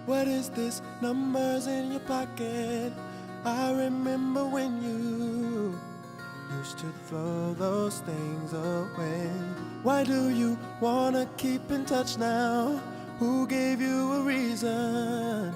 What is this? Numbers in your pocket. I remember when you used to throw those things away. Why do you wanna keep in touch now? Who gave you a reason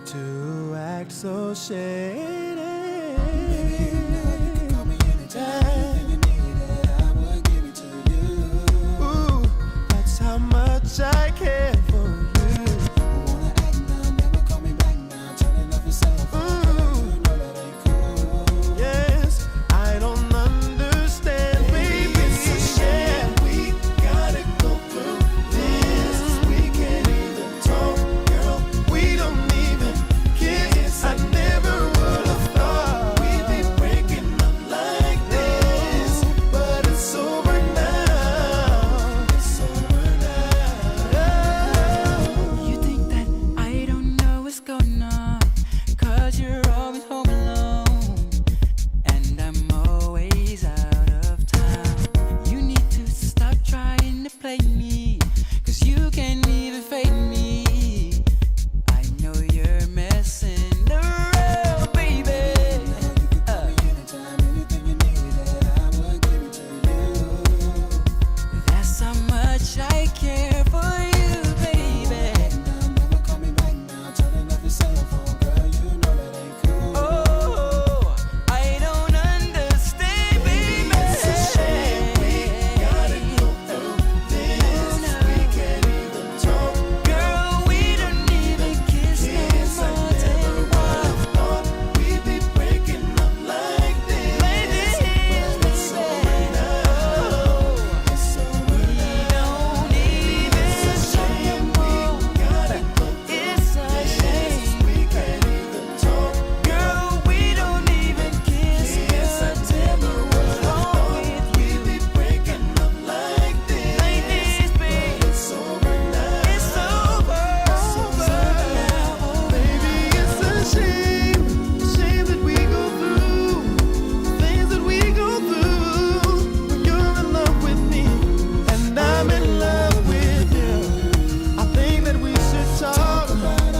to act so shady? Baby, you know you can call me anytime. Anything you needed, I would give it to you. Ooh, that's how much I care for you. I wanna act now, never call me back now. Turning off your cell phone, girl, you know that ain't cool. Yes, I don't understand, baby. It's a shame we gotta go through this. We can't even talk, girl. We don't even kiss. I never would have thought we'd be breaking up like this. but it's over now. It's over now. You think that I don't know what's going on, 'cause you're always home alone, and I'm always out of town. You need to stop trying to play me, 'cause you can't even fade me. I know you're messing around, baby. You can call me anytime, anything you needed, I would give it to you. That's how much I care for you, baby. Now, never call me back now. Turning off your cell phone, girl, you know that ain't cool. Oh, I don't understand, baby. It's a shame we gotta go through this. We can't even talk, Girl, we don't even kiss no yes, I more never than would have thought we'd be breaking up like this. like this, But it's over now. It's over We now. don't even It's a shame we gotta go through It's a this. shame. We can't even talk, Girl, we don't even kiss. yes, I never would have Wrong thought with we'd you? be breaking up like this. Like this, babe. It's over now. It's over. now. Baby, it's a shame that we go through things that we go through when you're in love with me and I'm in love with you. I think that we should talk about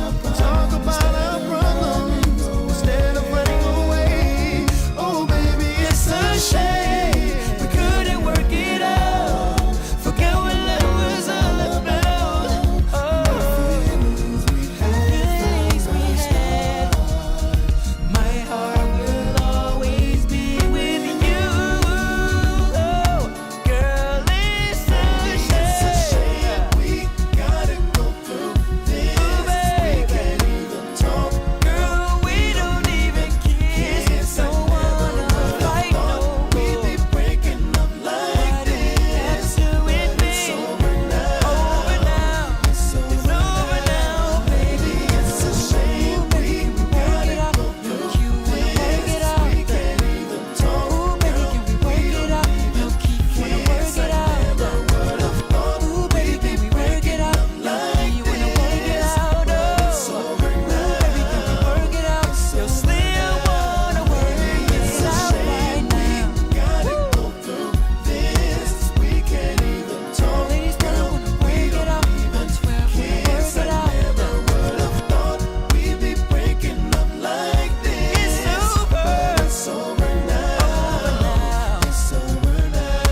our problems instead of running away. Oh, baby, it's a shame We couldn't work it out. Forget what love was all about. Oh, feelings we had. My heart will always be with you. Oh, girl, it's a shame. We gotta go through this. We can't even talk, Girl, we don't even kiss. Don't wanna fight no we'd be more. breaking up like this. That's who it be. Over now. Over now. It's over now, baby. It's a shame we gotta go Look, you wanna work it out. we can't even talk. Ooh, baby, can we work it out? Look, keep wanna work it out. Ooh, baby, can we work it out? Look, you wanna work it out. Oh, ooh, baby, can we work it out? You still wanna work it out right now. Gotta go through this. We can't even talk. Ladies, wanna work it out. 112, wanna work it out. Never would have thought we'd be breaking up like this. It's over. It's over now. It's over now.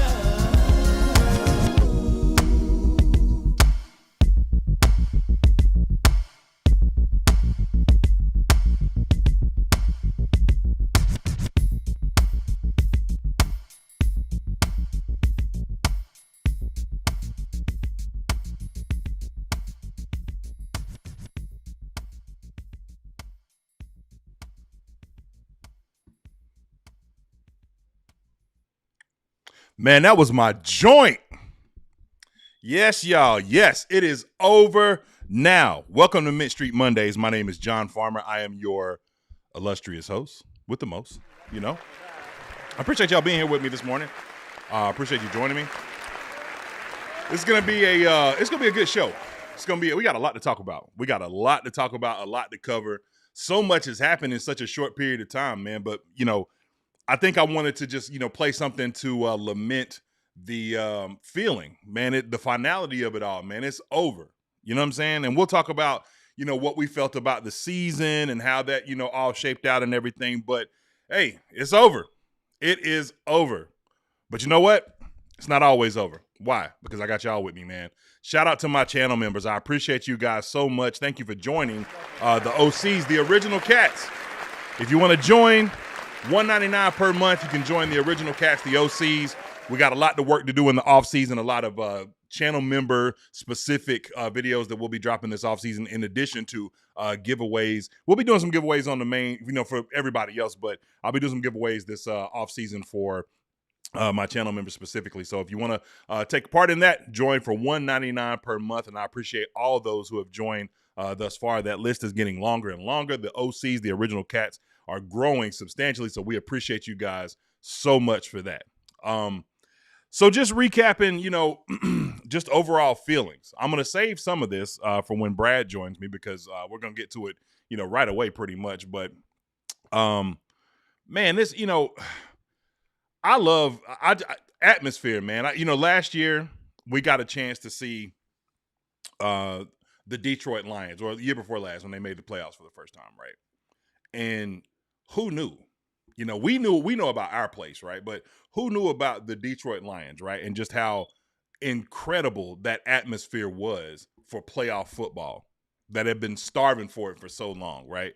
Man, that was my joint. Yes, y'all. Yes, it is over now. Welcome to Mint Street Mondays. My name is John Farmer. I am your illustrious host with the most, you know. I appreciate y'all being here with me this morning. I appreciate you joining me. It's gonna be a good show. We got a lot to talk about. A lot to cover. So much has happened in such a short period of time, man. But I think I wanted to just play something to lament the feeling, man. The finality of it all, man. It's over. You know what I'm saying? And we'll talk about what we felt about the season and how that, all shaped out and everything. But hey, it's over. It is over. But you know what? It's not always over. Why? Because I got y'all with me, man. Shout out to my channel members. I appreciate you guys so much. Thank you for joining the OCs, the original cats. If you want to join, $1.99 per month. You can join the original cats, the OCs. We got a lot of work to do in the off season. A lot of channel member specific videos that we'll be dropping this off season. In addition to giveaways, we'll be doing some giveaways on the main, for everybody else. But I'll be doing some giveaways this off season for my channel members specifically. So if you want to take part in that, join for $1.99 per month. And I appreciate all those who have joined thus far. That list is getting longer and longer. The OCs, the original cats, are growing substantially. So we appreciate you guys so much for that. So just recapping, just overall feelings. I'm going to save some of this for when Brad joins me, because we're going to get to it, right away pretty much. But man, this, I love atmosphere, man. Last year we got a chance to see the Detroit Lions, or the year before last, when they made the playoffs for the first time, right? And who knew? We know about our place, right? But who knew about the Detroit Lions, right? And just how incredible that atmosphere was for playoff football, that had been starving for it for so long, right?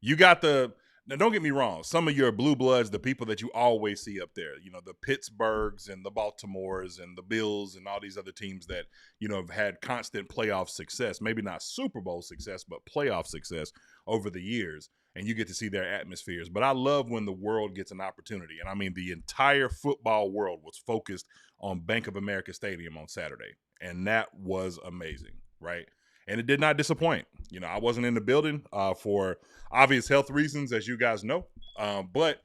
You got now don't get me wrong, some of your blue bloods, the people that you always see up there, the Pittsburghs and the Baltimores and the Bills and all these other teams that, have had constant playoff success, maybe not Super Bowl success, but playoff success over the years. And you get to see their atmospheres. But I love when the world gets an opportunity. And I mean, the entire football world was focused on Bank of America Stadium on Saturday. And that was amazing, right? And it did not disappoint. I wasn't in the building for obvious health reasons, as you guys know. But,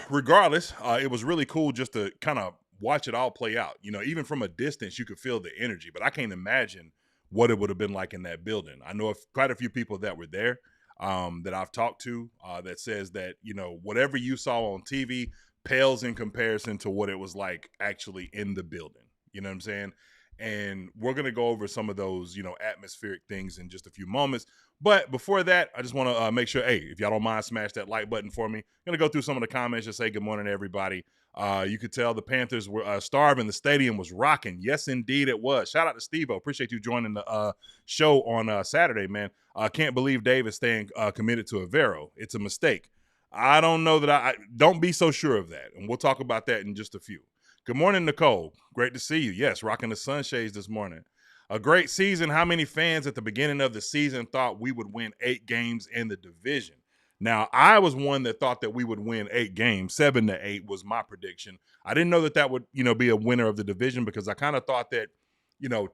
regardless, it was really cool just to kind of watch it all play out. Even from a distance, you could feel the energy. But I can't imagine what it would have been like in that building. I know quite a few people that were there that I've talked to that says that, whatever you saw on TV pales in comparison to what it was like actually in the building. You know what I'm saying? And we're going to go over some of those, atmospheric things in just a few moments. But before that, I just want to make sure, hey, if y'all don't mind, smash that like button for me. I'm going to go through some of the comments, just say good morning to everybody. You could tell the Panthers were starving. The stadium was rocking. Yes, indeed it was. Shout out to Steve-O. Appreciate you joining the show on Saturday, man. I can't believe Dave is staying committed to Avero. It's a mistake. I don't know that I don't be so sure of that. And we'll talk about that in just a few. Good morning, Nicole. Great to see you. Yes, rocking the sunshades this morning. A great season. How many fans at the beginning of the season thought we would win 8 games in the division? Now, I was one that thought that we would win 8 games. 7-8 was my prediction. I didn't know that would, be a winner of the division, because I kind of thought that,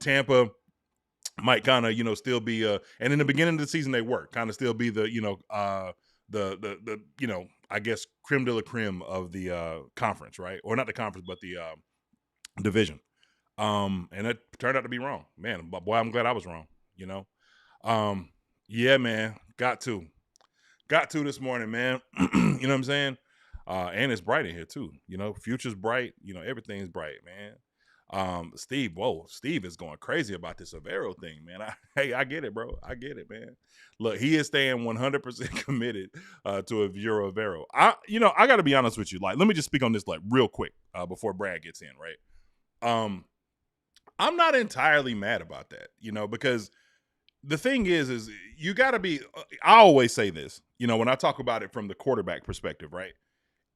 Tampa might kind of, still be and in the beginning of the season they were kind of still be the, I guess creme de la creme of the conference, right? Or not the conference, but the division. And it turned out to be wrong, man. But boy, I'm glad I was wrong. Yeah, man. Got to this morning, man. You know what I'm saying? And it's bright in here too. Future's bright. Everything's bright, man. Steve is going crazy about this Avero thing, man. I get it, bro. I get it, man. Look, he is staying 100% committed to a Avero. I got to be honest with you. Like, let me just speak on this real quick before Brad gets in, right? I'm not entirely mad about that, because the thing is you got to be. I always say this, when I talk about it from the quarterback perspective, right?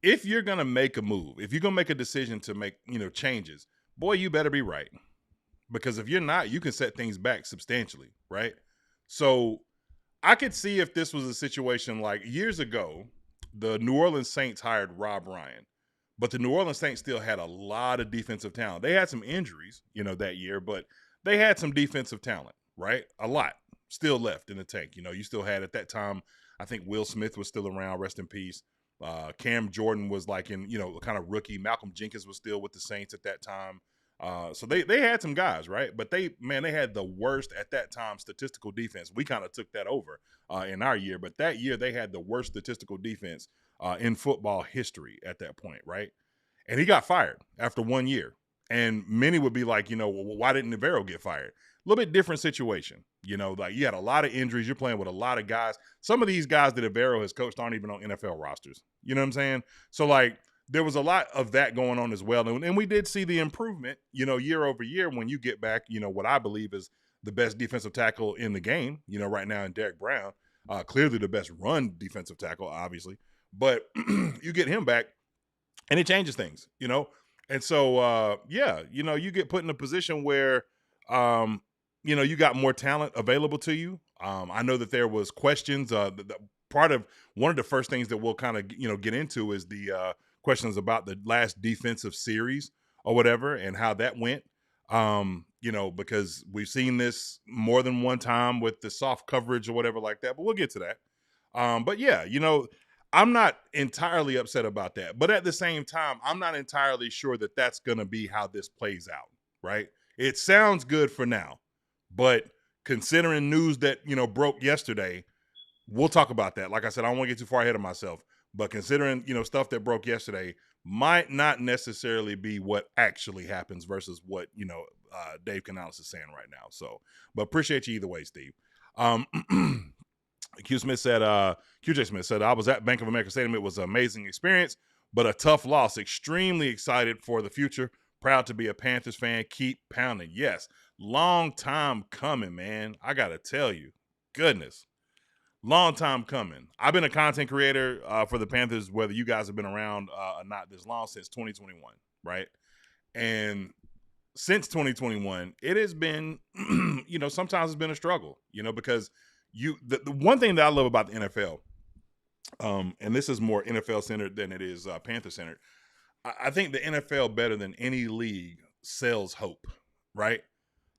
If you're gonna make a move, if you're gonna make a decision to make changes, boy, you better be right. Because if you're not, you can set things back substantially, right? So I could see if this was a situation like years ago, the New Orleans Saints hired Rob Ryan, but the New Orleans Saints still had a lot of defensive talent. They had some injuries, that year, but they had some defensive talent, right? A lot still left in the tank. You still had at that time, I think Will Smith was still around, rest in peace. Cam Jordan was like in, kind of rookie. Malcolm Jenkins was still with the Saints at that time. So they had some guys, right? But they had the worst at that time statistical defense. We kind of took that over in our year. But that year they had the worst statistical defense in football history at that point, right? And he got fired after 1 year. And many would be like, why didn't Navarro get fired? little bit different situation. You know, like you had a lot of injuries. You're playing with a lot of guys. Some of these guys that Avero has coached aren't even on NFL rosters. You know what I'm saying? So like there was a lot of that going on as well. And we did see the improvement, you know, year over year when you get back, you know, what I believe is the best defensive tackle in the game, you know, right now in Derek Brown. Clearly the best run defensive tackle, obviously. But you get him back and it changes things, you know? And so, yeah, you know, you get put in a position where, you know, you got more talent available to you. I know that there was questions. Part of one of the first things that we'll kind of, you know, get into is the questions about the last defensive series or whatever and how that went. You know, because we've seen this more than one time with the soft coverage or whatever like that, but we'll get to that. But yeah, you know, I'm not entirely upset about that, but at the same time, I'm not entirely sure that that's going to be how this plays out, right? It sounds good for now, but considering news that, you know, broke yesterday, we'll talk about that. Like I said, I don't want to get too far ahead of myself, but considering, you know, stuff that broke yesterday might not necessarily be what actually happens versus what, you know, Dave Canales is saying right now. So, but appreciate you either way, Steve. QJ Smith said, I was at Bank of America Stadium. It was an amazing experience, but a tough loss. Extremely excited for the future. Proud to be a Panthers fan. Keep pounding. Yes. Long time coming, man. I got to tell you. Goodness. Long time coming. I've been a content creator for the Panthers, whether you guys have been around or not this long, since 2021, right? And since 2021, it has been, you know, sometimes it's been a struggle, you know, because the one thing that I love about the NFL, and this is more NFL centered than it is Panther centered. I think the NFL better than any league sells hope, right?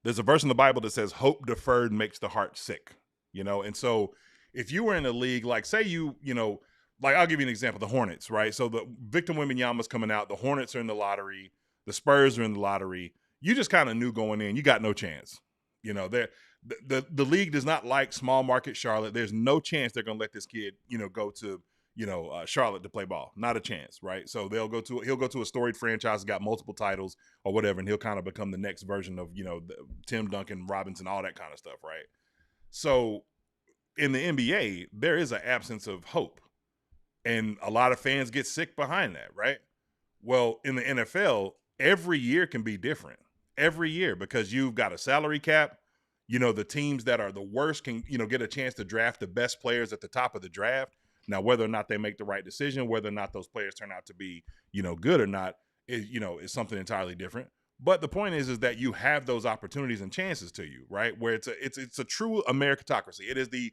There's a verse in the Bible that says hope deferred makes the heart sick, you know? And so if you were in a league, like say you know, like I'll give you an example, the Hornets, right? So the Victor Wembanyama's coming out, the Hornets are in the lottery, the Spurs are in the lottery. You just kind of knew going in, you got no chance. You know, the league does not like small market Charlotte. There's no chance they're going to let this kid, you know, go to, you know, Charlotte to play ball. Not a chance, right? So he'll go to a storied franchise, got multiple titles or whatever, and he'll kind of become the next version of, you know, Tim Duncan, Robinson, all that kind of stuff, right? So in the NBA, there is an absence of hope. And a lot of fans get sick behind that, right? Well, in the NFL, every year can be different. Every year, because you've got a salary cap. You know, the teams that are the worst can, you know, get a chance to draft the best players at the top of the draft. Now, whether or not they make the right decision, whether or not those players turn out to be, you know, good or not, is something entirely different. But the point is that you have those opportunities and chances to you, right? Where it's a true meritocracy. It is the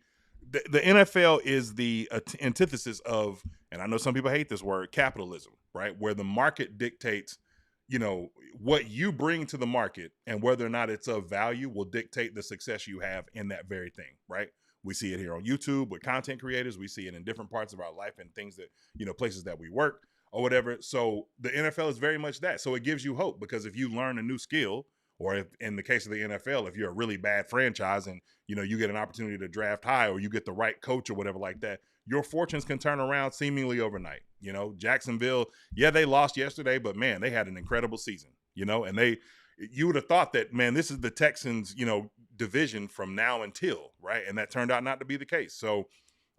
NFL is the antithesis of, and I know some people hate this word, capitalism, right? Where the market dictates, you know, what you bring to the market and whether or not it's of value will dictate the success you have in that very thing, right? We see it here on YouTube with content creators. We see it in different parts of our life and things that, you know, places that we work or whatever. So the NFL is very much that. So it gives you hope because if you learn a new skill, or if, in the case of the NFL, if you're a really bad franchise and, you know, you get an opportunity to draft high or you get the right coach or whatever like that, your fortunes can turn around seemingly overnight. You know, Jacksonville, yeah, they lost yesterday, but man, they had an incredible season, you know, and you would have thought that, man, this is the Texans, you know, division from now until, right? And that turned out not to be the case. So,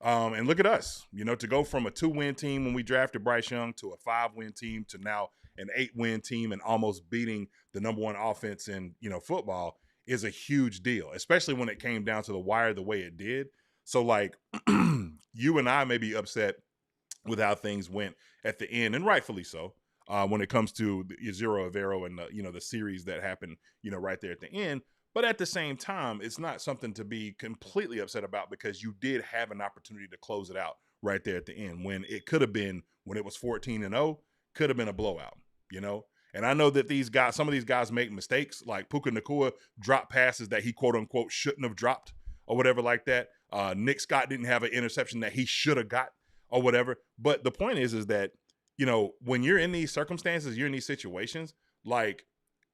and look at us, you know, to go from a 2-win team when we drafted Bryce Young to a 5-win team to now an 8-win team and almost beating the number one offense in, you know, football is a huge deal, especially when it came down to the wire the way it did. So like you and I may be upset with how things went at the end, and rightfully so, when it comes to the Zero Avero and the, you know, the series that happened, you know, right there at the end. But at the same time, it's not something to be completely upset about because you did have an opportunity to close it out right there at the end when it could have been, when it was 14-0, could have been a blowout, you know? And I know that these guys, some of these guys make mistakes, like Puka Nacua dropped passes that he quote unquote shouldn't have dropped or whatever like that. Nick Scott didn't have an interception that he should have got or whatever. But the point is that, you know, when you're in these circumstances, you're in these situations, like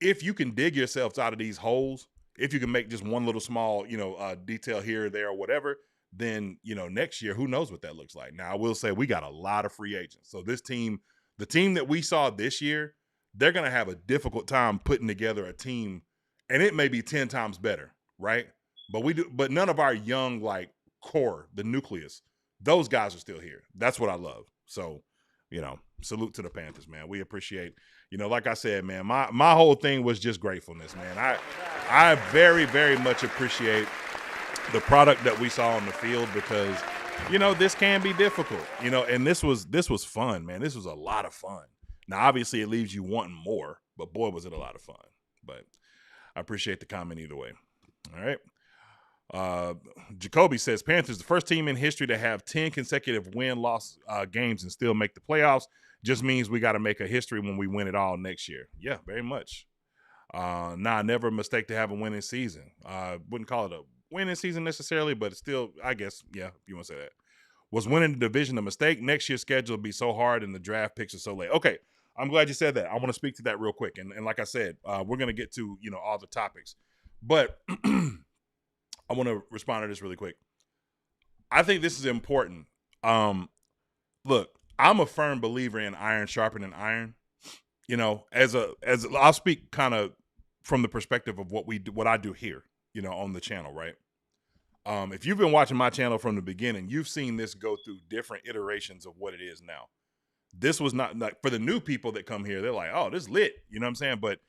if you can dig yourselves out of these holes, if you can make just one little small, you know, detail here or there or whatever, then, you know, next year, who knows what that looks like. Now, I will say we got a lot of free agents. So this team, the team that we saw this year, they're going to have a difficult time putting together a team and it may be 10 times better, right? But none of our young, like, core, the nucleus, those guys are still here. That's what I love. So, salute to the Panthers, man. We appreciate, like I said, man, my whole thing was just gratefulness, man. I very, very much appreciate the product that we saw on the field because, this can be difficult, and this was fun, man. This was a lot of fun. Now, obviously, it leaves you wanting more, but boy, was it a lot of fun. But I appreciate the comment either way. All right. Jacoby says Panthers, the first team in history to have 10 consecutive win-loss games and still make the playoffs, just means we got to make a history when we win it all next year. Yeah, very much. Never a mistake to have a winning season. Wouldn't call it a winning season necessarily, but it's still, I guess, yeah, if you want to say that. Was winning the division a mistake? Next year's schedule will be so hard and the draft picks are so late. Okay, I'm glad you said that. I want to speak to that real quick. And like I said, we're going to get to, all the topics. But I want to respond to this really quick. I think this is important. Look, I'm a firm believer in iron sharpening iron. As I'll speak kind of from the perspective of what I do here, on the channel, right? If you've been watching my channel from the beginning, you've seen this go through different iterations of what it is now. This was not like for the new people that come here, they're like, oh, this lit. You know what I'm saying? But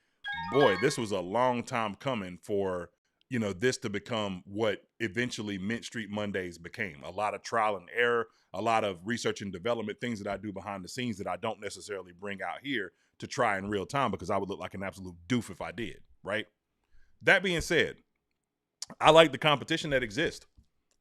boy, this was a long time coming for, this to become what eventually Mint Street Mondays became. A lot of trial and error, a lot of research and development, things that I do behind the scenes that I don't necessarily bring out here to try in real time because I would look like an absolute doof if I did, right? That being said, I like the competition that exists.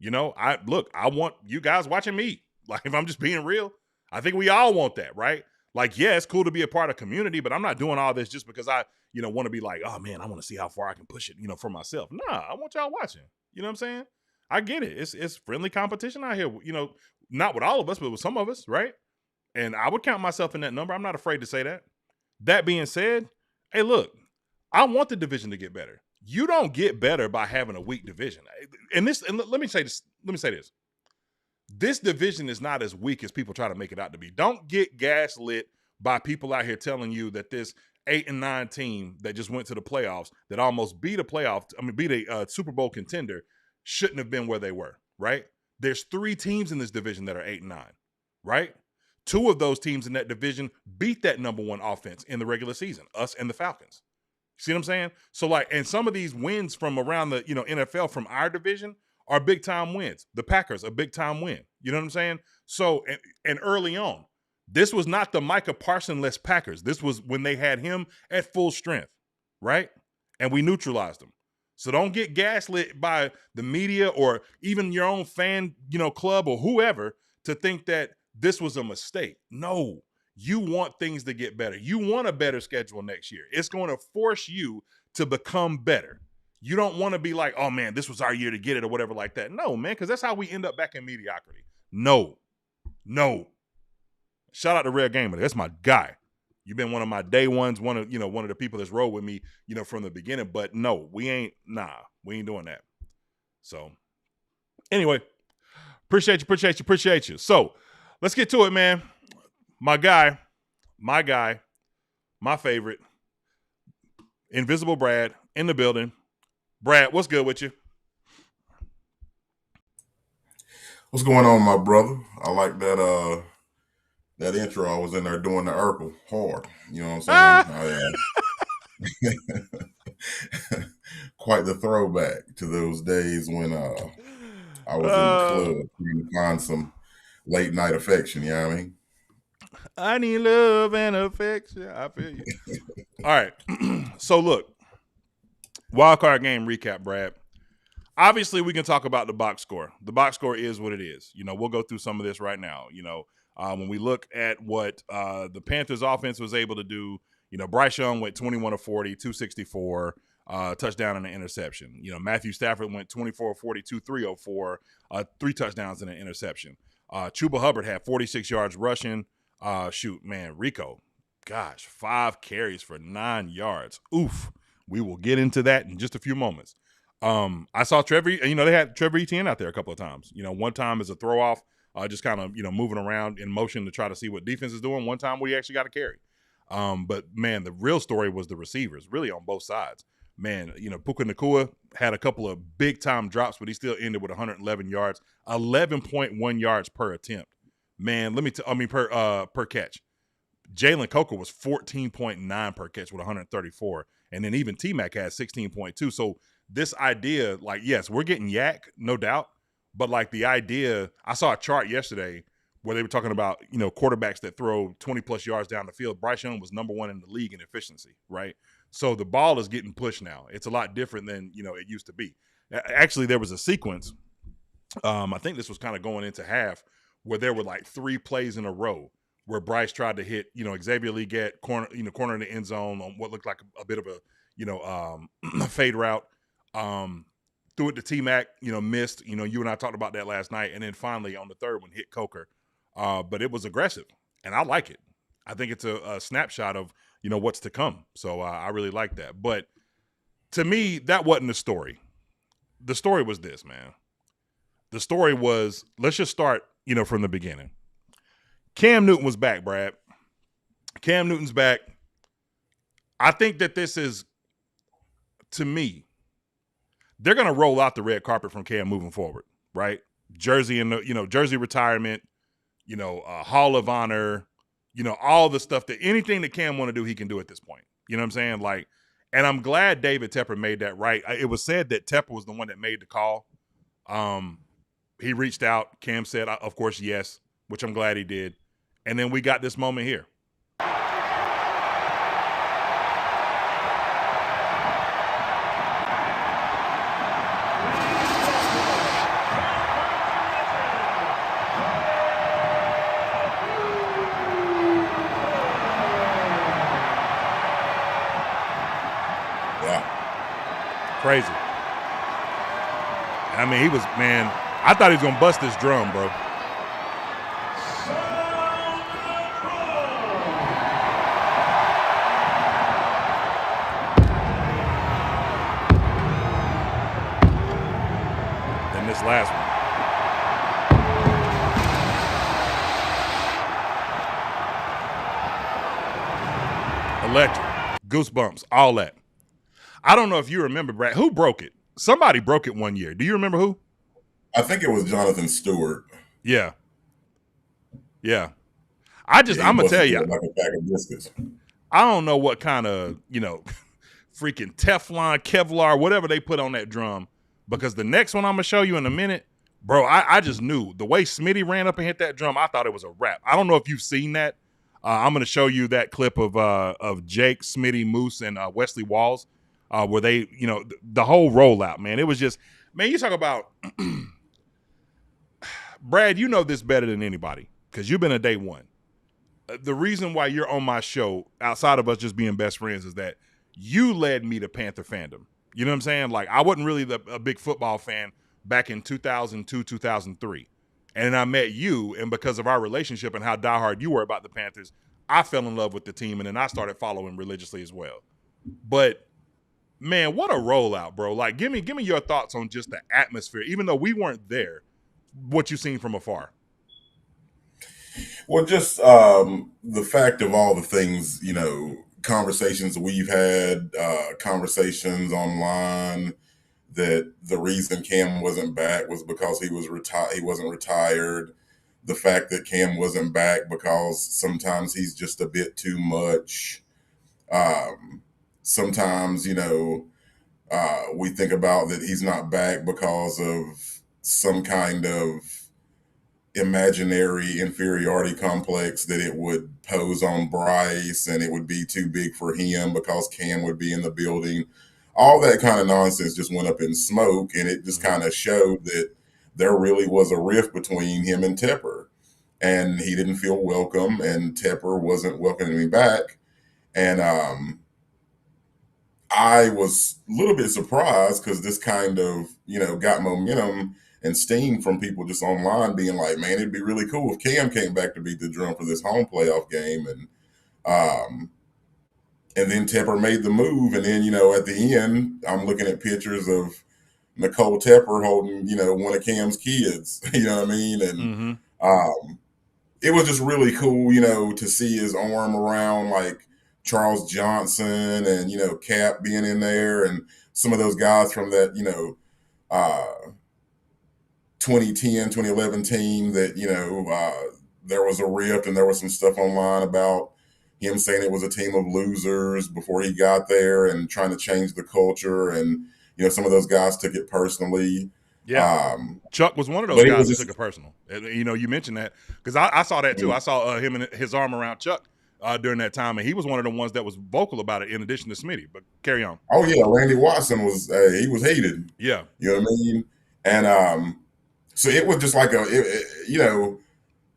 I want you guys watching me. Like, if I'm just being real, I think we all want that, right? Like, yeah, it's cool to be a part of community, but I'm not doing all this just because I, want to be like, oh man, I want to see how far I can push it, for myself. Nah, I want y'all watching. You know what I'm saying? I get it. It's friendly competition out here. Not with all of us, but with some of us, right? And I would count myself in that number. I'm not afraid to say that. That being said, hey, look, I want the division to get better. You don't get better by having a weak division. And let me say this. This division is not as weak as people try to make it out to be. Don't get gaslit by people out here telling you that this 8 and 9 team that just went to the playoffs, that almost beat a Super Bowl contender, shouldn't have been where they were, right? There's 3 teams in this division that are 8 and 9, right? 2 of those teams in that division beat that number 1 offense in the regular season, us and the Falcons. See what I'm saying? So and some of these wins from around the, NFL from our division are big time wins. The Packers, a big time win. You know what I'm saying? So, and early on, this was not the Micah Parsons-less Packers. This was when they had him at full strength, right? And we neutralized them. So don't get gaslit by the media or even your own fan, club or whoever to think that this was a mistake. No. You want things to get better. You want a better schedule next year. It's going to force you to become better. You don't want to be like, oh man, this was our year to get it or whatever like that. No, man, because that's how we end up back in mediocrity. No. Shout out to Rare Gamer. That's my guy. You've been one of my day ones, one of the people that's rode with me, from the beginning. But no, we ain't doing that. So anyway, appreciate you. So let's get to it, man. My guy, my favorite, Invisible Brad in the building. Brad, what's good with you? What's going on, my brother? I like that intro. I was in there doing the Urkel hard. You know what I'm saying? Quite the throwback to those days when I was in the club trying to find some late night affection. You know what I mean? I need love and affection. I feel you. All right. So look, wildcard game recap, Brad. Obviously, we can talk about the box score. The box score is what it is. We'll go through some of this right now. When we look at what the Panthers offense was able to do, Bryce Young went 21 of 40, 264, touchdown and an interception. Matthew Stafford went 24 of 42, 304, 3 touchdowns and an interception. Chuba Hubbard had 46 yards rushing. Rico, 5 carries for 9 yards. Oof. We will get into that in just a few moments. I saw Trevor, they had Trevor Etienne out there a couple of times. One time as a throw off, just kind of, moving around in motion to try to see what defense is doing. One time we actually got a carry. But man, the real story was the receivers, really on both sides. man, Puka Nacua had a couple of big time drops, but he still ended with 111 yards, 11.1 yards per attempt. Man, per catch. Jalen Coker was 14.9 per catch with 134. And then even T-Mac had 16.2. So this idea, like, yes, we're getting yak, no doubt. But like the idea, I saw a chart yesterday where they were talking about, quarterbacks that throw 20 plus yards down the field. Bryce Young was number 1 in the league in efficiency, right? So the ball is getting pushed now. It's a lot different than, it used to be. Actually, there was a sequence. I think this was kind of going into half where there were like 3 plays in a row where Bryce tried to hit, Xavier Legette corner in the end zone on what looked like a bit of a, fade route. Threw it to T-Mac, missed. You and I talked about that last night. And then finally on the third one hit Coker. But it was aggressive, and I like it. I think it's a snapshot of, what's to come. So I really like that. But to me, that wasn't the story. The story was this, man. The story was, let's just start, from the beginning. Cam Newton was back, Brad. Cam Newton's back. I think that this is, to me, they're going to roll out the red carpet from Cam moving forward, right? Jersey and jersey retirement, Hall of Honor, all the stuff that anything that Cam want to do, he can do at this point. You know what I'm saying? Like, and I'm glad David Tepper made that right. It was said that Tepper was the one that made the call. He reached out. Cam said, of course, yes, which I'm glad he did. And then we got this moment here. Crazy. I mean, he was, man, I thought he was going to bust this drum, bro. And this last one. Electric. Goosebumps. All that. I don't know if you remember, Brad. Who broke it? Somebody broke it one year. Do you remember who? I think it was Jonathan Stewart. Yeah. Yeah. I'm going to tell you. Like a bag of biscuits. I don't know what kind of, freaking Teflon, Kevlar, whatever they put on that drum. Because the next one I'm going to show you in a minute, bro, I just knew. The way Smitty ran up and hit that drum, I thought it was a wrap. I don't know if you've seen that. I'm going to show you that clip of Jake, Smitty, Moose, and Wesley Walls. Where they, the whole rollout, man. It was just, man, you talk about, Brad, you know this better than anybody because you've been a day one. The reason why you're on my show, outside of us just being best friends, is that you led me to Panther fandom. You know what I'm saying? Like, I wasn't really a big football fan back in 2002, 2003. And then I met you, and because of our relationship and how diehard you were about the Panthers, I fell in love with the team, and then I started following religiously as well. But man, what a rollout, bro. Like, give me your thoughts on just the atmosphere, even though we weren't there, what you've seen from afar. Well, just the fact of all the things, conversations we've had, conversations online, that the reason Cam wasn't back was because he wasn't retired. The fact that Cam wasn't back because sometimes he's just a bit too much. Sometimes, we think about that he's not back because of some kind of imaginary inferiority complex that it would pose on Bryce, and it would be too big for him because Cam would be in the building. All that kind of nonsense just went up in smoke, and it just kind of showed that there really was a rift between him and Tepper, and he didn't feel welcome, and Tepper wasn't welcoming him back. And I was a little bit surprised because this kind of, got momentum and steam from people just online being like, man, it'd be really cool if Cam came back to beat the drum for this home playoff game. And then Tepper made the move. And then, at the end, I'm looking at pictures of Nicole Tepper holding, one of Cam's kids, you know what I mean? And it was just really cool, to see his arm around like Charles Johnson and, Cap being in there and some of those guys from that, 2010, 2011 team that, there was a rift and there was some stuff online about him saying it was a team of losers before he got there and trying to change the culture. And, some of those guys took it personally. Yeah. Chuck was one of those guys that took it personal. You mentioned that because I saw that too. I saw him and his arm around Chuck during that time, and he was one of the ones that was vocal about it in addition to Smitty. But carry on. Oh, yeah. Randy Watson he was hated. Yeah. You know what I mean? And so it was just like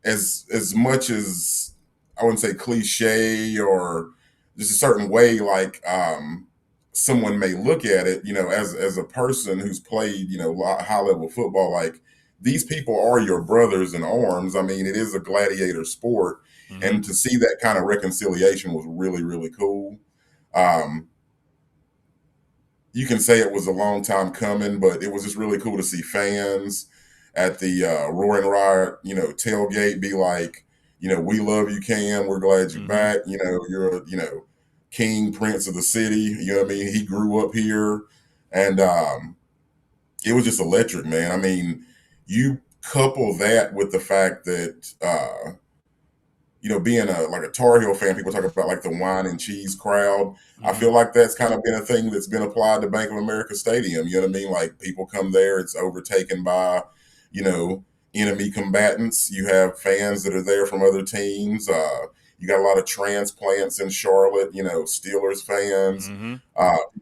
as much as I wouldn't say cliche or just a certain way, like someone may look at it, as a person who's played, high level football, like these people are your brothers in arms. I mean, it is a gladiator sport. Mm-hmm. And to see that kind of reconciliation was really, really cool. You can say it was a long time coming, but it was just really cool to see fans at the Roaring Riot, tailgate be like, we love you, Cam. We're glad you're back. You're king, prince of the city. You know what I mean? He grew up here. And it was just electric, man. I mean, you couple that with the fact that, being a Tar Heel fan, people talk about like the wine and cheese crowd. Mm-hmm. I feel like that's kind of been a thing that's been applied to Bank of America Stadium. You know what I mean? Like people come there, it's overtaken by, enemy combatants. You have fans that are there from other teams. You got a lot of transplants in Charlotte, Steelers fans, people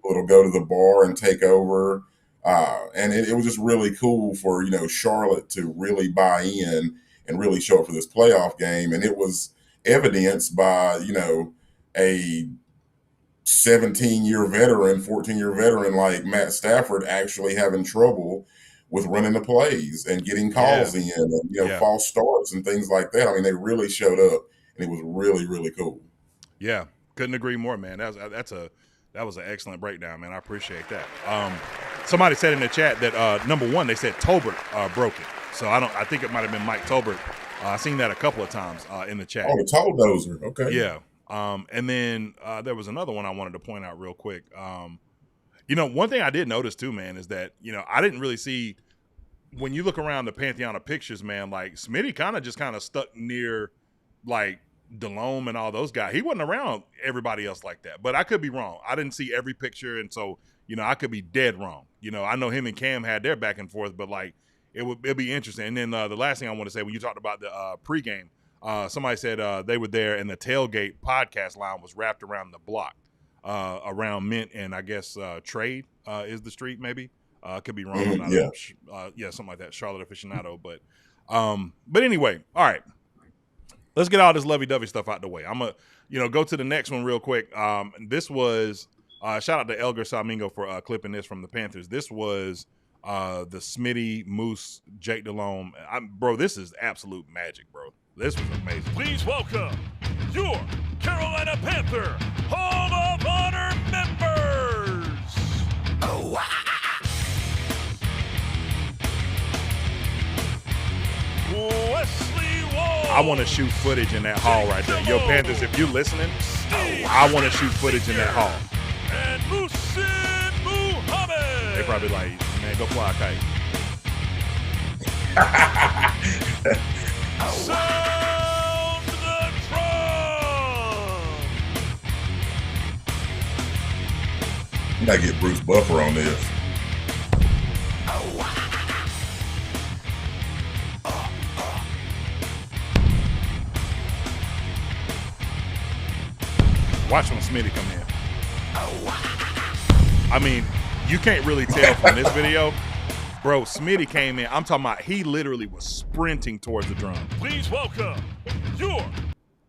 that'll go to the bar and take over. And it was just really cool for, Charlotte to really buy in and really show up for this playoff game. And it was evidenced by, a 17-year veteran, 14-year veteran like Matt Stafford actually having trouble with running the plays and getting calls in and, false starts and things like that. I mean, they really showed up and it was really, really cool. Yeah. Couldn't agree more, man. That was an excellent breakdown, man. I appreciate that. Somebody said in the chat that number one, they said Tolbert broke it. So I think it might have been Mike Tolbert. I've seen that a couple of times in the chat. Oh, the Toldozer. Okay. Yeah. And then there was another one I wanted to point out real quick. One thing I did notice too, man, is that, I didn't really see when you look around the Pantheon of pictures, man, like Smitty kind of stuck near like Delhomme and all those guys. He wasn't around everybody else like that, but I could be wrong. I didn't see every picture. And so, I could be dead wrong. I know him and Cam had their back and forth, but like it'll be interesting. And then the last thing I want to say, when you talked about the pregame, somebody said they were there and the tailgate podcast line was wrapped around the block around Mint and I guess Trade is the street maybe. Could be wrong. Something like that. Charlotte aficionado. But anyway, all right. Let's get all this lovey-dovey stuff out the way. I'm going to, go to the next one real quick. This was, shout out to Elgar Salmingo for clipping this from the Panthers. This was the Smitty, Moose, Jake Delhomme. Bro, this is absolute magic, bro. This was amazing. Please welcome your Carolina Panther Hall of Honor members. Oh, wow. Wesley Wall. I want to shoot footage in that hall right there. Yo, Panthers, if you're listening, I want to shoot footage in that hall. And Musin Muhammad. They probably like, man, go fly a kite. Sound the drum. You gotta get Bruce Buffer on this. Watch when Smitty come in. I mean, you can't really tell from this video. Bro, Smitty came in. I'm talking about he literally was sprinting towards the drum. Please welcome your.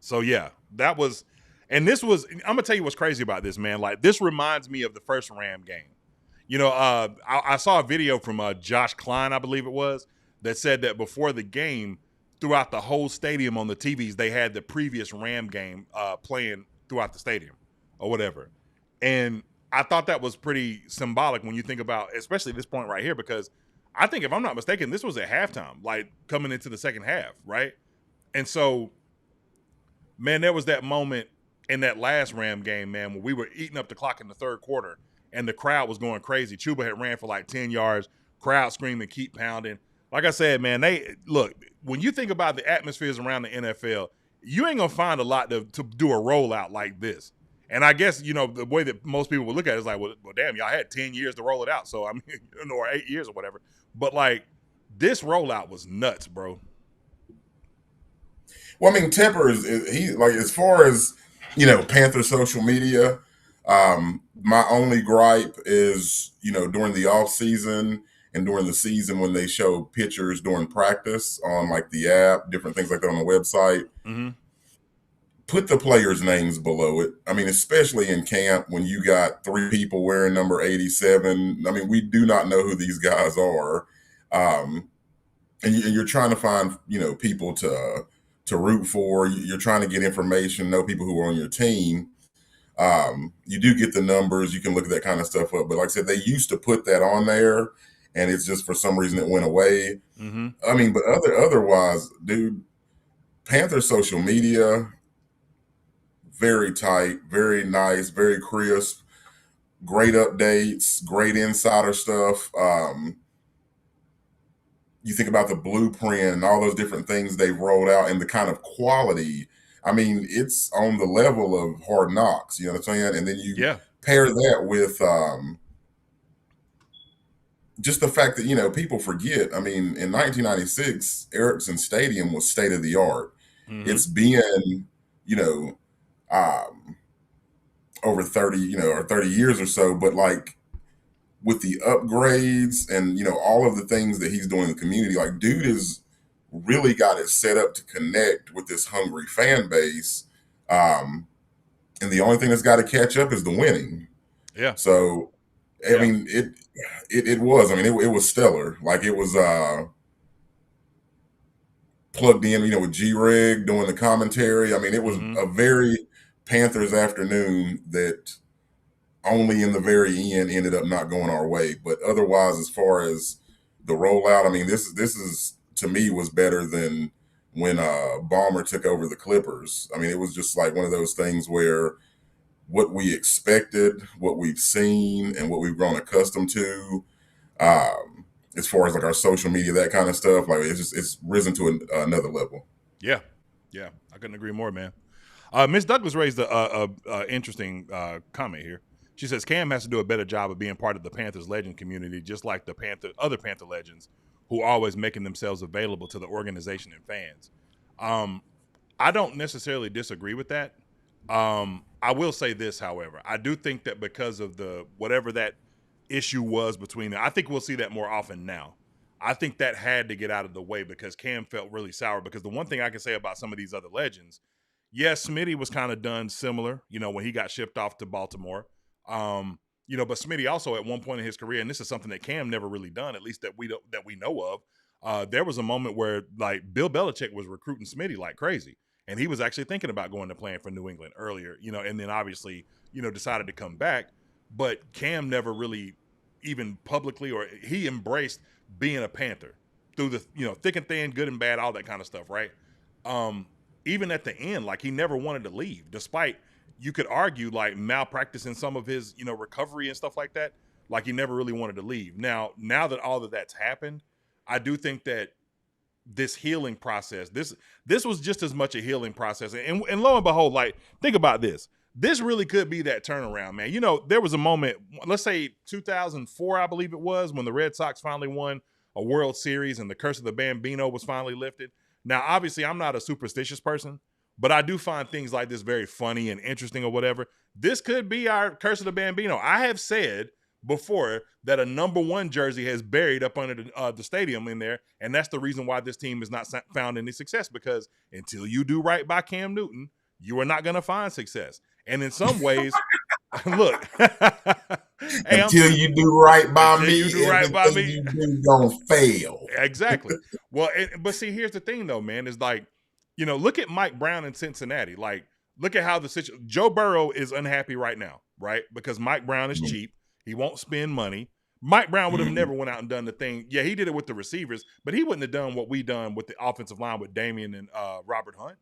So, yeah, that was – and this was – I'm going to tell you what's crazy about this, man. Like, this reminds me of the first Ram game. I saw a video from Josh Klein, I believe it was, that said that before the game, throughout the whole stadium on the TVs, they had the previous Ram game playing throughout the stadium or whatever. And I thought that was pretty symbolic when you think about, especially this point right here, because I think if I'm not mistaken, this was at halftime, like coming into the second half, right? And so, man, there was that moment. in that last Ram game, man, when we were eating up the clock in the third quarter and the crowd was going crazy. Chuba had ran for like 10 yards, crowd screaming, keep pounding. Like I said, man, look, when you think about the atmospheres around the NFL, you ain't going to find a lot to do a rollout like this. And I guess, the way that most people would look at it is like, well, damn, y'all had 10 years to roll it out. So, I mean, or 8 years or whatever. But, like, this rollout was nuts, bro. Well, I mean, Tepper he like, as far as, Panther social media, my only gripe is, during the off season and during the season when they show pictures during practice on like the app, different things like that on the website. Mm-hmm. Put the players' names below it. I mean, especially in camp when you got 3 people wearing number 87. I mean, we do not know who these guys are. And you're trying to find, people to root for. You're trying to get information, know people who are on your team. You do get the numbers. You can look at that kind of stuff up. But like I said, they used to put that on there, and it's just for some reason it went away. Mm-hmm. I mean, but otherwise, dude, Panther social media, very tight, very nice, very crisp, great updates, great insider stuff. You think about the blueprint and all those different things they've rolled out and the kind of quality. I mean, it's on the level of Hard Knocks, you know what I'm saying? And then you pair that with just the fact that, people forget. I mean, in 1996, Ericsson Stadium was state of the art. Mm-hmm. It's been, over 30, or 30 years or so, but like with the upgrades and, all of the things that he's doing in the community, like dude has really got it set up to connect with this hungry fan base. And the only thing that's got to catch up is the winning. Yeah. So, I mean, it was, I mean, it was stellar. Like it was, plugged in, with G-Rig doing the commentary. I mean, it was a very Panthers afternoon that only in the very end ended up not going our way. But otherwise, as far as the rollout, I mean, this is to me was better than when Ballmer took over the Clippers. I mean, it was just like one of those things where what we expected, what we've seen, and what we've grown accustomed to, as far as like our social media, that kind of stuff, like it's risen to another level. Yeah, I couldn't agree more, man. Miss Douglas raised a interesting comment here. She says Cam has to do a better job of being part of the Panthers legend community, just like the other Panther legends who are always making themselves available to the organization and fans. I don't necessarily disagree with that. I will say this, however. I do think that because of whatever that issue was between them, I think we'll see that more often now. I think that had to get out of the way because Cam felt really sour. Because the one thing I can say about some of these other legends, yes, Smitty was kind of done similar, when he got shipped off to Baltimore. But Smitty also at one point in his career, and this is something that Cam never really done, at least that we know of. There was a moment where like Bill Belichick was recruiting Smitty like crazy, and he was actually thinking about going to playing for New England earlier, and then obviously decided to come back. But Cam never really even publicly, or he embraced being a Panther through the thick and thin, good and bad, all that kind of stuff, right? Even at the end, like he never wanted to leave, despite you could argue like malpractice in some of his, recovery and stuff like that. Like he never really wanted to leave. Now that all of that's happened, I do think that this healing process, this was just as much a healing process. And lo and behold, like think about this. This really could be that turnaround, man. There was a moment, let's say 2004, I believe it was, when the Red Sox finally won a World Series and the curse of the Bambino was finally lifted. Now, obviously, I'm not a superstitious person, but I do find things like this very funny and interesting or whatever. This could be our curse of the Bambino. I have said before that a number 1 jersey has buried up under the stadium in there, and that's the reason why this team has not found any success, because until you do right by Cam Newton, you are not going to find success. And in some ways, look, hey, until you do right by me, you do right by me, you're going to fail. Exactly. Well, but see, here's the thing, though, man, is like, look at Mike Brown in Cincinnati. Like, look at how the situation. Joe Burrow is unhappy right now, right? Because Mike Brown is cheap. He won't spend money. Mike Brown would have never went out and done the thing. Yeah, he did it with the receivers, but he wouldn't have done what we done with the offensive line with Damian and Robert Hunt.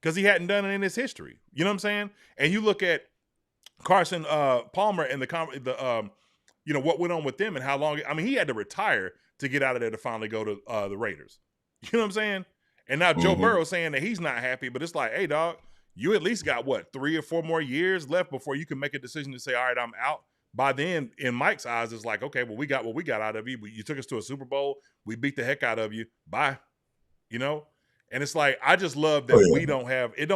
because he hadn't done it in his history. You know what I'm saying? And you look at Carson Palmer and what went on with them and how long. I mean, he had to retire to get out of there to finally go to the Raiders. You know what I'm saying? And now Joe Burrow saying that he's not happy, but it's like, hey, dog, you at least got 3 or 4 more years left before you can make a decision to say, all right, I'm out. By then, in Mike's eyes, it's like, okay, well, we got what we got out of you. You took us to a Super Bowl. We beat the heck out of you. Bye. You know? And it's like, I just love that we don't have it.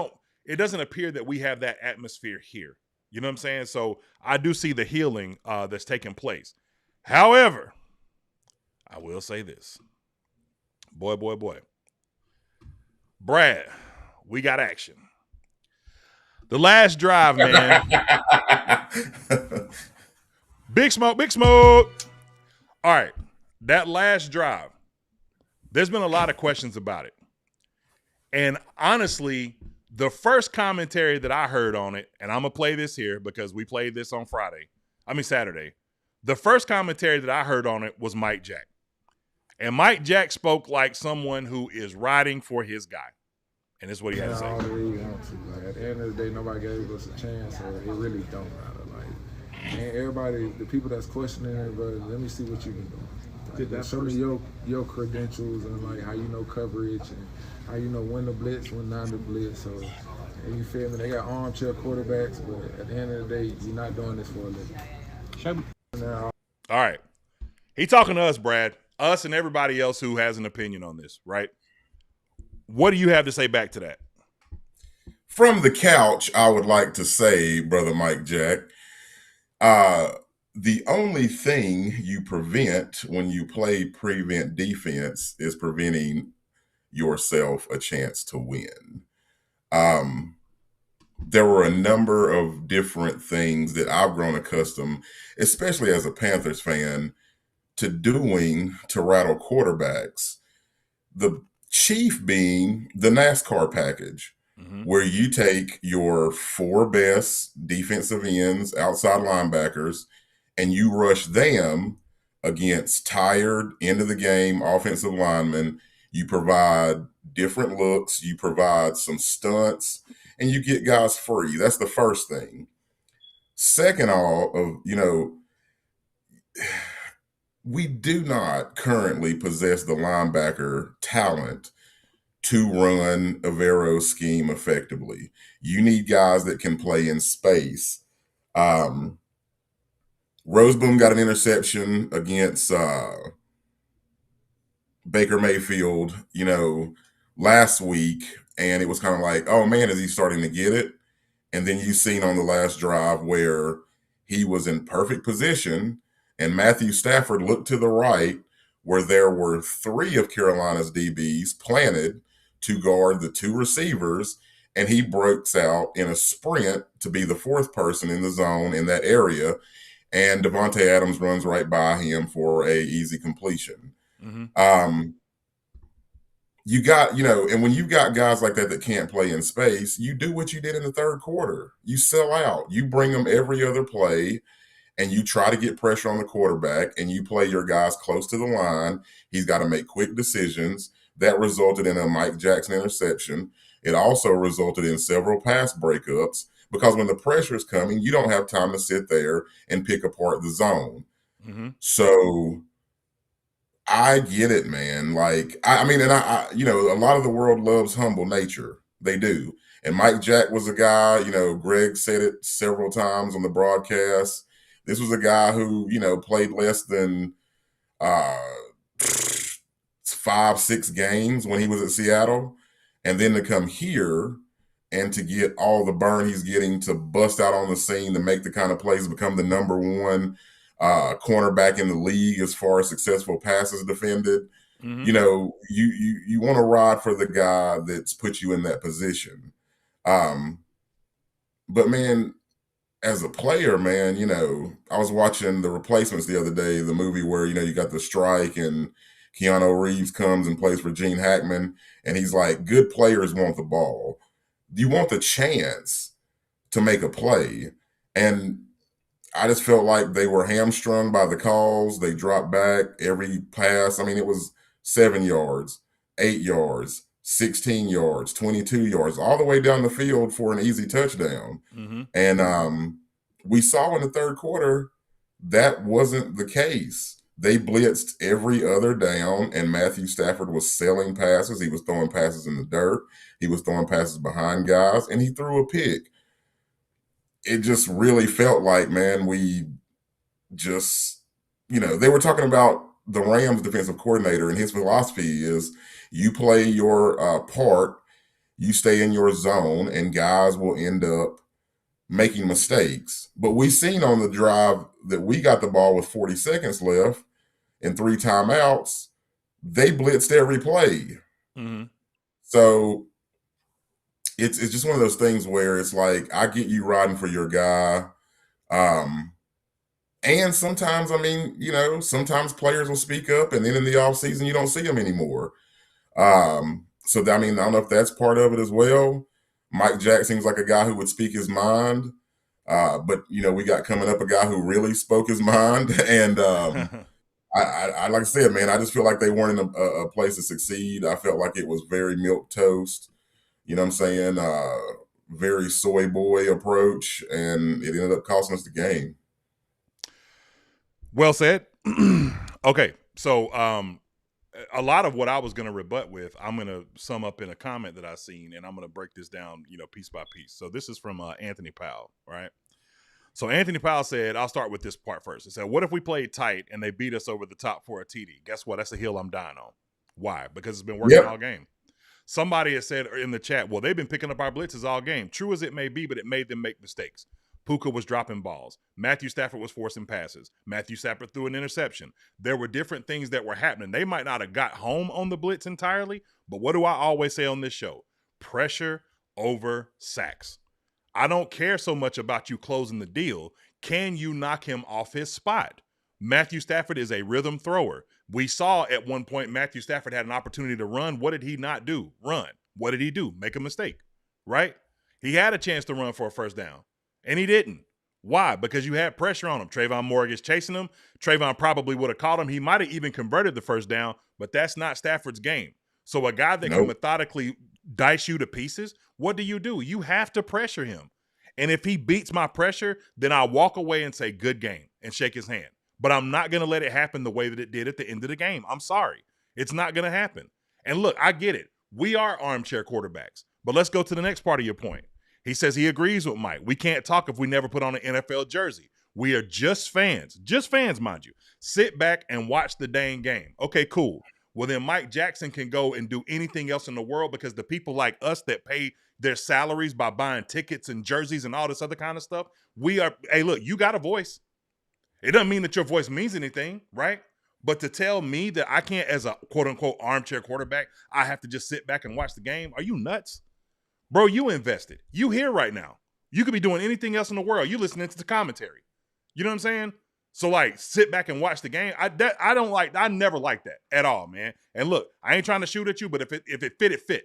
It doesn't appear that we have that atmosphere here. You know what I'm saying? So I do see the healing that's taking place. However, I will say this. Boy. Brad, we got action. The last drive, man. Big smoke. All right. That last drive, there's been a lot of questions about it. And honestly, the first commentary that I heard on it, and I'm going to play this here because we played this on Saturday. The first commentary that I heard on it was Mike Jack. And Mike Jack spoke like someone who is riding for his guy. And this is what he had to say. All the way you want to. Like, at the end of the day, nobody gave us a chance, so it really don't matter. Like, and everybody, the people that's questioning it, but let me see what you can do. Like, show me your credentials and like how you know coverage and how you know when to blitz, when not to blitz. So, and you feel me? They got armchair quarterbacks, but at the end of the day, you're not doing this for a living. Show me. All right. He talking to us, Brad. Us and everybody else who has an opinion on this, right? What do you have to say back to that? From the couch, I would like to say, Brother Mike Jack, the only thing you prevent when you play prevent defense is preventing yourself a chance to win. There were a number of different things that I've grown accustomed, especially as a Panthers fan, to doing to rattle quarterbacks. The chief being the NASCAR package, where you take your 4 best defensive ends, outside linebackers, and you rush them against tired, end of the game offensive linemen. You provide different looks, you provide some stunts, and you get guys free. That's the first thing. Second we do not currently possess the linebacker talent to run a Vero scheme effectively. You need guys that can play in space. Roseboom got an interception against Baker Mayfield, last week, and it was kind of like, oh man, is he starting to get it? And then you seen on the last drive where he was in perfect position, and Matthew Stafford looked to the right where there were 3 of Carolina's DBs planted to guard the 2 receivers, and he breaks out in a sprint to be the 4th person in the zone in that area, and Devontae Adams runs right by him for a easy completion. You got, and when you've got guys like that can't play in space, you do what you did in the third quarter. You sell out. You bring them every other play, and you try to get pressure on the quarterback, and you play your guys close to the line. He's got to make quick decisions. That resulted in a Mike Jackson interception. It also resulted in several pass breakups because when the pressure is coming, you don't have time to sit there and pick apart the zone. So I get it, man. Like, I mean, and I, a lot of the world loves humble nature. They do. And Mike Jack was a guy, Greg said it several times on the broadcast. This was a guy who, played less than 5-6 games when he was at Seattle. And then to come here and to get all the burn he's getting, to bust out on the scene, to make the kind of plays, become the number 1 cornerback in the league as far as successful passes defended. You want to ride for the guy that's put you in that position. But man, as a player, man, I was watching The Replacements the other day, the movie where, you got the strike and Keanu Reeves comes and plays for Gene Hackman, and he's like, good players want the ball. You want the chance to make a play. And I just felt like they were hamstrung by the calls. They dropped back every pass. I mean, it was 7 yards, 8 yards, 16 yards, 22 yards, all the way down the field for an easy touchdown. Mm-hmm. And we saw in the third quarter that wasn't the case. They blitzed every other down, and Matthew Stafford was selling passes. He was throwing passes in the dirt. He was throwing passes behind guys, and he threw a pick. It just really felt like, man, we just, they were talking about the Rams defensive coordinator, and his philosophy is you play your part, you stay in your zone, and guys will end up making mistakes. But we seen on the drive that we got the ball with 40 seconds left and 3 timeouts, they blitzed every play. Mm-hmm. So it's just one of those things where it's like, I get you riding for your guy. And sometimes, sometimes players will speak up, and then in the offseason, you don't see them anymore. So, I don't know if that's part of it as well. Mike Jack seems like a guy who would speak his mind. But, we got coming up a guy who really spoke his mind. And I like I said, man, I just feel like they weren't in a place to succeed. I felt like it was very milquetoast. You know what I'm saying? Very soy boy approach, and it ended up costing us the game. Well said. Okay, so a lot of what I was going to rebut with, I'm going to sum up in a comment that I seen, and I'm going to break this down, piece by piece. So this is from Anthony Powell, right? So Anthony Powell said, I'll start with this part first. He said, what if we played tight and they beat us over the top for a TD? Guess what? That's a hill I'm dying on. Why? Because it's been working all game. Somebody has said in the chat, well, they've been picking up our blitzes all game. True as it may be, but it made them make mistakes. Puka was dropping balls. Matthew Stafford was forcing passes. Matthew Stafford threw an interception. There were different things that were happening. They might not have got home on the blitz entirely, but what do I always say on this show? Pressure over sacks. I don't care so much about you closing the deal. Can you knock him off his spot? Matthew Stafford is a rhythm thrower. We saw at one point Matthew Stafford had an opportunity to run. What did he not do? Run. What did he do? Make a mistake, right? He had a chance to run for a first down. And he didn't. Why? Because you had pressure on him. Trayvon Morgan is chasing him. Trayvon probably would have caught him. He might have even converted the first down, but that's not Stafford's game. So a guy that can methodically dice you to pieces, what do? You have to pressure him. And if he beats my pressure, then I'll walk away and say, good game, and shake his hand. But I'm not going to let it happen the way that it did at the end of the game. I'm sorry. It's not going to happen. And look, I get it. We are armchair quarterbacks. But let's go to the next part of your point. He says he agrees with Mike. We can't talk if we never put on an NFL jersey. We are just fans, mind you. Sit back and watch the dang game. Okay, cool. Well, then Mike Jackson can go and do anything else in the world because the people like us that pay their salaries by buying tickets and jerseys and all this other kind of stuff, hey, look, you got a voice. It doesn't mean that your voice means anything, right? But to tell me that I can't, as a quote-unquote armchair quarterback, I have to just sit back and watch the game, are you nuts? Bro, you invested. You here right now. You could be doing anything else in the world. You listening to the commentary. You know what I'm saying? So, sit back and watch the game. I never liked that at all, man. And look, I ain't trying to shoot at you, but if it fit, it fit.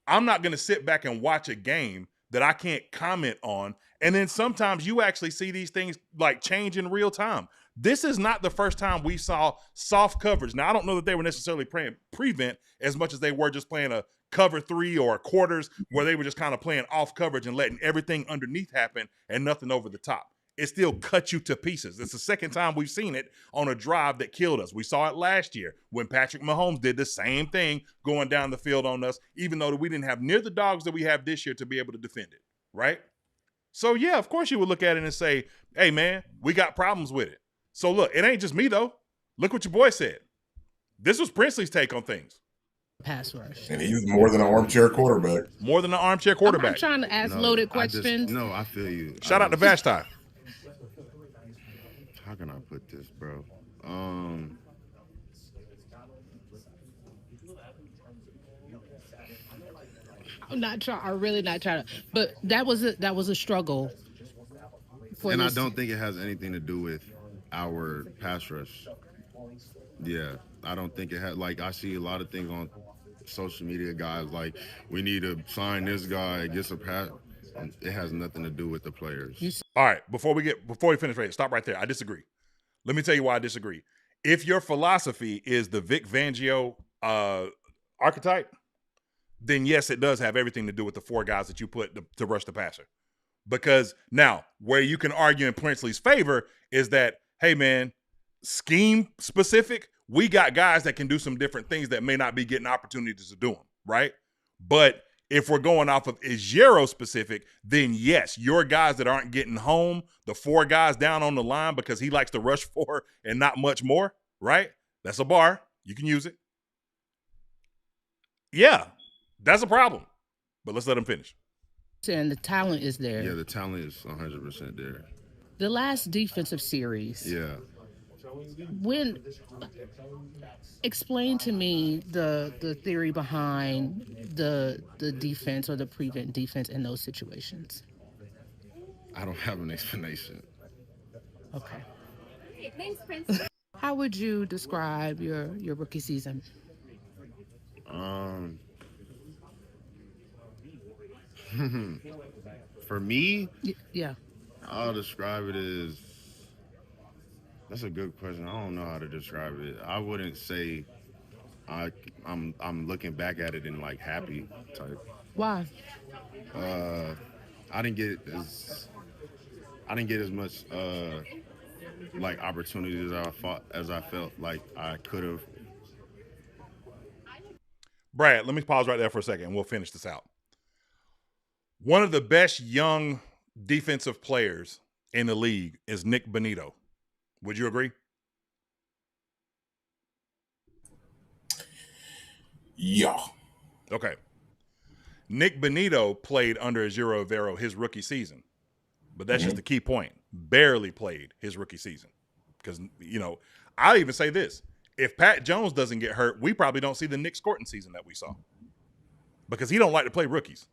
I'm not going to sit back and watch a game that I can't comment on. And then sometimes you actually see these things change in real time. This is not the first time we saw soft coverage. Now, I don't know that they were necessarily playing prevent as much as they were just playing a cover 3 or quarters where they were just kind of playing off coverage and letting everything underneath happen and nothing over the top. It still cuts you to pieces. It's the second time we've seen it on a drive that killed us. We saw it last year when Patrick Mahomes did the same thing going down the field on us, even though we didn't have near the dogs that we have this year to be able to defend it, right? So, yeah, of course you would look at it and say, hey, man, we got problems with it. So, look, it ain't just me, though. Look what your boy said. This was Princely's take on things. Pass rush. And he's more than an armchair quarterback. More than an armchair quarterback. I'm trying to ask loaded questions. I feel you. Shout out to Vashti. How can I put this, bro? I'm really not trying to. But that was a struggle. And I don't think it has anything to do with our pass rush. Yeah, I don't think it had. I see a lot of things on social media, guys we need to sign this guy, get some pass. It has nothing to do with the players. All right, before we finish right here, stop right there. I disagree. Let me tell you why I disagree. If your philosophy is the Vic Fangio archetype, then yes, it does have everything to do with the 4 guys that you put to rush the passer. Because now, where you can argue in Princely's favor is that, hey, man, scheme specific, we got guys that can do some different things that may not be getting opportunities to do them, right? But if we're going off of Ijero specific, then yes, your guys that aren't getting home, the 4 guys down on the line because he likes to rush 4 and not much more, right? That's a bar. You can use it. Yeah, that's a problem. But let's let him finish. And the talent is there. Yeah, the talent is 100% there. The last defensive series. Yeah. Explain to me the theory behind the defense or the prevent defense in those situations. I don't have an explanation. Okay. Thanks, Prince. How would you describe your rookie season? For me, yeah, I'll describe it as, that's a good question. I don't know how to describe it. I wouldn't say I'm looking back at it and like happy type. Why? I didn't get as much like opportunities as I felt like I could have. Brad, let me pause right there for a second and we'll finish this out. One of the best young defensive players in the league is Nick Bonito. Would you agree? Yeah. Okay. Nick Bonito played under Ijero Evero his rookie season. But that's just the key point. Barely played his rookie season. Because, I'll even say this. If Pat Jones doesn't get hurt, we probably don't see the Nick Scorton season that we saw. Because he don't like to play rookies.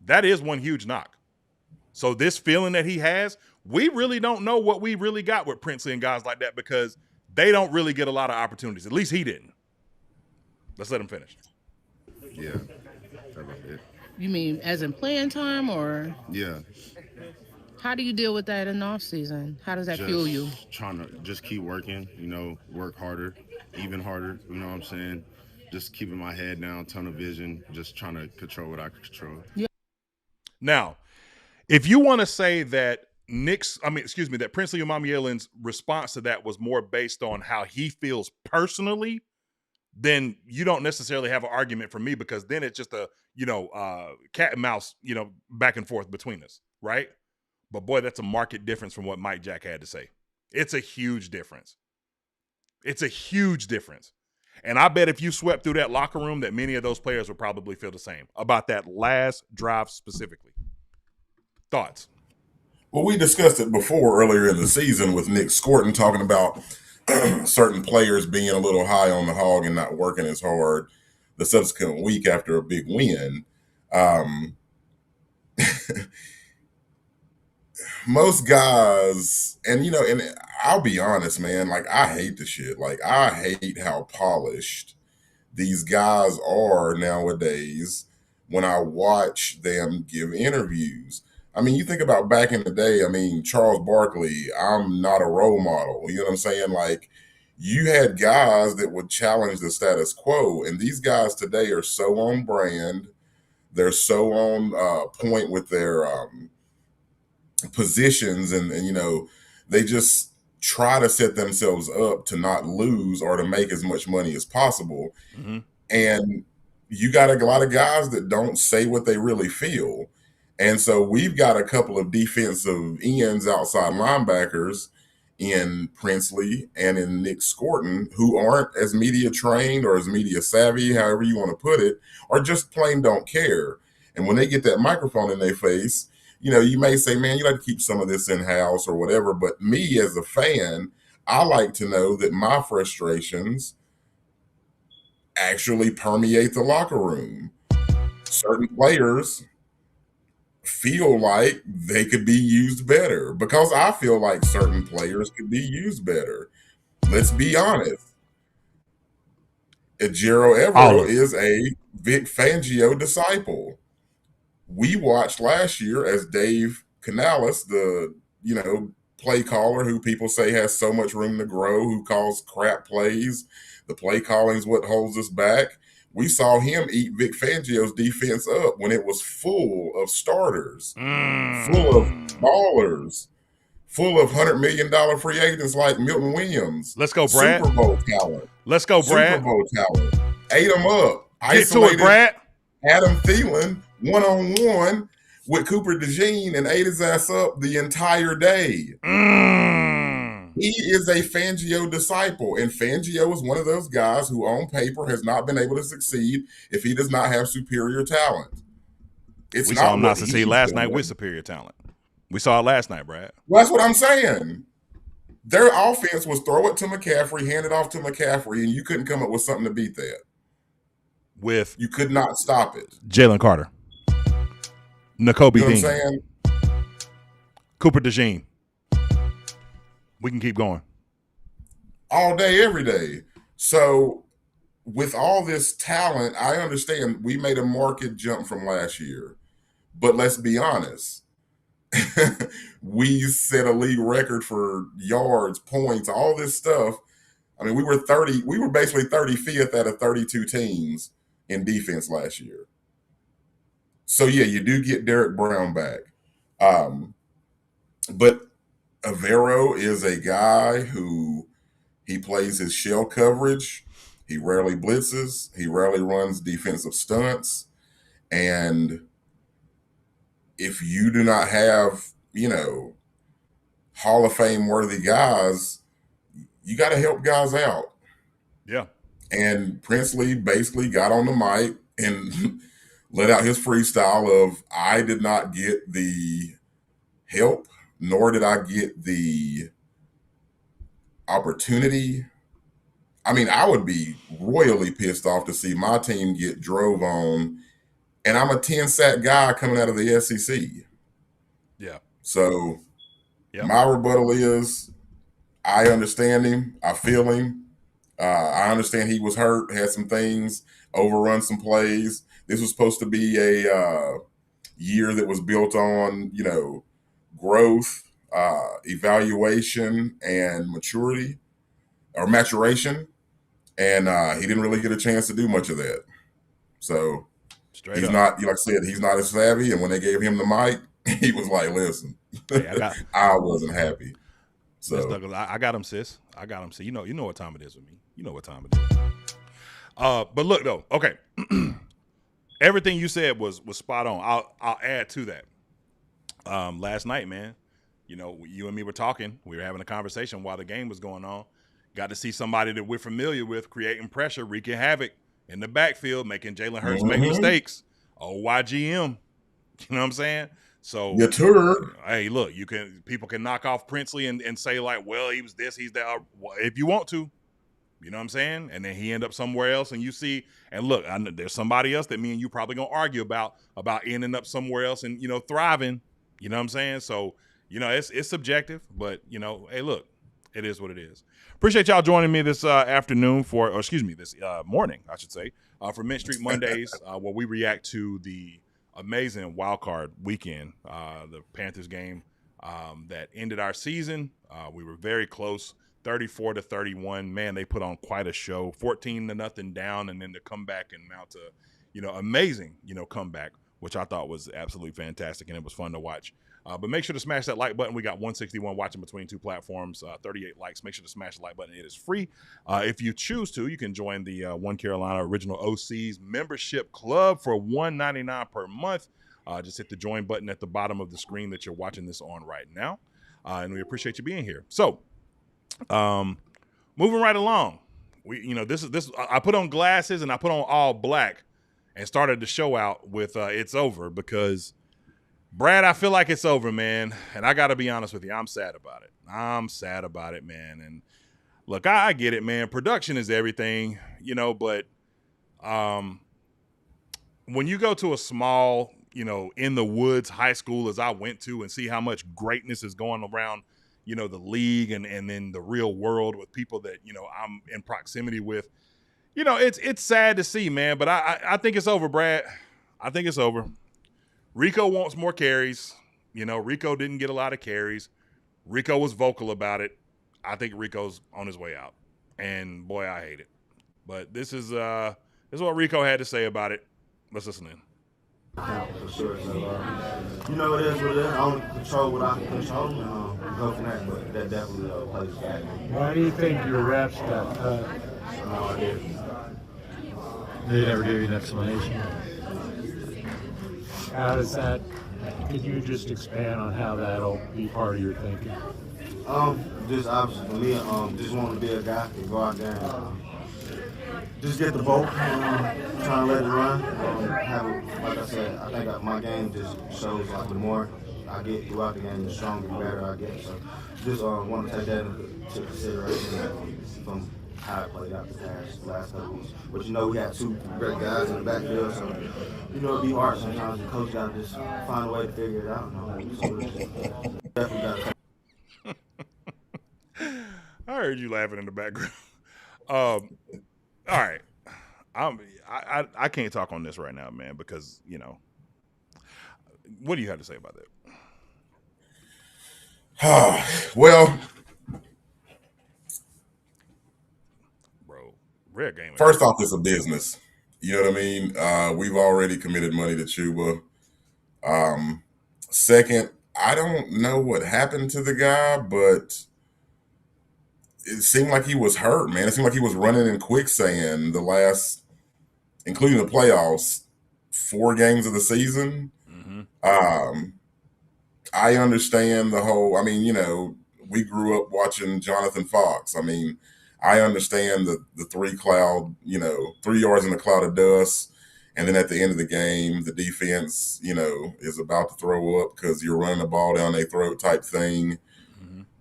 That is one huge knock. So this feeling that he has, we really don't know what we really got with Princely and guys like that because they don't really get a lot of opportunities. At least he didn't. Let's let him finish. Yeah. That's about it. You mean as in playing time or? Yeah. How do you deal with that in the off season? How does that fuel you? Trying to just keep working, work harder, even harder, you know what I'm saying? Just keeping my head down, tunnel vision, just trying to control what I can control. Yeah. Now, if you want to say that that Princely Umamuelin's response to that was more based on how he feels personally, then you don't necessarily have an argument for me because then it's just a, cat and mouse, back and forth between us, right? But boy, that's a marked difference from what Mike Jack had to say. It's a huge difference. It's a huge difference. And I bet if you swept through that locker room that many of those players would probably feel the same about that last drive specifically. Thoughts? Well, we discussed it before earlier in the season with Nick Scorton talking about certain players being a little high on the hog and not working as hard the subsequent week after a big win. Most guys, and I'll be honest, man, like I hate the shit. Like I hate how polished these guys are nowadays when I watch them give interviews. I mean, you think about back in the day, Charles Barkley, I'm not a role model. You know what I'm saying? Like you had guys that would challenge the status quo, and these guys today are so on brand. They're so on point with their positions and they just try to set themselves up to not lose or to make as much money as possible. Mm-hmm. And you got a lot of guys that don't say what they really feel. And so we've got a couple of defensive ends, outside linebackers in Princely and in Nick Scorton who aren't as media trained or as media savvy, however you want to put it, or just plain don't care. And when they get that microphone in their face, you may say, man, you like to keep some of this in-house or whatever. But me as a fan, I like to know that my frustrations actually permeate the locker room. Certain players feel like they could be used better because I feel like certain players could be used better. Let's be honest. Ijero Evero is a Vic Fangio disciple. We watched last year as Dave Canales, the play caller who people say has so much room to grow, who calls crap plays. The play calling is what holds us back. We saw him eat Vic Fangio's defense up when it was full of starters, full of ballers, full of $100 million free agents like Milton Williams. Let's go, Brad. Super Bowl talent. Let's go, Brad. Super Bowl talent. Ate him up. Get to it, Brad. Adam Thielen one-on-one with Cooper DeJean and ate his ass up the entire day. He is a Fangio disciple, and Fangio is one of those guys who on paper has not been able to succeed if he does not have superior talent. We saw him not succeed last night with superior talent. We saw it last night, Brad. Well, that's what I'm saying. Their offense was throw it to McCaffrey, hand it off to McCaffrey, and you couldn't come up with something to beat that. You could not stop it. Jalen Carter, Nakobe You know what I'm Dean, saying? Cooper DeJean. We can keep going. All day, every day. So with all this talent, I understand we made a market jump from last year. But let's be honest. We set a league record for yards, points, all this stuff. I mean, we were basically 35th out of 32 teams in defense last year. So yeah, you do get Derek Brown back. But Avero is a guy who he plays his shell coverage. He rarely blitzes. He rarely runs defensive stunts. And if you do not have, Hall of Fame worthy guys, you got to help guys out. Yeah. And Princely basically got on the mic and let out his freestyle of, I did not get the help, nor did I get the opportunity. I mean, I would be royally pissed off to see my team get drove on, and I'm a 10-sack guy coming out of the SEC. Yeah. So my rebuttal is, I understand him. I feel him. I understand he was hurt, had some things, overrun some plays. This was supposed to be a year that was built on, growth, evaluation, and maturation. And he didn't really get a chance to do much of that. So he's not, like I said, he's not as savvy. And when they gave him the mic, he was like, listen, I wasn't happy. So Douglas, I got him, sis. I got him, sis. You know what time it is with me. You know what time it is. But look, though, okay. Everything you said was spot on. I'll add to that. Last night, man, you and me were talking. We were having a conversation while the game was going on. Got to see somebody that we're familiar with creating pressure, wreaking havoc in the backfield, making Jalen Hurts make mistakes. YGM. You know what I'm saying? So hey, look, people can knock off Princely and say like, well, he was this, he's that. If you want to, you know what I'm saying? And then he end up somewhere else, and you see, and look, I know there's somebody else that me and you probably gonna argue about ending up somewhere else and thriving. You know what I'm saying? So it's subjective, but hey, look, it is what it is. Appreciate y'all joining me this this morning, I should say, for Mint Street Mondays, where we react to the amazing wild card weekend, the Panthers game that ended our season. We were very close, 34-31. Man, they put on quite a show, 14-0 down, and then to come back and mount a amazing comeback, which I thought was absolutely fantastic, and it was fun to watch. But make sure to smash that like button. We got 161 watching between two platforms, 38 likes. Make sure to smash the like button. It is free. If you choose to, you can join the One Carolina Original OCs membership club for $1.99 per month. Just hit the join button at the bottom of the screen that you're watching this on right now. And we appreciate you being here. So, moving right along. This I put on glasses and I put on all black and started the show out with It's Over because Brad, I feel like it's over, man. And I got to be honest with you. I'm sad about it, man. And look, I get it, man. Production is everything, but when you go to a small, in the woods high school as I went to and see how much greatness is going around, the league and then the real world with people that, I'm in proximity with, it's sad to see, man. But I think it's over, Brad. I think it's over. Rico wants more carries. Rico didn't get a lot of carries. Rico was vocal about it. I think Rico's on his way out. And boy, I hate it. But this is This is what Rico had to say about it. Let's listen in. For sure. So, it is what it is. I only control what I can control and go from that. But that definitely plays a factor. Why do you think your reps got cut? No idea. They never gave you an explanation. How does that? Can you just expand on how that'll be part of your thinking? Just obviously for me, just wanting to be a guy to go out there and just get the ball, trying to let it run. Like I said, I think my game just shows like the more I get throughout the game, the stronger, the better I get. So just want to take that into consideration from how it played out the last couple weeks. But we had two great guys in the backfield, so it'd be hard sometimes. The coach got to just find a way to figure it out. So definitely got to. I heard you laughing in the background. All right, I can't talk on this right now, man, because what do you have to say about that? Well, bro, red game. First off, it's a business. You know what I mean? We've already committed money to Chuba. Second, I don't know what happened to the guy, but it seemed like he was hurt, man. It seemed like he was running in quicksand the last, including the playoffs, 4 games of the season. Mm-hmm. I understand the whole, we grew up watching Jonathan Fox. I understand the 3 yards in a cloud of dust. And then at the end of the game, the defense, is about to throw up because you're running the ball down their throat type thing.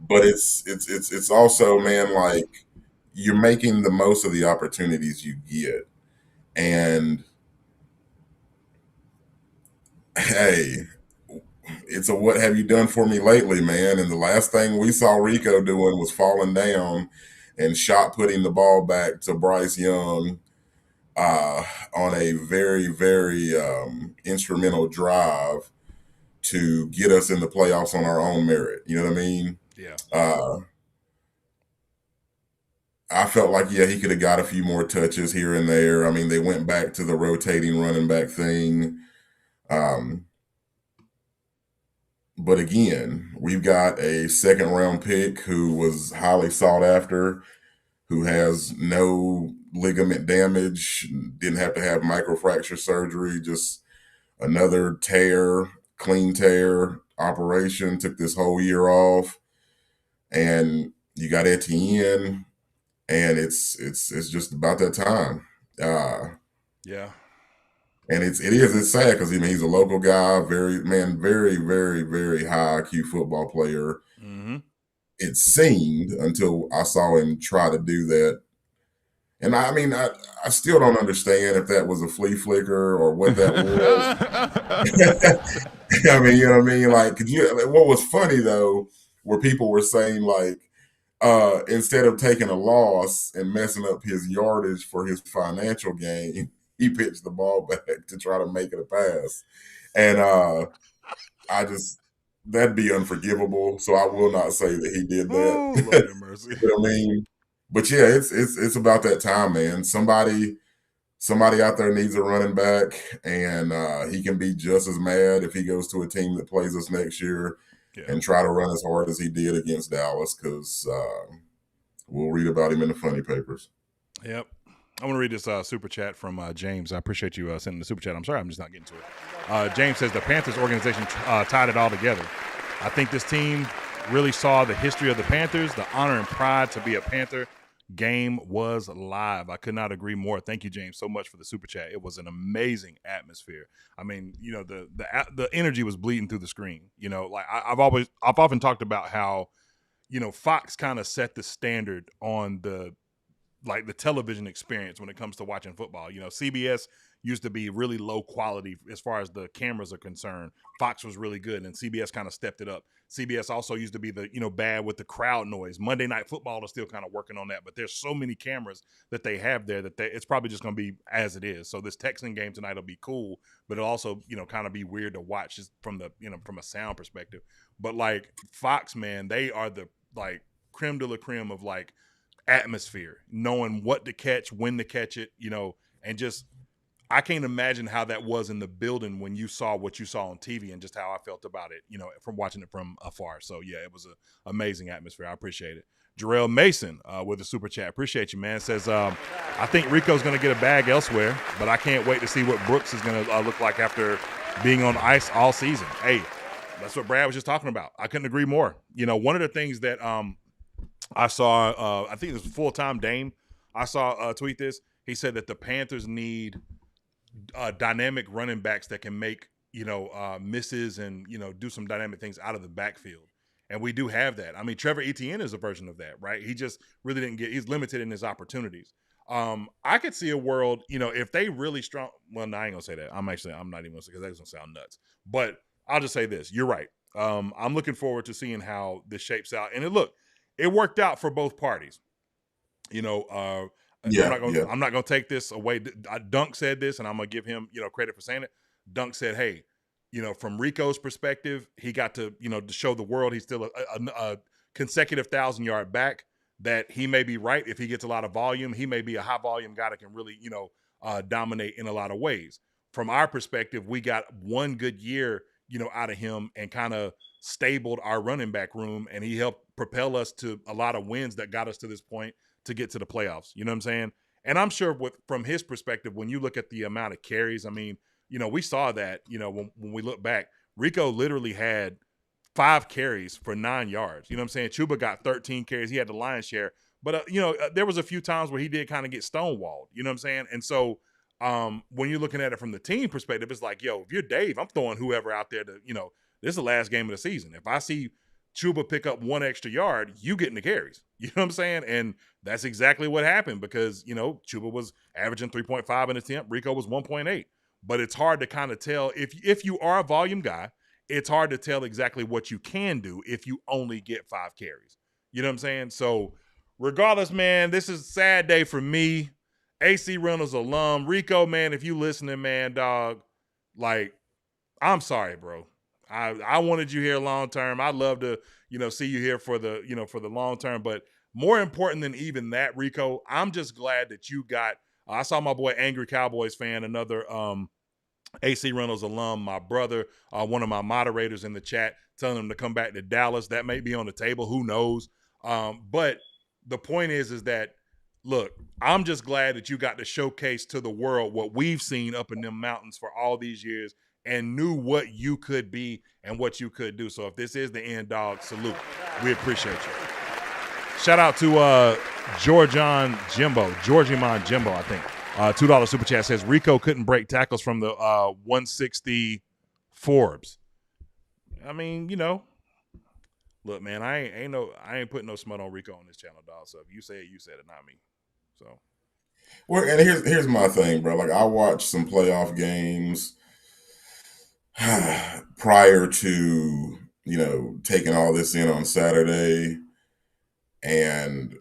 But it's also, man, like you're making the most of the opportunities you get. And hey, it's a what have you done for me lately, man? And the last thing we saw Rico doing was falling down and shot putting the ball back to Bryce Young on a very, very instrumental drive to get us in the playoffs on our own merit. You know what I mean? Yeah. I felt like, he could have got a few more touches here and there. They went back to the rotating running back thing. But again, we've got a 2nd round pick who was highly sought after, who has no ligament damage, didn't have to have microfracture surgery, just another clean tear operation, took this whole year off. And you got Etienne, and it's just about that time. Yeah. And it's sad because he's a local guy, very, very, very high IQ football player. Mm-hmm. It seemed until I saw him try to do that. And I still don't understand if that was a flea flicker or what that was. You know what I mean? Like, what was funny though, where people were saying like, instead of taking a loss and messing up his yardage for his financial gain, he pitched the ball back to try to make it a pass. And that'd be unforgivable. So I will not say that he did that. Oh, Lord have mercy. But yeah, it's about that time, man. Somebody out there needs a running back, and he can be just as mad if he goes to a team that plays us next year and try to run as hard as he did against Dallas, because we'll read about him in the funny papers. Yep. I want to read this super chat from James. I appreciate you sending the super chat. I'm sorry, I'm just not getting to it. James says the Panthers organization tied it all together. I think this team really saw the history of the Panthers. The honor and pride to be a Panther game was live. I could not agree more. Thank you, James, so much for the super chat. It was an amazing atmosphere. The energy was bleeding through the screen. Like I've often talked about how, Fox kind of set the standard on the television experience when it comes to watching football. CBS used to be really low quality as far as the cameras are concerned. Fox was really good, and CBS kind of stepped it up. CBS also used to be bad with the crowd noise. Monday Night Football is still kind of working on that, but there's so many cameras that they have there that it's probably just going to be as it is. So this Texan game tonight will be cool, but it'll also, kind of be weird to watch just from the, from a sound perspective. But like Fox, man, they are the creme de la creme of atmosphere, knowing what to catch, when to catch it, and just I can't imagine how that was in the building when you saw what you saw on TV and just how I felt about it, from watching it from afar. So yeah, it was an amazing atmosphere. I appreciate it. Jarrell Mason with a super chat. Appreciate you, man. Says, I think Rico's going to get a bag elsewhere, but I can't wait to see what Brooks is going to look like after being on ice all season. Hey, that's what Brad was just talking about. I couldn't agree more. One of the things that I saw, I think it was full-time Dame, I saw tweet this. He said that the Panthers need dynamic running backs that can make, misses and, do some dynamic things out of the backfield. And we do have that. I mean, Trevor Etienne is a version of that, right? He just really didn't he's limited in his opportunities. I could see a world, if they really strong, well, no, I ain't gonna say that. I'm not even gonna say, because that's gonna sound nuts. But I'll just say this. You're right. I'm looking forward to seeing how this shapes out. And it worked out for both parties. I'm not gonna take this away. Dunk said this, and I'm gonna give him, credit for saying it. Dunk said, "Hey, from Rico's perspective, he got to, to show the world he's still a consecutive 1,000-yard back. That he may be right if he gets a lot of volume. He may be a high volume guy that can really, dominate in a lot of ways. From our perspective, we got one good year, out of him and kind of stabled our running back room, and he helped propel us to a lot of wins that got us to this point to get to the playoffs. You know what I'm saying? And I'm sure from his perspective, when you look at the amount of carries, I mean, we saw that, when we look back, Rico literally had 5 carries for 9 yards. You know what I'm saying? Chuba got 13 carries. He had the lion's share. But, there was a few times where he did kind of get stonewalled. You know what I'm saying? And so when you're looking at it from the team perspective, it's like, yo, if you're Dave, I'm throwing whoever out there to, this is the last game of the season. If I see Chuba pick up 1 extra yard, you getting the carries. You know what I'm saying? And that's exactly what happened because, Chuba was averaging 3.5 an attempt. Rico was 1.8. But it's hard to kind of tell if you are a volume guy, it's hard to tell exactly what you can do if you only get 5 carries. You know what I'm saying? So regardless, man, this is a sad day for me. AC Reynolds alum. Rico, man, if you listening, man, dog, like, I'm sorry, bro. I wanted you here long term. I'd love to, see you here for the, for the long term. But more important than even that, Rico, I'm just glad that you got I saw my boy Angry Cowboys fan, another AC Reynolds alum, my brother, one of my moderators in the chat, telling him to come back to Dallas. That may be on the table. Who knows? But the point is that, look, I'm just glad that you got to showcase to the world what we've seen up in them mountains for all these years and knew what you could be and what you could do. So if this is the end, dog, salute. We appreciate you. Shout out to Georgiman Jimbo, I think. $2 super chat says Rico couldn't break tackles from the 160 Forbes. I mean, look, man, I ain't putting no smut on Rico on this channel, dog. So if you say it, you said it, not me. So, well, and here's my thing, bro. Like, I watched some playoff games prior to taking all this in on Saturday, and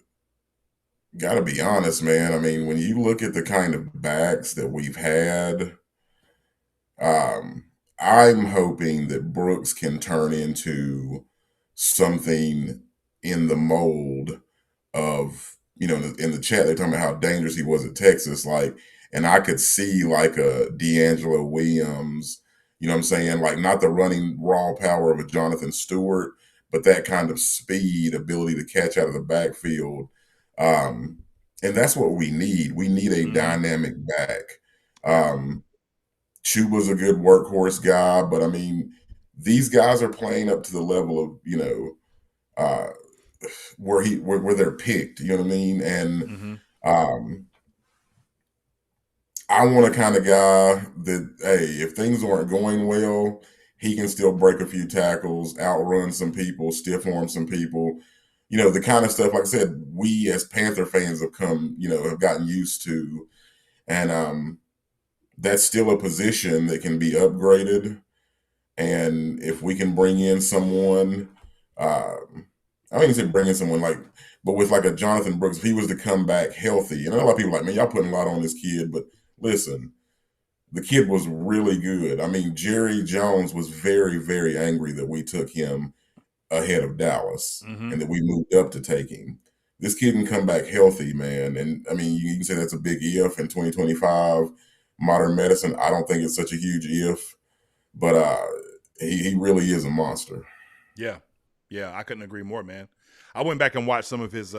gotta be honest, man. I mean, when you look at the kind of backs that we've had, I'm hoping that Brooks can turn into something in the mold of, in the chat, they're talking about how dangerous he was at Texas. Like, and I could see like a D'Angelo Williams, you know what I'm saying? Like, not the running raw power of a Jonathan Stewart, but that kind of speed, ability to catch out of the backfield. And that's what we need. We need a dynamic back. Chuba's a good workhorse guy, but I mean, these guys are playing up to the level of, where they're picked, you know what I mean? And I want a kind of guy that, hey, if things aren't going well, he can still break a few tackles, outrun some people, stiff arm some people. The kind of stuff, like I said, we as Panther fans have have gotten used to. And that's still a position that can be upgraded. And if we can bring in someone, I don't even say bring in someone but with like a Jonathan Brooks, if he was to come back healthy, and a lot of people are like, man, y'all putting a lot on this kid, but listen, the kid was really good. I mean, Jerry Jones was very, very angry that we took him ahead of Dallas and that we moved up to take him. this kid can come back healthy, man. And I mean, you can say that's a big if in 2025. Modern medicine, I don't think it's such a huge if, but he really is a monster. Yeah. Yeah, I couldn't agree more, man. I went back and watched some of his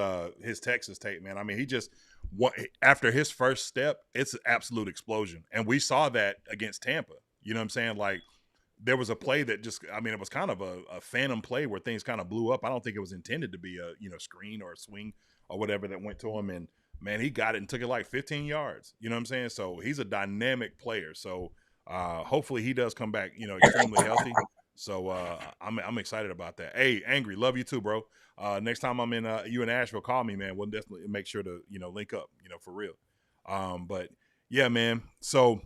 Texas tape, man. I mean, he just after his first step, it's an absolute explosion. And we saw that against Tampa. You know what I'm saying? Like, there was a play that just, I mean, it was kind of a phantom play where things kind of blew up. I don't think it was intended to be a, screen or a swing or whatever that went to him. And man, he got it and took it like 15 yards. You know what I'm saying? So he's a dynamic player. So hopefully he does come back, extremely healthy. So I'm excited about that. Hey, Angry, love you too, bro. Next time I'm in you in Asheville, call me, man. We'll definitely make sure to, link up, for real. But yeah, man. So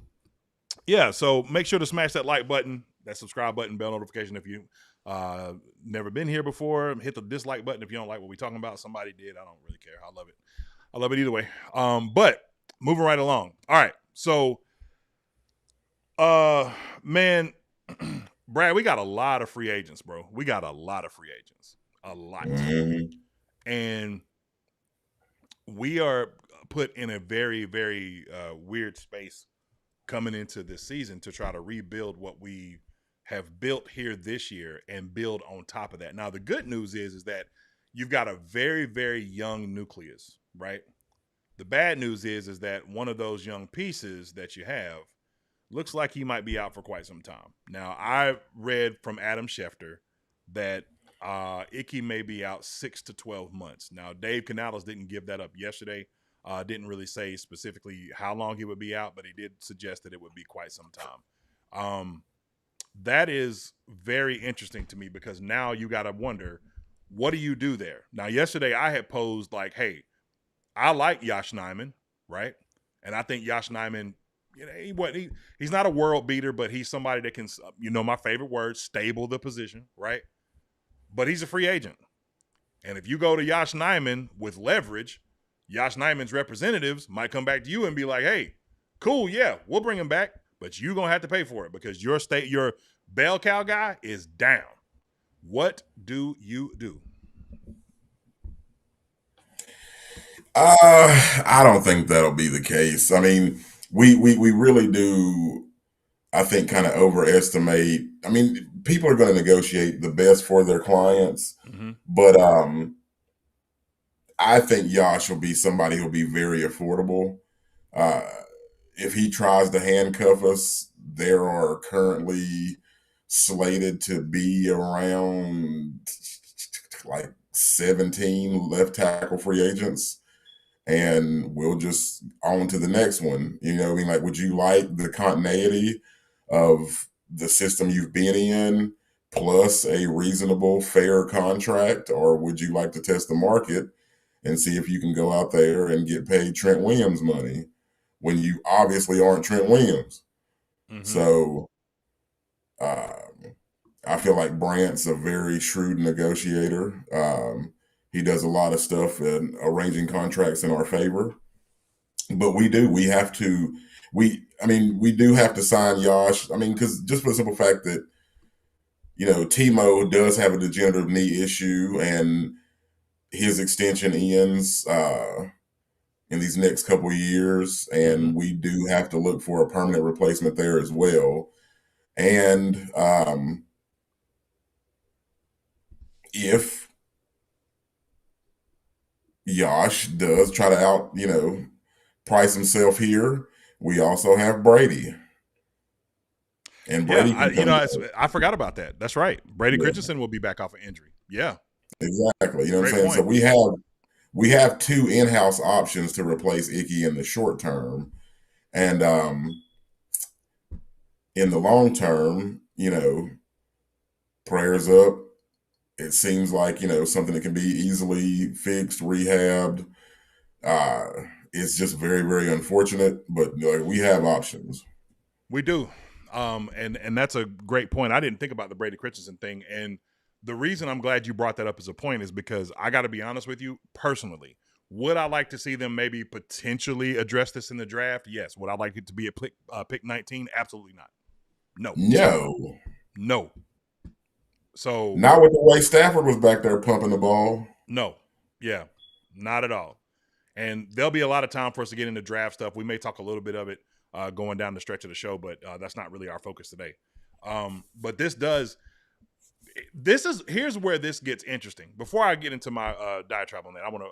make sure to smash that like button, that subscribe button, bell notification if you never been here before. Hit the dislike button if you don't like what we're talking about. Somebody did. I don't really care. I love it. I love it either way. But moving right along. All right. So man, Brad, we got a lot of free agents, bro. We got a lot of free agents. A lot. Mm-hmm. And we are put in a very, very weird space coming into this season to try to rebuild what we have built here this year and build on top of that. Now, the good news is that you've got a very, very young nucleus, right? The bad news is that one of those young pieces that you have looks like he might be out for quite some time. Now, I read from Adam Schefter that Icky may be out 6 to 12 months. Now, Dave Canales didn't give that up yesterday. Didn't really say specifically how long he would be out, but he did suggest that it would be quite some time. That is very interesting to me because now you got to wonder, what do you do there? Now, yesterday I had posed like, hey, I like Yosh Nijman, right? And I think Yosh Nijman, he's not a world beater, but he's somebody that can, my favorite word, stable the position, right? But he's a free agent. And if you go to Yosh Nijman with leverage, Yosh Nijman's representatives might come back to you and be like, hey, cool, yeah, we'll bring him back, but you're going to have to pay for it because your bell cow guy is down. What do you do? I don't think that'll be the case. I mean, we really do, I think, kind of overestimate. I mean, people are going to negotiate the best for their clients, but I think Yosh will be somebody who'll be very affordable. If he tries to handcuff us, there are currently slated to be around like 17 left tackle free agents. And we'll just on to the next one. I mean, like, would you like the continuity of the system you've been in plus a reasonable, fair contract? Or would you like to test the market and see if you can go out there and get paid Trent Williams money when you obviously aren't Trent Williams? So I feel like Brandt's a very shrewd negotiator. He does a lot of stuff in arranging contracts in our favor. But we do have to sign Yosh. I mean, because just for the simple fact that, Timo does have a degenerative knee issue and his extension ends in these next couple of years. And we do have to look for a permanent replacement there as well. And if Yosh does try to price himself here, we also have Brady. And Brady, I forgot about that. That's right. Brady Christensen will be back off of injury. Yeah, exactly. You know what I'm saying? Point. So we have two in-house options to replace Icky in the short term, and in the long term, prayers up. It seems like something that can be easily fixed, rehabbed. It's just very, very unfortunate, but we have options. We do. And that's a great point. I didn't think about the Brady Christensen thing. And the reason I'm glad you brought that up as a point is because I got to be honest with you personally. Would I like to see them maybe potentially address this in the draft? Yes. Would I like it to be a pick 19? Absolutely not. No. So not with the way Stafford was back there pumping the ball. No. Yeah. Not at all. And there'll be a lot of time for us to get into draft stuff. We may talk a little bit of it going down the stretch of the show, but that's not really our focus today. But here's where this gets interesting. Before I get into my diatribe on that, I want to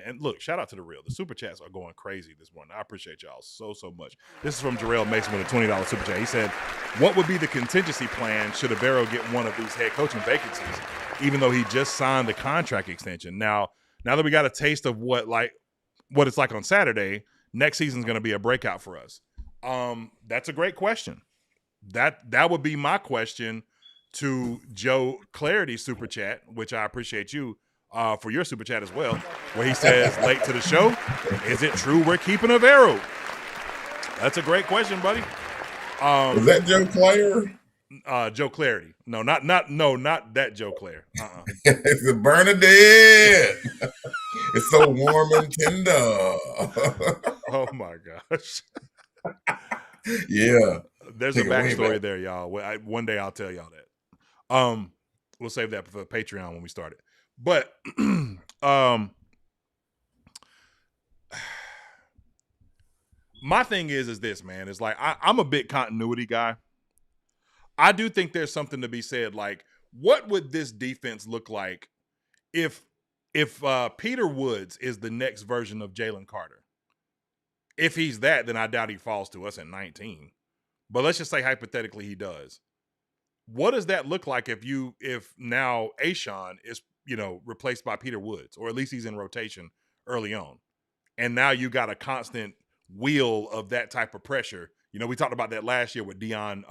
and look, shout out to the real. The super chats are going crazy this morning. I appreciate y'all so much. This is from Jarrell Mason with a $20 super chat. He said, "What would be the contingency plan should Avero get one of these head coaching vacancies, even though he just signed the contract extension?" Now that we got a taste of what it's like on Saturday, next season's going to be a breakout for us. That's a great question. That would be my question to Joe Clarity super chat, which I appreciate you for your super chat as well, where he says, late to the show, is it true we're keeping Avero? That's a great question, buddy. Is that Joe Claire? Joe Clarity. No, not that Joe Claire. It's a Bernadette. It's so warm and tender. Oh my gosh. Yeah. There's a backstory there, y'all. One day I'll tell y'all that. We'll save that for Patreon when we start it. But my thing is this, man. Is like I'm a big continuity guy. I do think there's something to be said. Like, what would this defense look like if Peter Woods is the next version of Jalen Carter? If he's that, then I doubt he falls to us at 19. But let's just say hypothetically he does. What does that look like if now Ashawn is, replaced by Peter Woods, or at least he's in rotation early on, and now you got a constant wheel of that type of pressure? We talked about that last year with Deion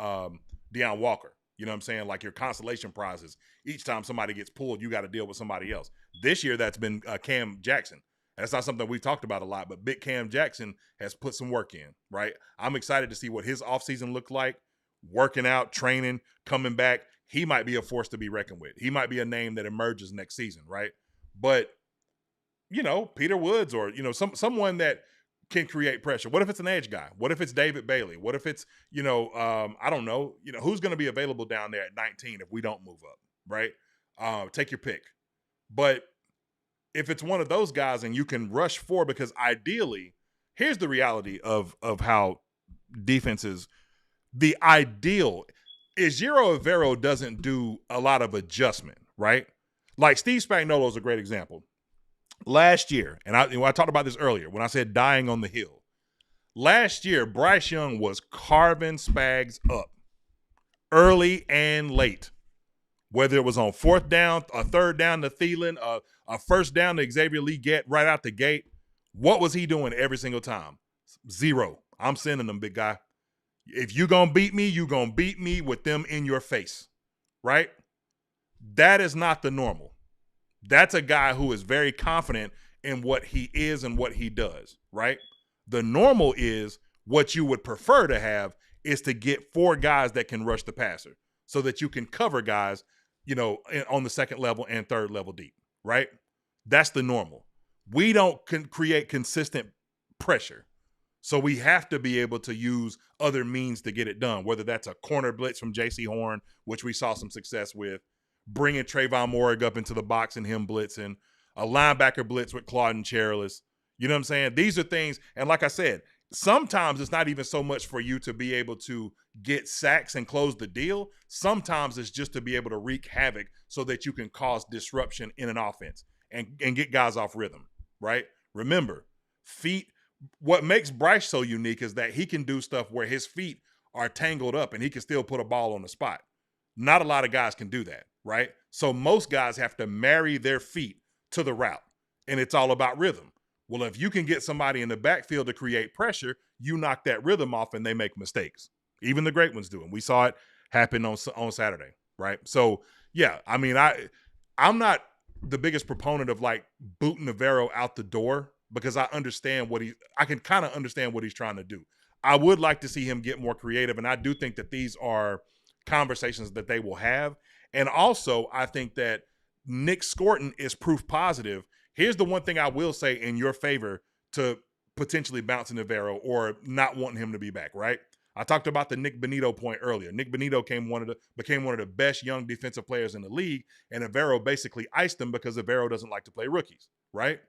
Walker. You know what I'm saying? Like your consolation prizes. Each time somebody gets pulled, you got to deal with somebody else. This year, that's been Cam Jackson. That's not something we've talked about a lot, but big Cam Jackson has put some work in, right? I'm excited to see what his offseason looked like, working out, training, coming back. He might be a force to be reckoned with. He might be a name that emerges next season, right? But, Peter Woods or, someone that can create pressure. What if it's an edge guy? What if it's David Bailey? What if it's, I don't know, who's going to be available down there at 19 if we don't move up, right? Take your pick. But if it's one of those guys and you can rush for, because ideally, here's the reality of how defenses, the ideal is Giro Avero doesn't do a lot of adjustment, right? Like Steve Spagnuolo is a great example. Last year, and I talked about this earlier when I said dying on the hill. Last year, Bryce Young was carving Spags up early and late. Whether it was on fourth down, a third down to Thielen, a first down to Xavier Lee get right out the gate, what was he doing every single time? Zero. I'm sending them, big guy. If you going to beat me, you going to beat me with them in your face, right? That is not the normal. That's a guy who is very confident in what he is and what he does, right? The normal is what you would prefer to have is to get 4 guys that can rush the passer so that you can cover guys, on the second level and third level deep, right? That's the normal. We don't create consistent pressure. So we have to be able to use other means to get it done, whether that's a corner blitz from J.C. Horn, which we saw some success with, bringing Trayvon Morig up into the box and him blitzing, a linebacker blitz with Claude and Cherilus. You know what I'm saying? These are things, and like I said, sometimes it's not even so much for you to be able to get sacks and close the deal. Sometimes it's just to be able to wreak havoc so that you can cause disruption in an offense and get guys off rhythm, right? Remember, what makes Bryce so unique is that he can do stuff where his feet are tangled up and he can still put a ball on the spot. Not a lot of guys can do that, right? So most guys have to marry their feet to the route, and it's all about rhythm. Well, if you can get somebody in the backfield to create pressure, you knock that rhythm off and they make mistakes. Even the great ones do. And we saw it happen on Saturday, right? So, yeah, I mean, I'm not the biggest proponent of like booting Avero out the door because I can kind of understand what he's trying to do. I would like to see him get more creative, and I do think that these are conversations that they will have. And also, I think that Nick Scorton is proof positive. Here's the one thing I will say in your favor to potentially bouncing Avero or not wanting him to be back, right? I talked about the Nick Benito point earlier. Nick Benito became one of the best young defensive players in the league, and Avero basically iced him because Avero doesn't like to play rookies, right?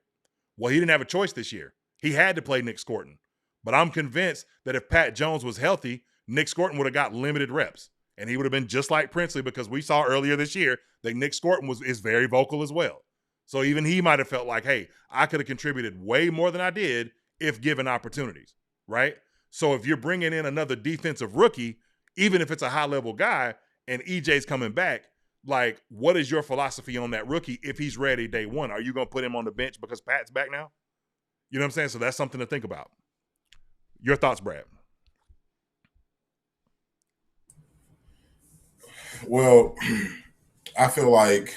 Well, he didn't have a choice this year. He had to play Nick Scorton. But I'm convinced that if Pat Jones was healthy, Nick Scorton would have got limited reps. And he would have been just like Princely, because we saw earlier this year that Nick Scorton is very vocal as well. So even he might have felt like, hey, I could have contributed way more than I did if given opportunities, right? So if you're bringing in another defensive rookie, even if it's a high-level guy, and EJ's coming back, like, what is your philosophy on that rookie if he's ready day one? Are you going to put him on the bench because Pat's back now? You know what I'm saying? So that's something to think about. Your thoughts, Brad? Well, I feel like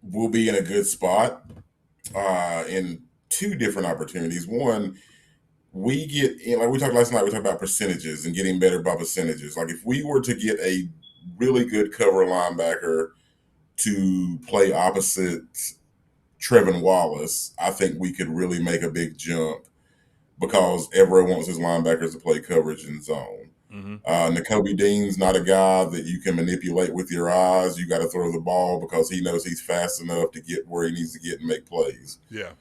we'll be in a good spot in two different opportunities. One, we get in, like we talked last night, we talked about percentages and getting better by percentages. Like if we were to get a really good cover linebacker to play opposite Trevin Wallace, I think we could really make a big jump because Evero wants his linebackers to play coverage in zone. Nakobe Dean's not a guy that you can manipulate with your eyes. You got to throw the ball because he knows he's fast enough to get where he needs to get and make plays. Yeah.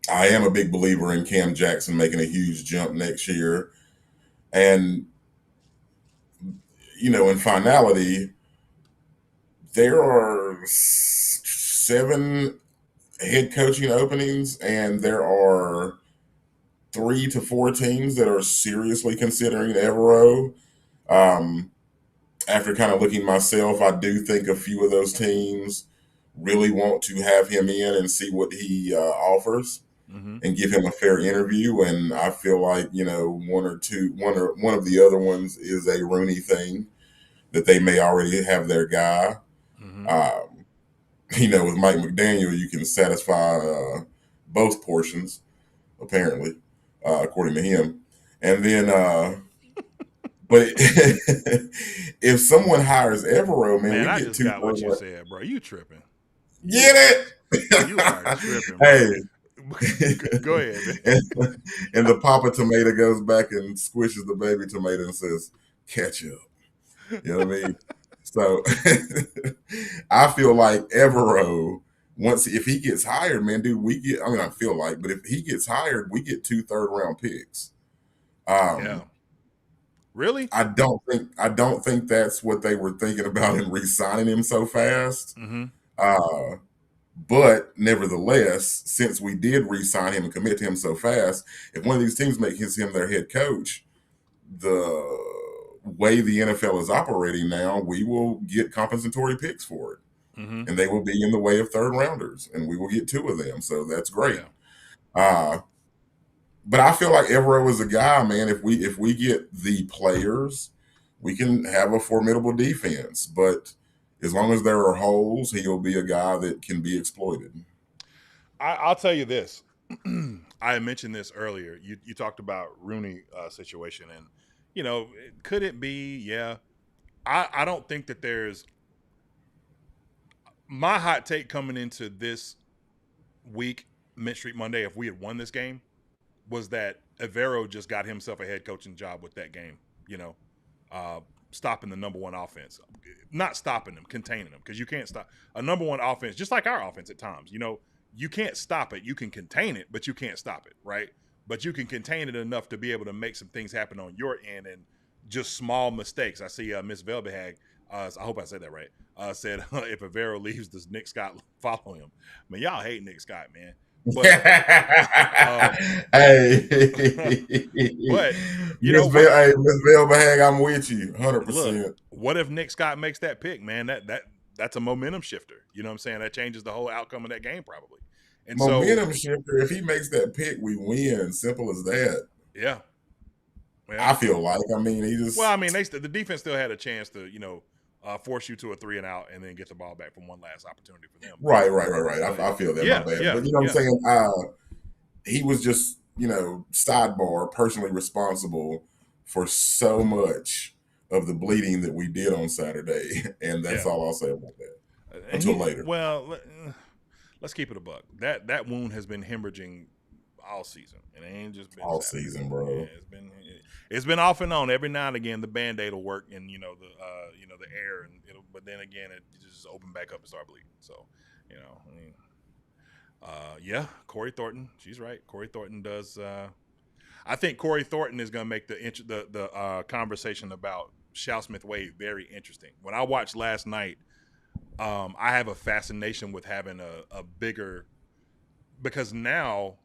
I am a big believer in Cam Jackson making a huge jump next year. And, you know, in finality, there are 7 head coaching openings, and there are 3 to 4 teams that are seriously considering Evero. After kind of looking myself, I do think a few of those teams really want to have him in and see what he offers and give him a fair interview. And I feel like, you know, one of the other ones is a Rooney thing that they may already have their guy. You know, with Mike McDaniel, you can satisfy both portions, apparently, according to him. And then, but if someone hires Evero, man, we I get just 2 got what you thirds. said, bro. You tripping. Get it? You are tripping, bro. Hey. Go ahead, man. And the Papa Tomato goes back and squishes the baby tomato and says, ketchup. You know what I mean? So I feel like Evero, if he gets hired, man, dude, I feel like, but if he gets hired, we get 2 third-round picks. Yeah. Really? I don't think that's what they were thinking about in re-signing him so fast. But nevertheless, since we did re-sign him and commit to him so fast, if one of these teams makes him their head coach, the way the NFL is operating now, we will get compensatory picks for it. And they will be in the way of third rounders, and we will get 2 of them. So that's great. But I feel like Evero is a guy, man. If we get the players, we can have a formidable defense. But as long as there are holes, he'll be a guy that can be exploited. I'll tell you this. I mentioned this earlier. You talked about Rooney situation, and you know, could it be? Yeah. I don't think that there's. My hot take coming into this week, Mint Street Monday, if we had won this game, was that Evero just got himself a head coaching job with that game. You know, stopping the number one offense, not stopping them, containing them, because you can't stop a number one offense, just like our offense at times. You know, you can't stop it. You can contain it, but you can't stop it, right? But you can contain it enough to be able to make some things happen on your end, and just small mistakes. I see Miss Velbehag, I hope I said that right, said if Evero leaves, does Nick Scott follow him? Man, y'all hate Nick Scott, man. But, hey, but you Miss know, Velbehag, I'm with you 100%. Look, what if Nick Scott makes that pick, man? That's a momentum shifter. You know what I'm saying? That changes the whole outcome of that game probably. And momentum shifter. If he makes that pick, we win. Simple as that. Yeah. I feel like. I mean, he just. Well, I mean, the defense still had a chance to, you know, force you to a 3 and out, and then get the ball back from one last opportunity for them. Right. I feel that. Yeah, my bad. yeah, but you know what I'm saying? He was just, you know, sidebar, personally responsible for so much of the bleeding that we did on Saturday, and that's all I'll say about that. Until later. Well, let's keep it a buck. That wound has been hemorrhaging all season. It ain't just been all Saturday. season, bro. Yeah, it's been off and on. Every now and again, the Band-Aid will work in the air, and but then again, it just open back up and start bleeding. So, yeah, Corey Thornton. She's right. Corey Thornton does. I think Corey Thornton is going to make the conversation about Shao Smith-Wade very interesting. When I watched last night, I have a fascination with having a bigger, because now,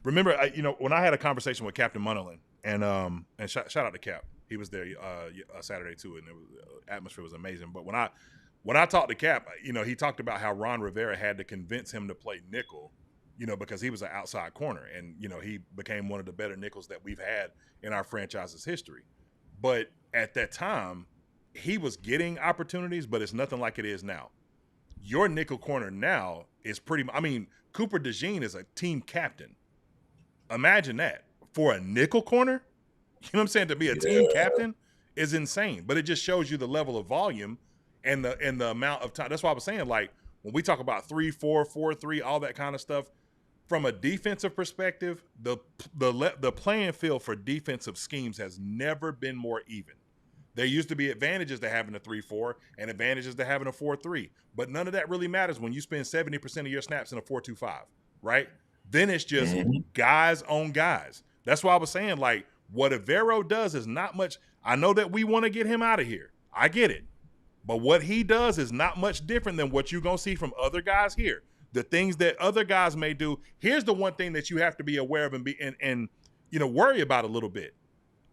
remember, when I had a conversation with Captain Munnerlin, and shout out to Cap, he was there Saturday too, and the atmosphere was amazing. But when I talked to Cap, he talked about how Ron Rivera had to convince him to play nickel, because he was an outside corner, and he became one of the better nickels that we've had in our franchise's history. But at that time, he was getting opportunities, but it's nothing like it is now. Your nickel corner now is Cooper DeJean is a team captain. Imagine that for a nickel corner. You know what I'm saying? To be a team captain is insane, but it just shows you the level of volume and the amount of time. That's why I was saying, like, when we talk about 3-4, 4-3, all that kind of stuff, from a defensive perspective, the playing field for defensive schemes has never been more even. There used to be advantages to having a 3-4 and advantages to having a 4-3, but none of that really matters when you spend 70% of your snaps in a 4-2-5, right? Then it's just guys on guys. That's why I was saying, like, what Evero does is not much. I know that we want to get him out of here. I get it. But what he does is not much different than what you're going to see from other guys here. The things that other guys may do. Here's the one thing that you have to be aware of and worry about a little bit.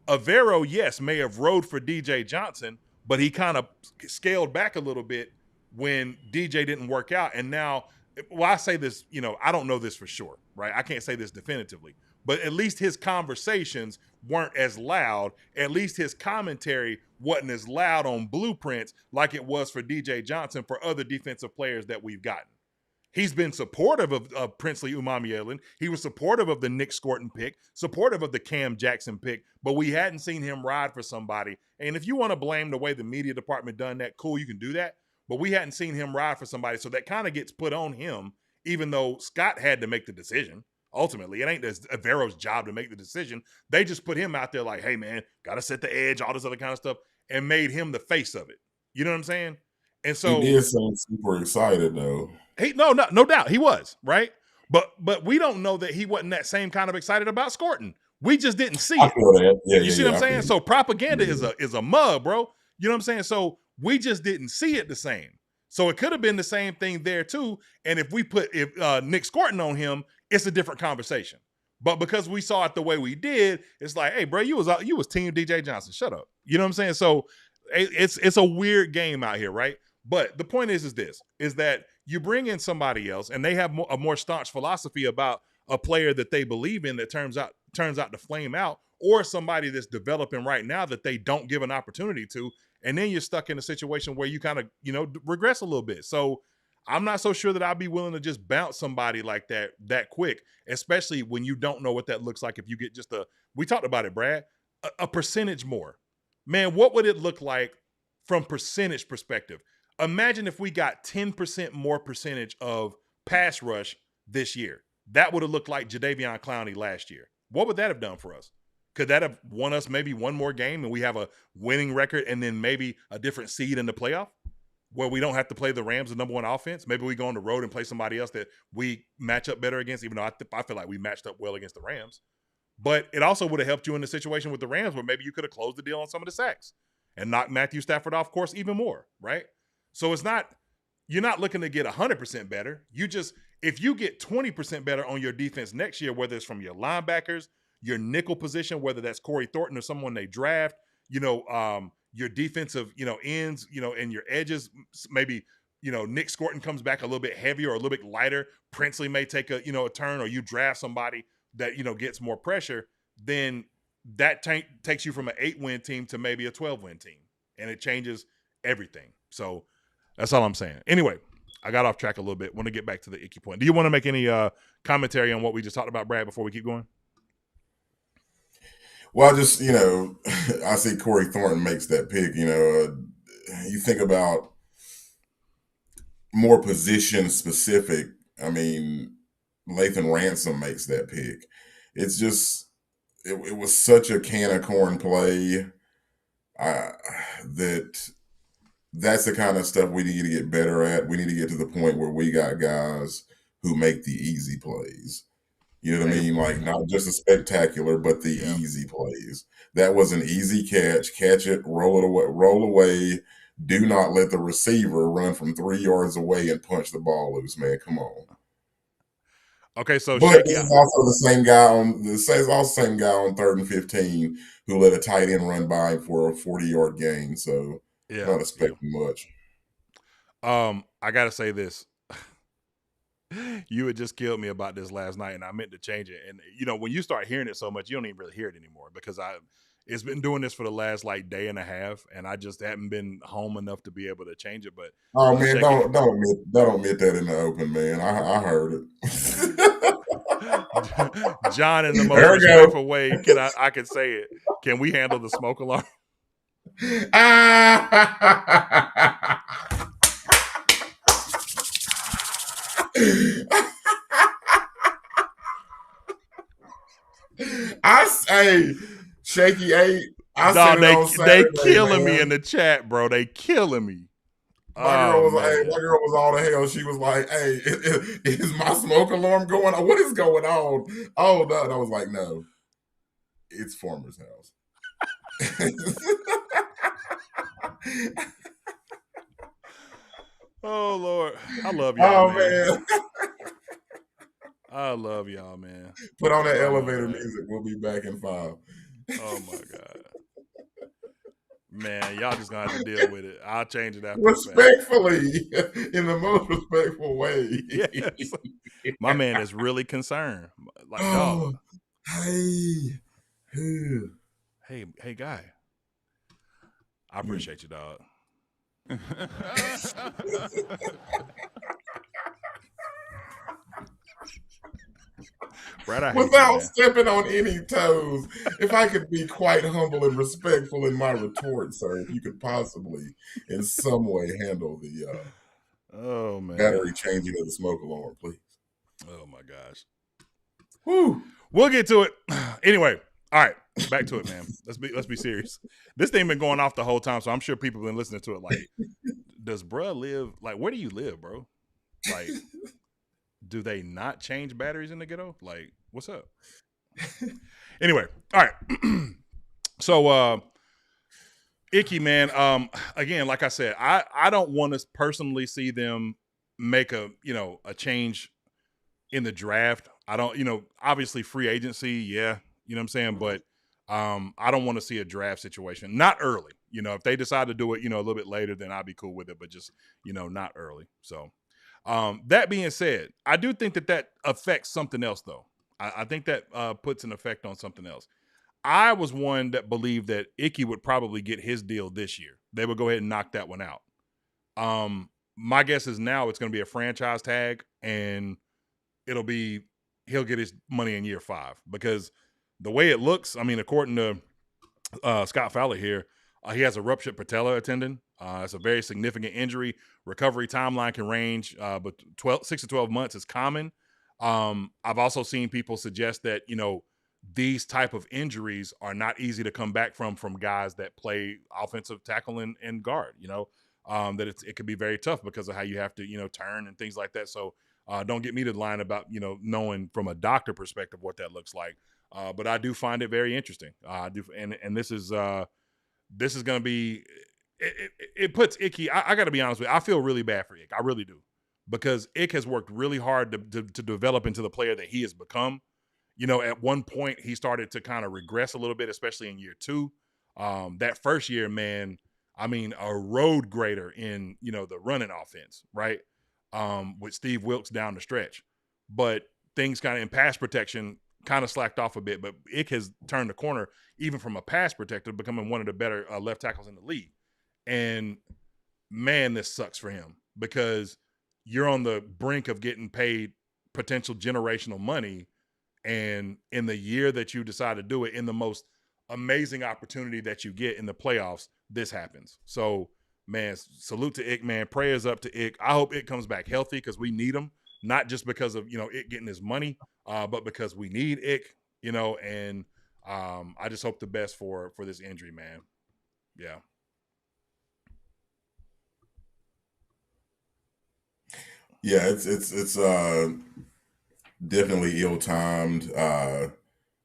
Evero, yes, may have rode for DJ Johnson, but he kind of scaled back a little bit when DJ didn't work out. And now, I say this, I don't know this for sure, right? I can't say this definitively, but at least his conversations weren't as loud. At least his commentary wasn't as loud on blueprints like it was for DJ Johnson for other defensive players that we've gotten. He's been supportive of Princely Umamuelen. He was supportive of the Nick Scorton pick, supportive of the Cam Jackson pick, but we hadn't seen him ride for somebody. And if you want to blame the way the media department done that, cool, you can do that. But we hadn't seen him ride for somebody, so that kind of gets put on him, even though Scott had to make the decision. Ultimately, it ain't Avero's job to make the decision. They just put him out there like, hey, man, got to set the edge, all this other kind of stuff, and made him the face of it. You know what I'm saying? And so he did seem super excited, though. No doubt he was, right? But we don't know that he wasn't that same kind of excited about Scorton. We just didn't see it. I feel that. Yeah, you see what I'm saying? So propaganda is a mug, bro. You know what I'm saying? So we just didn't see it the same. So it could have been the same thing there too. And if we put Nick Scorton on him, it's a different conversation. But because we saw it the way we did, it's like, hey, bro, you was team DJ Johnson. Shut up. You know what I'm saying? So it's a weird game out here, right? But the point is that you bring in somebody else and they have a more staunch philosophy about a player that they believe in that turns out to flame out, or somebody that's developing right now that they don't give an opportunity to. And then you're stuck in a situation where you kind of, regress a little bit. So I'm not so sure that I'd be willing to just bounce somebody like that quick, especially when you don't know what that looks like. If you get we talked about it, Brad, a percentage more. Man, what would it look like from percentage perspective? Imagine if we got 10% more percentage of pass rush this year. That would have looked like Jadeveon Clowney last year. What would that have done for us? Could that have won us maybe one more game and we have a winning record and then maybe a different seed in the playoff where we don't have to play the Rams, the number one offense? Maybe we go on the road and play somebody else that we match up better against, even though I feel like we matched up well against the Rams. But it also would have helped you in the situation with the Rams where maybe you could have closed the deal on some of the sacks and knocked Matthew Stafford off course even more, right? So you're not looking to get 100% better. If you get 20% better on your defense next year, whether it's from your linebackers, your nickel position, whether that's Corey Thornton or someone they draft, your defensive, ends, and your edges, maybe, Nick Scorton comes back a little bit heavier or a little bit lighter. Princely may take a turn, or you draft somebody that, gets more pressure, then that takes you from an 8-win team to maybe a 12-win team. And it changes everything. So that's all I'm saying. Anyway, I got off track a little bit. Want to get back to the Icky point. Do you want to make any commentary on what we just talked about, Brad, before we keep going? Well, I just, I see Corey Thornton makes that pick. You think about more position specific. I mean, Lathan Ransom makes that pick. it's just it was such a can of corn play. That that's the kind of stuff we need to get better at. We need to get to the point where we got guys who make the easy plays. You know what I mean? Like not just the spectacular, but the easy plays. That was an easy catch. Catch it, roll it away, roll away. Do not let the receiver run from 3 yards away and punch the ball loose, man. Come on. Okay, so But Shaky, this is also the same guy on the same guy on 3rd and 15 who let a tight end run by him for a 40-yard gain. So not expecting much. I gotta say this. You had just killed me about this last night, and I meant to change it. And you know, when you start hearing it so much, you don't even really hear it anymore because it's been doing this for the last like day and a half, and I just haven't been home enough to be able to change it. But oh man, Shaky, don't admit that in the open, man. I heard it. John, in the most respectful way, I can say it. Can we handle the smoke alarm? I say Shaky 8. They killing me in the chat, bro. They killing me. My girl was all the hell. She was like, "Hey, is my smoke alarm going on? What is going on?" Oh no, and I was like, "No, it's Farmer's house." Oh Lord, I love y'all, man. man. I love y'all, man. Put on that elevator music. We'll be back in 5. Oh my God. Man, y'all just gonna have to deal with it. I'll change it after respectfully, in the most respectful way. Yes. My man is really concerned. Like, dog. Hey, guy. I appreciate you, dog. Brad, without stepping on any toes, if I could be quite humble and respectful in my retort, sir, if you could possibly in some way handle the battery changing of the smoke alarm, please. Oh my gosh. Whew. We'll get to it. Anyway, all right, back to it, man. Let's be serious. This thing been going off the whole time, so I'm sure people have been listening to it like, does bruh live, like, where do you live, bro? Like, do they not change batteries in the ghetto? Like, what's up? Anyway, all right. So, Icky, man, again, like I said, I don't want to personally see them make a change in the draft. I don't, obviously free agency, yeah, you know what I'm saying? But I don't want to see a draft situation. Not early. If they decide to do it, a little bit later, then I'll be cool with it, but just, not early. So that being said, I do think that affects something else, though. I think that puts an effect on something else. I was one that believed that Icky would probably get his deal this year. They would go ahead and knock that one out. My guess is now it's going to be a franchise tag, and he'll get his money in year 5 because the way it looks, I mean, according to Scott Fowler here, he has a ruptured patella tendon. It's a very significant injury. Recovery timeline can range, but 6 to 12 months is common. I've also seen people suggest that, these type of injuries are not easy to come back from guys that play offensive tackle and guard, that it could be very tough because of how you have to, turn and things like that. So don't get me to the line about, knowing from a doctor perspective what that looks like. But I do find it very interesting. I do. And this is going to be, it puts Icky, I got to be honest with you. I feel really bad for Ick. I really do. Because Ick has worked really hard to develop into the player that he has become. At one point he started to kind of regress a little bit, especially in year 2. That first year, man, I mean, a road grader in, the running offense, right? With Steve Wilkes down the stretch. But things kind of in pass protection kind of slacked off a bit. But Ick has turned the corner, even from a pass protector, becoming one of the better left tackles in the league. And, man, this sucks for him because you're on the brink of getting paid potential generational money. And in the year that you decide to do it, in the most amazing opportunity that you get in the playoffs, this happens. So, man, salute to Ick, man. Prayers up to Ick. I hope Ick comes back healthy because we need him, not just because of, Ick getting his money, but because we need Ick. and I just hope the best for this injury, man. Yeah. Yeah, it's definitely ill timed.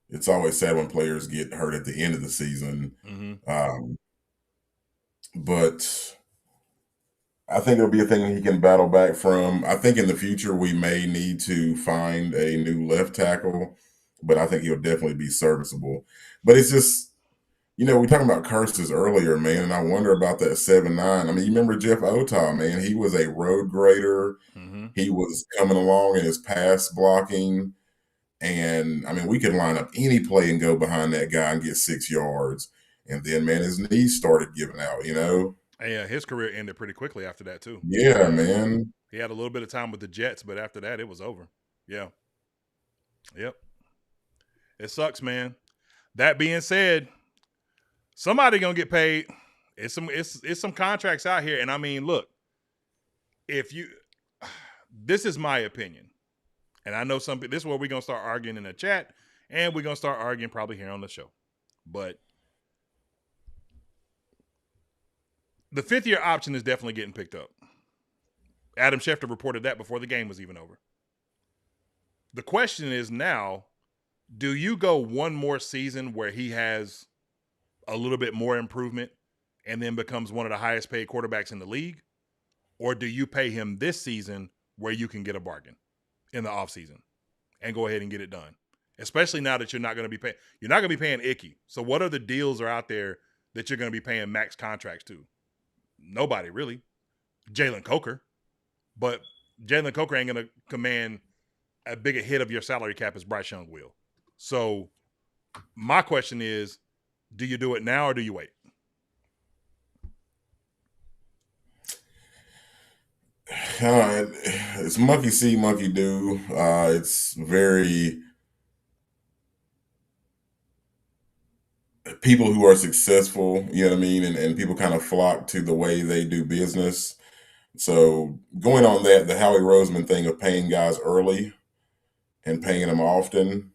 It's always sad when players get hurt at the end of the season. Mm-hmm. But I think it'll be a thing he can battle back from. I think in the future we may need to find a new left tackle, but I think he'll definitely be serviceable. But it's just, we were talking about curses earlier, man, and I wonder about that 7'9". I mean, you remember Jeff Otah, man? He was a road grader. Mm-hmm. He was coming along in his pass blocking. And I mean, we could line up any play and go behind that guy and get 6 yards. And then, man, his knees started giving out, Yeah, his career ended pretty quickly after that too. Yeah, man. He had a little bit of time with the Jets, but after that, it was over. Yeah. Yep. It sucks, man. That being said, somebody gonna get paid. It's some contracts out here, and I mean, look, this is my opinion, and I know this is where we're gonna start arguing in the chat, and we're gonna start arguing probably here on the show, but the 5th-year option is definitely getting picked up. Adam Schefter reported that before the game was even over. The question is now, do you go one more season where he has a little bit more improvement and then becomes one of the highest paid quarterbacks in the league? Or do you pay him this season where you can get a bargain in the offseason and go ahead and get it done? Especially now that you're not going to be paying Icky. So what other deals are out there that you're going to be paying max contracts to? Nobody really. Jalen Coker. But Jalen Coker ain't going to command a bigger hit of your salary cap as Bryce Young will. So my question is, do you do it now or do you wait? It's monkey see, monkey do. It's very people who are successful, you know what I mean, and people kind of flock to the way they do business. So going on that, the Howie Roseman thing of paying guys early and paying them often,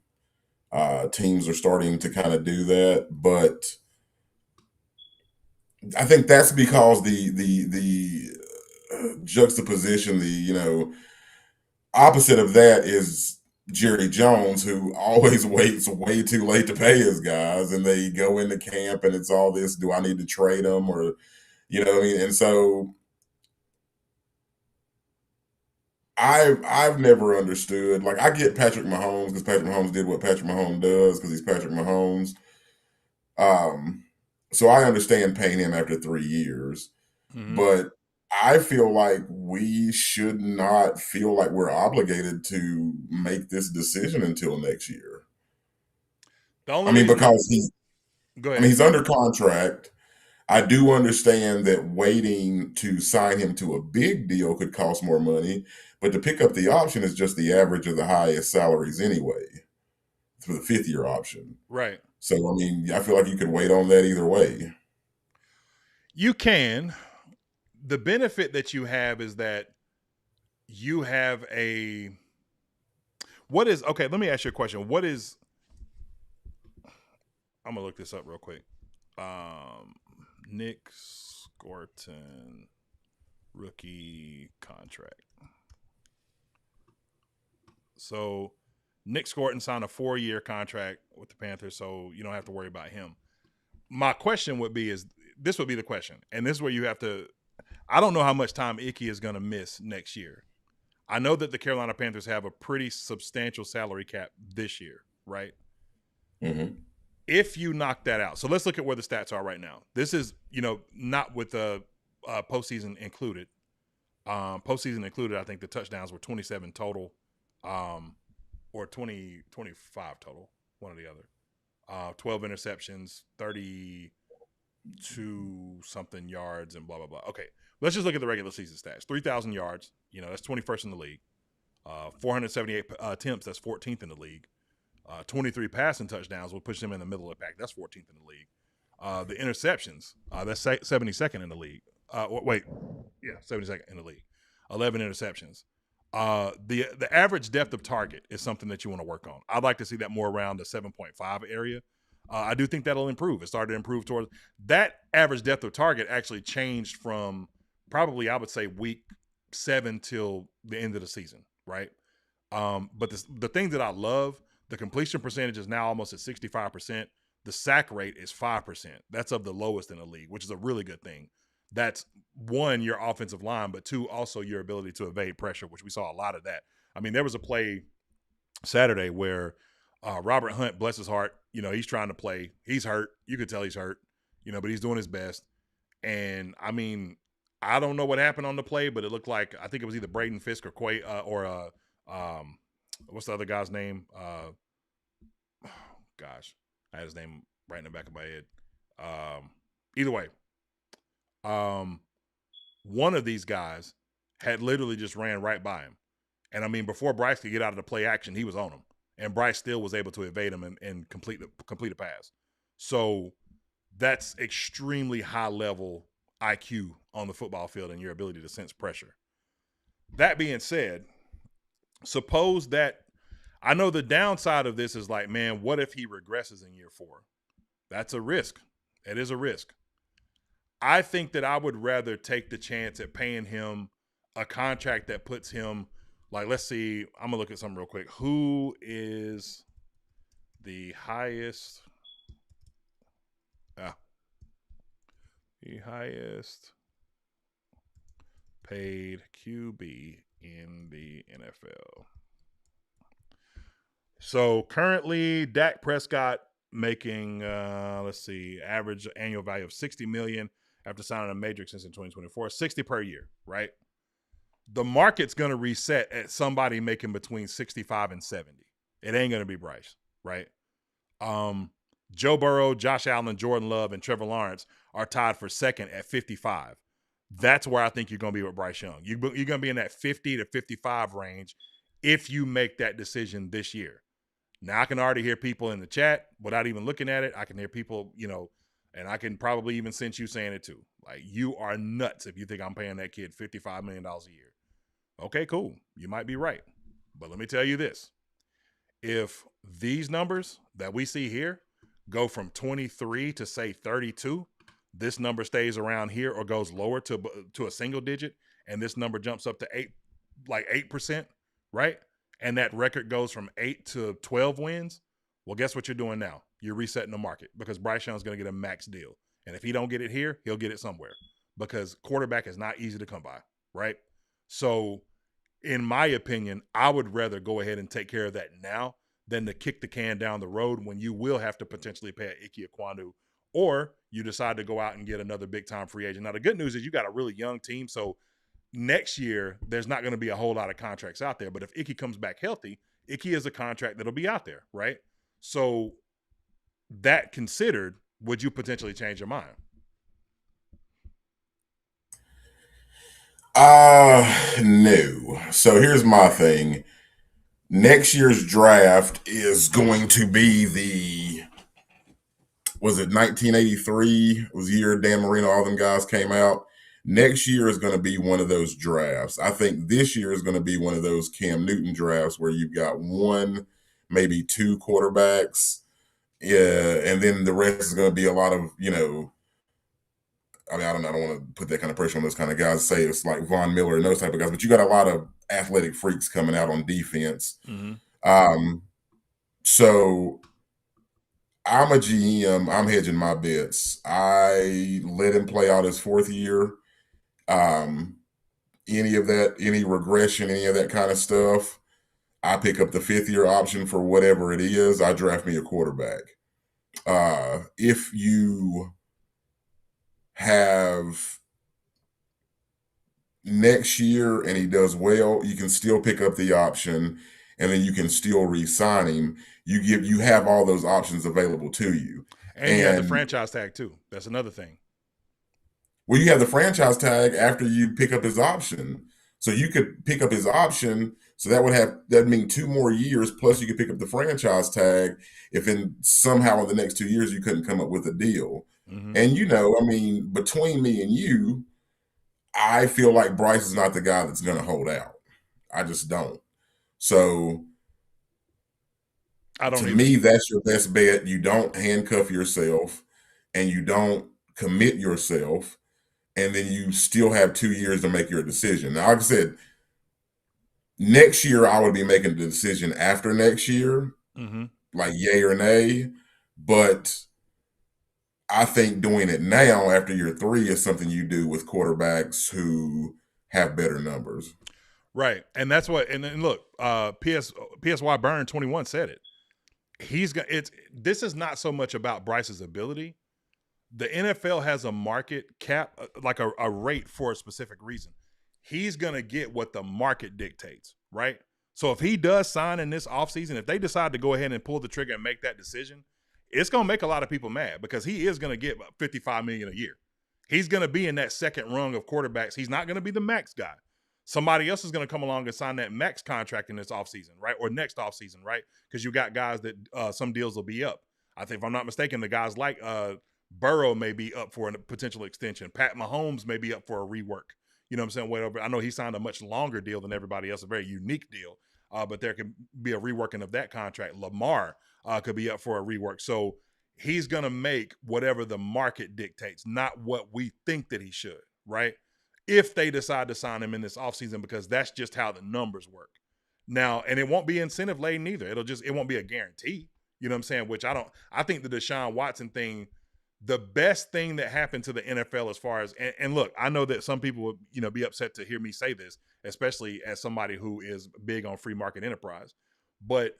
teams are starting to kind of do that, but I think that's because the juxtaposition, the opposite of that is Jerry Jones, who always waits way too late to pay his guys, and they go into camp and it's all this: do I need to trade them, or what I mean? And so I've never understood. Like, I get Patrick Mahomes because Patrick Mahomes did what Patrick Mahomes does because he's Patrick Mahomes. So I understand paying him after 3 years, but I feel like we should not feel like we're obligated to make this decision until next year. Because he's under contract. I do understand that waiting to sign him to a big deal could cost more money, but to pick up the option is just the average of the highest salaries anyway for the 5th-year option. Right. So, I mean, I feel like you could wait on that either way. You can. The benefit that you have is that you have okay, let me ask you a question. I'm going to look this up real quick. Nick Scorton rookie contract. So Nick Scorton signed a 4-year contract with the Panthers, so you don't have to worry about him. My question would be this would be the question, and this is where you have to – I don't know how much time Icky is going to miss next year. I know that the Carolina Panthers have a pretty substantial salary cap this year, right? Mm-hmm. If you knock that out – so let's look at where the stats are right now. This is, not with the postseason included. Postseason included, I think the touchdowns were 27 total. Or 25 total, one or the other. 12 interceptions, 32 something yards, and blah, blah, blah. Okay, let's just look at the regular season stats. 3,000 yards, that's 21st in the league. 478 attempts, that's 14th in the league. 23 passing touchdowns will push him in the middle of the pack. That's 14th in the league. The interceptions, that's 72nd in the league. 72nd in the league. 11 interceptions. The average depth of target is something that you want to work on. I'd like to see that more around the 7.5 area. I do think that'll improve. It started to improve towards that average depth of target actually changed from probably, I would say, week 7 till the end of the season, right? But the thing that I love, the completion percentage is now almost at 65%. The sack rate is 5%. That's of the lowest in the league, which is a really good thing. That's one, your offensive line, but two, also your ability to evade pressure, which we saw a lot of that. I mean, there was a play Saturday where Robert Hunt, bless his heart, he's trying to play. He's hurt. You could tell he's hurt, but he's doing his best. And I mean, I don't know what happened on the play, but it looked like, I think it was either Braden Fisk or Quay what's the other guy's name? Gosh, I had his name right in the back of my head. Either way, one of these guys had literally just ran right by him. And I mean, before Bryce could get out of the play action, he was on him. And Bryce still was able to evade him and complete a pass. So that's extremely high level IQ on the football field and your ability to sense pressure. That being said, suppose that, I know the downside of this is like, man, what if he regresses in year 4? That's a risk. It is a risk. I think that I would rather take the chance at paying him a contract that puts him, like, let's see, I'm going to look at something real quick. Who is the highest paid QB in the NFL? So currently, Dak Prescott making, average annual value of $60 million after signing a major extension in 2024, 60 per year, right? The market's going to reset at somebody making between 65 and 70. It ain't going to be Bryce, right? Joe Burrow, Josh Allen, Jordan Love, and Trevor Lawrence are tied for second at 55. That's where I think you're going to be with Bryce Young. You're going to be in that 50 to 55 range if you make that decision this year. Now, I can already hear people in the chat without even looking at it. I can hear people, and I can probably even sense you saying it too. Like, you are nuts if you think I'm paying that kid $55 million a year. Okay, cool. You might be right. But let me tell you this. If these numbers that we see here go from 23 to, say, 32, this number stays around here or goes lower to a single digit, and this number jumps up to 8%, right? And that record goes from 8 to 12 wins, well, guess what you're doing now? You're resetting the market because Bryce Young's going to get a max deal. And if he don't get it here, he'll get it somewhere because quarterback is not easy to come by, right? So in my opinion, I would rather go ahead and take care of that now than to kick the can down the road when you will have to potentially pay a Icky Ekwonu, or you decide to go out and get another big-time free agent. Now, the good news is you got a really young team, so next year, there's not going to be a whole lot of contracts out there. But if Icky comes back healthy, Icky is a contract that'll be out there, right? So that considered, would you potentially change your mind? No. So here's my thing. Next year's draft is going to be was it 1983? It was the year Dan Marino, all them guys came out. Next year is going to be one of those drafts. I think this year is going to be one of those Cam Newton drafts where you've got one, maybe two quarterbacks. Yeah, and then the rest is going to be a lot of, I mean, I don't want to put that kind of pressure on those kind of guys. Say it's like Von Miller and those type of guys, but you got a lot of athletic freaks coming out on defense. Mm-hmm. So I'm a GM. I'm hedging my bets. I let him play out his 4th year. Any regression, any of that kind of stuff, I pick up the 5th year option for whatever it is. I draft me a quarterback. If you have next year and he does well, you can still pick up the option and then you can still re-sign him. You have all those options available to you. And you have the franchise tag too. That's another thing. Well, you have the franchise tag after you pick up his option. So you could pick up his option. So that'd mean 2 more years, plus you could pick up the franchise tag if somehow in the next 2 years you couldn't come up with a deal. Mm-hmm. And between me and you, I feel like Bryce is not the guy that's going to hold out. I just don't. So I don't to either. me, that's your best bet. You don't handcuff yourself and you don't commit yourself, and then you still have 2 years to make your decision. Now, like I said, next year I would be making the decision after next year, Mm-hmm. like yay or nay. But I think doing it now after year 3 is something you do with quarterbacks who have better numbers. Right, and that's what. And then look, PSY Burn 21 said it. He's got it's. This is not so much about Bryce's ability. The NFL has a market cap, like a rate for a specific reason. He's gonna get what the market dictates, right? So if he does sign in this offseason, if they decide to go ahead and pull the trigger and make that decision, it's gonna make a lot of people mad because he is gonna get $55 million a year. He's gonna be in that second rung of quarterbacks. He's not gonna be the max guy. Somebody else is going to come along and sign that max contract in this offseason, right? Or next offseason, right? Because you got guys that some deals will be up. I think, if I'm not mistaken, the guys like Burrow may be up for a potential extension. Pat Mahomes may be up for a rework. You know what I'm saying? Whatever. I know he signed a much longer deal than everybody else, a very unique deal. But there can be a reworking of that contract. Lamar could be up for a rework. So he's going to make whatever the market dictates, not what we think that he should, right? If they decide to sign him in this offseason, because that's just how the numbers work. Now, and it won't be incentive laden either. It won't be a guarantee. You know what I'm saying? Which I think the Deshaun Watson thing, the best thing that happened to the NFL as far as, and look, I know that some people would, be upset to hear me say this, especially as somebody who is big on free market enterprise. But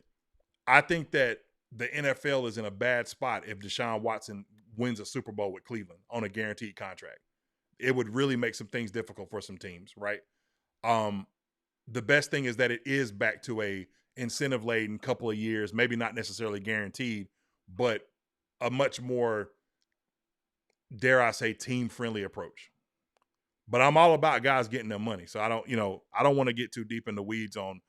I think that the NFL is in a bad spot if Deshaun Watson wins a Super Bowl with Cleveland on a guaranteed contract. It would really make some things difficult for some teams, right? The best thing is that it is back to a incentive laden couple of years, maybe not necessarily guaranteed, but a much more, dare I say, team friendly approach. But I'm all about guys getting their money, so I don't want to get too deep in the weeds on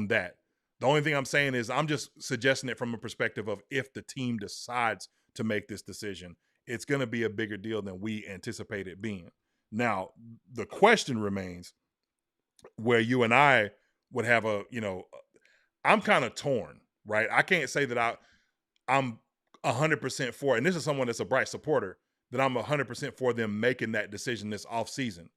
that. The only thing I'm saying is I'm just suggesting it from a perspective of if the team decides to make this decision, it's going to be a bigger deal than we anticipate it being. Now, the question remains where you and I would have I'm kind of torn, right? I can't say that I'm 100% for it. And this is someone that's a Bryce supporter, that I'm 100% for them making that decision this offseason.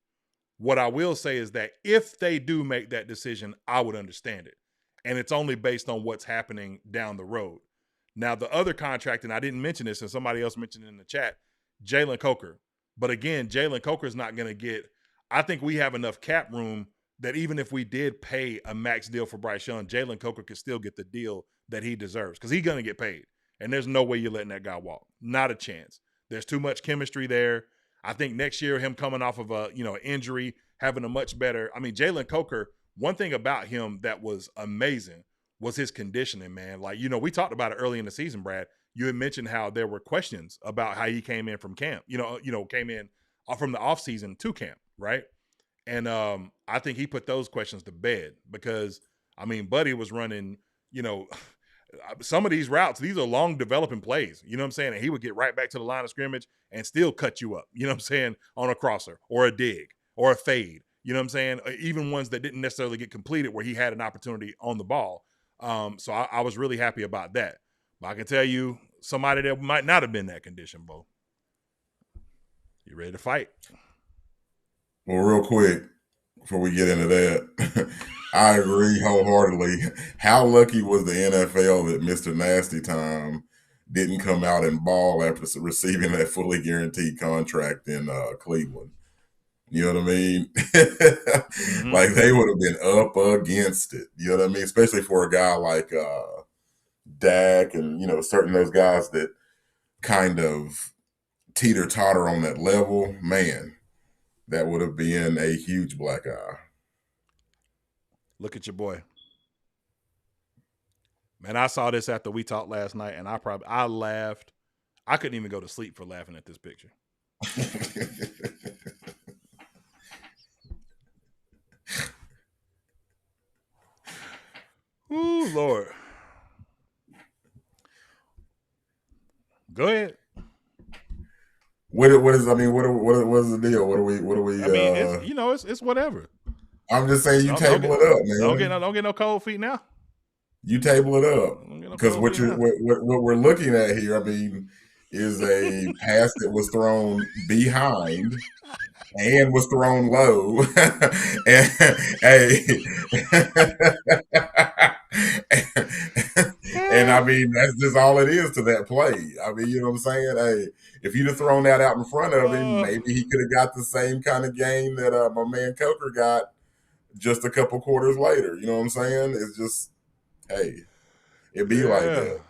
What I will say is that if they do make that decision, I would understand it. And it's only based on what's happening down the road. Now, the other contract, and I didn't mention this, and somebody else mentioned it in the chat, Jalen Coker. But again, Jalen Coker is not going to get, I think we have enough cap room that even if we did pay a max deal for Bryce Young, Jalen Coker could still get the deal that he deserves because he's going to get paid. And there's no way you're letting that guy walk. Not a chance. There's too much chemistry there. I think next year, him coming off of an injury, having a much better, Jalen Coker, one thing about him that was amazing was his conditioning, man. Like, we talked about it early in the season, Brad. You had mentioned how there were questions about how he came in from camp, came in from the offseason to camp, right? And I think he put those questions to bed because, Buddy was running, some of these routes, these are long developing plays, you know what I'm saying? And he would get right back to the line of scrimmage and still cut you up, you know what I'm saying, on a crosser or a dig or a fade, you know what I'm saying? Even ones that didn't necessarily get completed where he had an opportunity on the ball. So I was really happy about that. But I can tell you, somebody that might not have been that condition, Bo. You ready to fight? Well, real quick, before we get into that, I agree wholeheartedly. How lucky was the NFL that Mr. Nasty Time didn't come out and ball after receiving that fully guaranteed contract in Cleveland? You know what I mean? Mm-hmm. Like, they would have been up against it. You know what I mean? Especially for a guy like Dak and, certain those guys that kind of teeter-totter on that level. Man, that would have been a huge black eye. Look at your boy. Man, I saw this after we talked last night, and I laughed. I couldn't even go to sleep for laughing at this picture. Ooh, Lord. Go ahead. What is the deal? What are we? it's whatever. I'm just saying you Don't table get, it up, man. don't get no cold feet now. You table it up Don't get no because cold what feet now. what we're looking at here, I mean, is a pass that was thrown behind and was thrown low. And hey, and I mean that's just all it is to that play. I mean, you know what I'm saying? Hey, if you'd have thrown that out in front of him, maybe he could have got the same kind of game that my man Coker got just a couple quarters later. You know what I'm saying? It's just, hey, it be like that.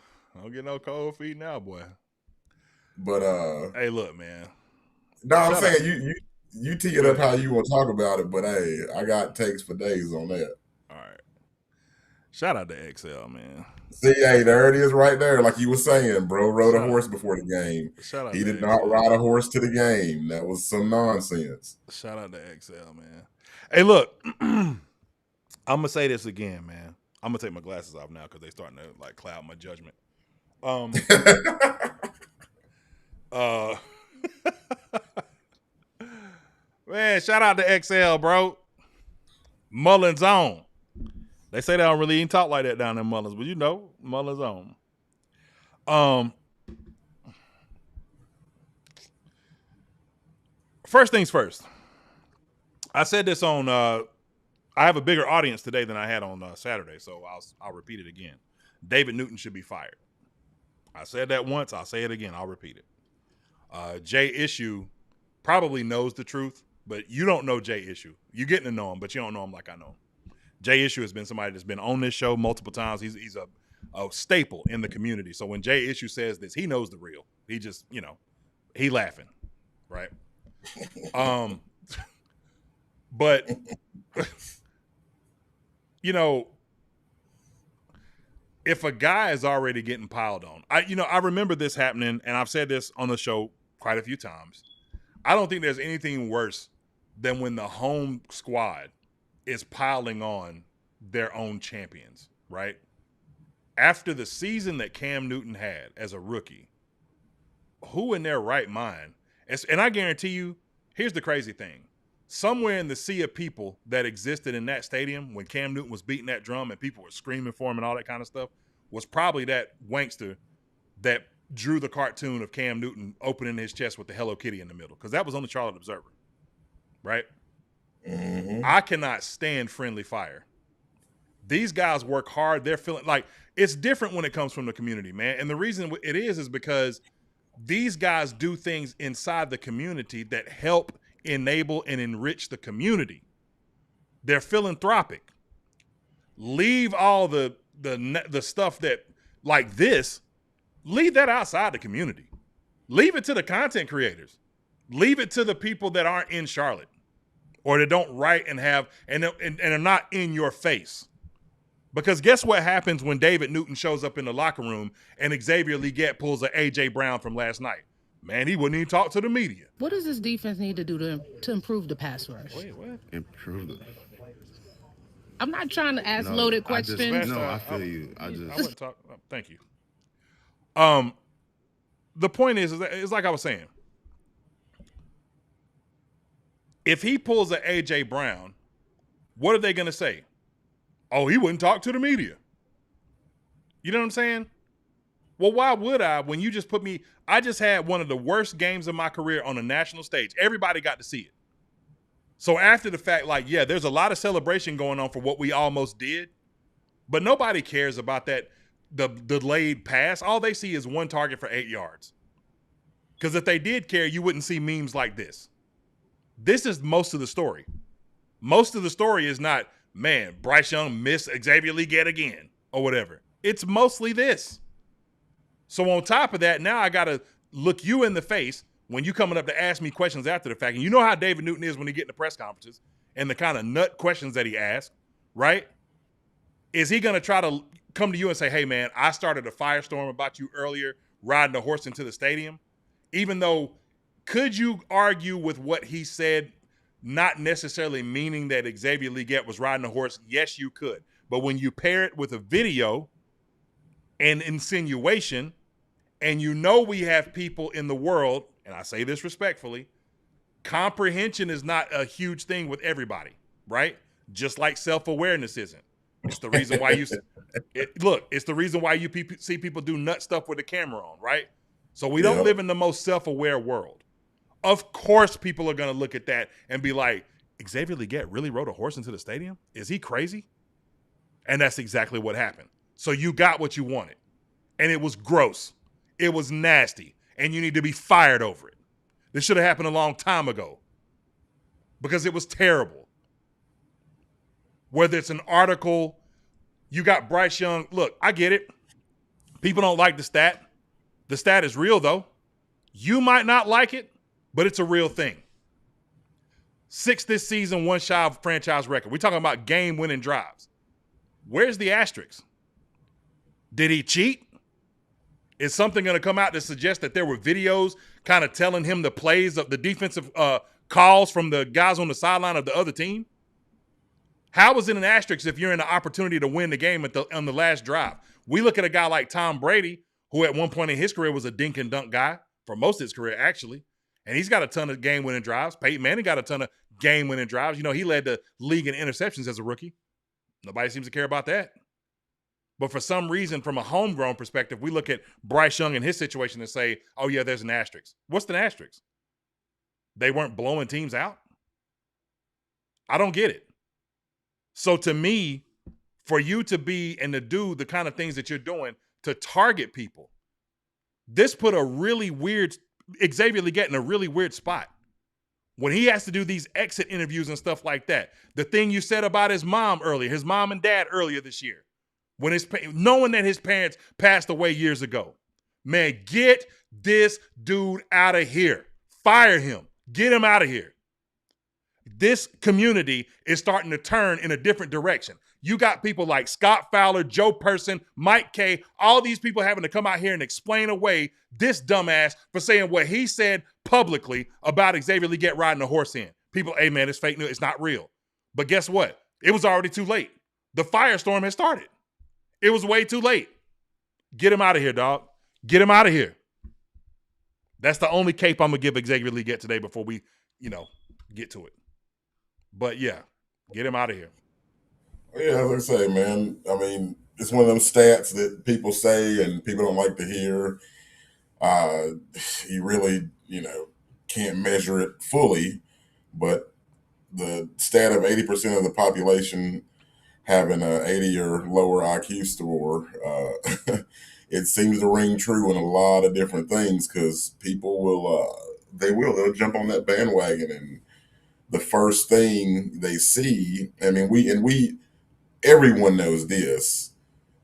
Don't get no cold feet now, boy. But hey, look, man. No, I'm saying you tee it up how you want to talk about it, but hey, I got takes for days on that. All right. Shout out to XL, man. See, hey, there it is right there. Like you were saying, bro rode a horse before the game. He did not ride a horse to the game. That was some nonsense. Shout out to XL, man. Hey, look, I'm going to say this again, man. I'm going to take my glasses off now because they're starting to like cloud my judgment. Man, shout out to XL, bro. Mullins on. They say they don't really even talk like that down in Mullins, but you know, Mullins on. First things first. I said this on. I have a bigger audience today than I had on Saturday, so I'll repeat it again. David Newton should be fired. I said that once. I'll say it again. I'll repeat it. Jay Issue probably knows the truth, but you don't know Jay Issue. You're getting to know him, but you don't know him like I know him. Jay Issue has been somebody that's been on this show multiple times. He's a staple in the community. So when Jay Issue says this, he knows the real. He just, he laughing, right? But if a guy is already getting piled on, I remember this happening, and I've said this on the show quite a few times. I don't think there's anything worse than when the home squad is piling on their own champions, right? After the season that Cam Newton had as a rookie, who in their right mind, and I guarantee you, here's the crazy thing. Somewhere in the sea of people that existed in that stadium when Cam Newton was beating that drum and people were screaming for him and all that kind of stuff was probably that wankster that drew the cartoon of Cam Newton opening his chest with the Hello Kitty in the middle, because that was on the Charlotte Observer, right? Mm-hmm. I cannot stand friendly fire. These guys work hard. They're feeling like it's different when it comes from the community, man. And the reason it is because these guys do things inside the community that help enable and enrich the community. They're philanthropic. Leave all the stuff that like this, leave that outside the community. Leave it to the content creators. Leave it to the people that aren't in Charlotte or that don't write and have and are not in your face. Because guess what happens when David Newton shows up in the locker room and Xavier Legette pulls an A.J. Brown from last night? Man, he wouldn't even talk to the media. What does this defense need to do to improve the pass rush? Wait, what? Improve it. I'm not trying to ask loaded questions. I feel you. I wouldn't talk. Thank you. The point is it's like I was saying. If he pulls an A.J. Brown, what are they going to say? Oh, he wouldn't talk to the media. You know what I'm saying? Well, why would I when you just put me – I just had one of the worst games of my career on a national stage. Everybody got to see it. So after the fact, like, yeah, there's a lot of celebration going on for what we almost did, but nobody cares about that, the delayed pass. All they see is one target for 8 yards. Because if they did care, you wouldn't see memes like this. This is most of the story. Most of the story is not, man, Bryce Young missed Xavier Legette again or whatever. It's mostly this. So on top of that, now I got to look you in the face when you coming up to ask me questions after the fact. And you know how David Newton is when he get in the press conferences and the kind of nut questions that he asks, right? Is he going to try to come to you and say, hey, man, I started a firestorm about you earlier riding a horse into the stadium? Even though, could you argue with what he said, not necessarily meaning that Xavier Legette was riding a horse? Yes, you could. But when you pair it with a video and insinuation, and you know we have people in the world, and I say this respectfully, comprehension is not a huge thing with everybody, right? just like self-awareness isn't. It's the reason why you it's the reason why you see people do nut stuff with the camera on, right? So we don't live in the most self-aware world. Of course, people are going to look at that and be like, Xavier Legette really rode a horse into the stadium? Is he crazy? And that's exactly what happened. So you got what you wanted. And it was gross. It was nasty. And you need to be fired over it. This should have happened a long time ago. Because it was terrible. Whether it's an article, you got Bryce Young. Look, I get it. People don't like the stat. The stat is real, though. You might not like it, but it's a real thing. 6 this season, 1 shy of franchise record. We're talking about game-winning drives. Where's the asterisk? Did he cheat? Is something going to come out to suggest that there were videos kind of telling him the plays of the defensive calls from the guys on the sideline of the other team? How is it an asterisk if you're in the opportunity to win the game on the last drive? We look at a guy like Tom Brady, who at one point in his career was a dink and dunk guy, for most of his career, actually. And he's got a ton of game-winning drives. Peyton Manning got a ton of game-winning drives. You know, he led the league in interceptions as a rookie. Nobody seems to care about that. But for some reason, from a homegrown perspective, we look at Bryce Young and his situation and say, oh, yeah, there's an asterisk. What's the asterisk? They weren't blowing teams out? I don't get it. So to me, for you to be and to do the kind of things that you're doing to target people, this put a really weird Xavier Legette in a really weird spot. When he has to do these exit interviews and stuff like that, the thing you said about his mom and dad earlier this year, when knowing that his parents passed away years ago, man, get this dude out of here. Fire him. Get him out of here. This community is starting to turn in a different direction. You got people like Scott Fowler, Joe Person, Mike Kay, all these people having to come out here and explain away this dumbass for saying what he said publicly about Xavier Legette riding a horse in. People, hey man, it's fake news. It's not real. But guess what? It was already too late. The firestorm has started. It was way too late. Get him out of here, dog. Get him out of here. That's the only cape I'm going to give Xavier Legette today before we, get to it. But yeah, get him out of here. Yeah, as I say, man, I mean, it's one of them stats that people say and people don't like to hear. You really, can't measure it fully, but the stat of 80% of the population having a 80 or lower IQ score, it seems to ring true in a lot of different things because people they'll jump on that bandwagon, and the first thing they see, I mean, everyone knows this.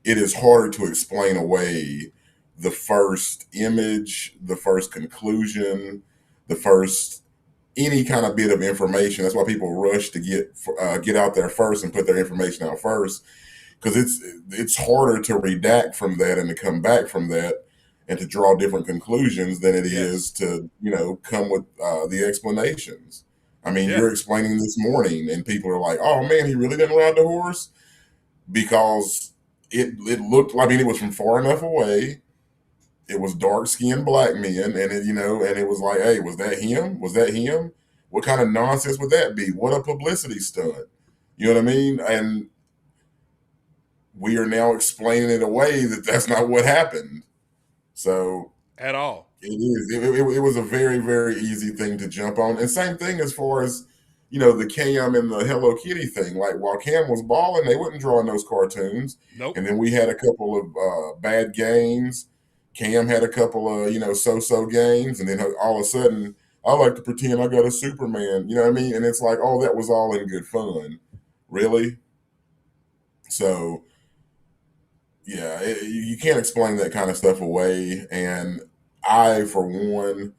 It is harder to explain away the first image, the first conclusion, the first any kind of bit of information. That's why people rush to get out there first and put their information out first, because it's harder to redact from that and to come back from that and to draw different conclusions than it is to come with the explanations. I mean, you're explaining this morning, and people are like, "Oh man, he really didn't ride the horse," because it looked. I mean, it was from far enough away. It was dark-skinned black men, and it was like, "Hey, was that him? Was that him? What kind of nonsense would that be? What a publicity stunt!" You know what I mean? And we are now explaining it away that that's not what happened. So at all. It is. It was a very, very easy thing to jump on. And same thing as far as, the Cam and the Hello Kitty thing. Like, while Cam was balling, they wouldn't draw in those cartoons. Nope. And then we had a couple of bad games. Cam had a couple of, so-so games. And then all of a sudden, I like to pretend I got a Superman. You know what I mean? And it's like, oh, that was all in good fun. Really? So, yeah, you can't explain that kind of stuff away. And I, for one,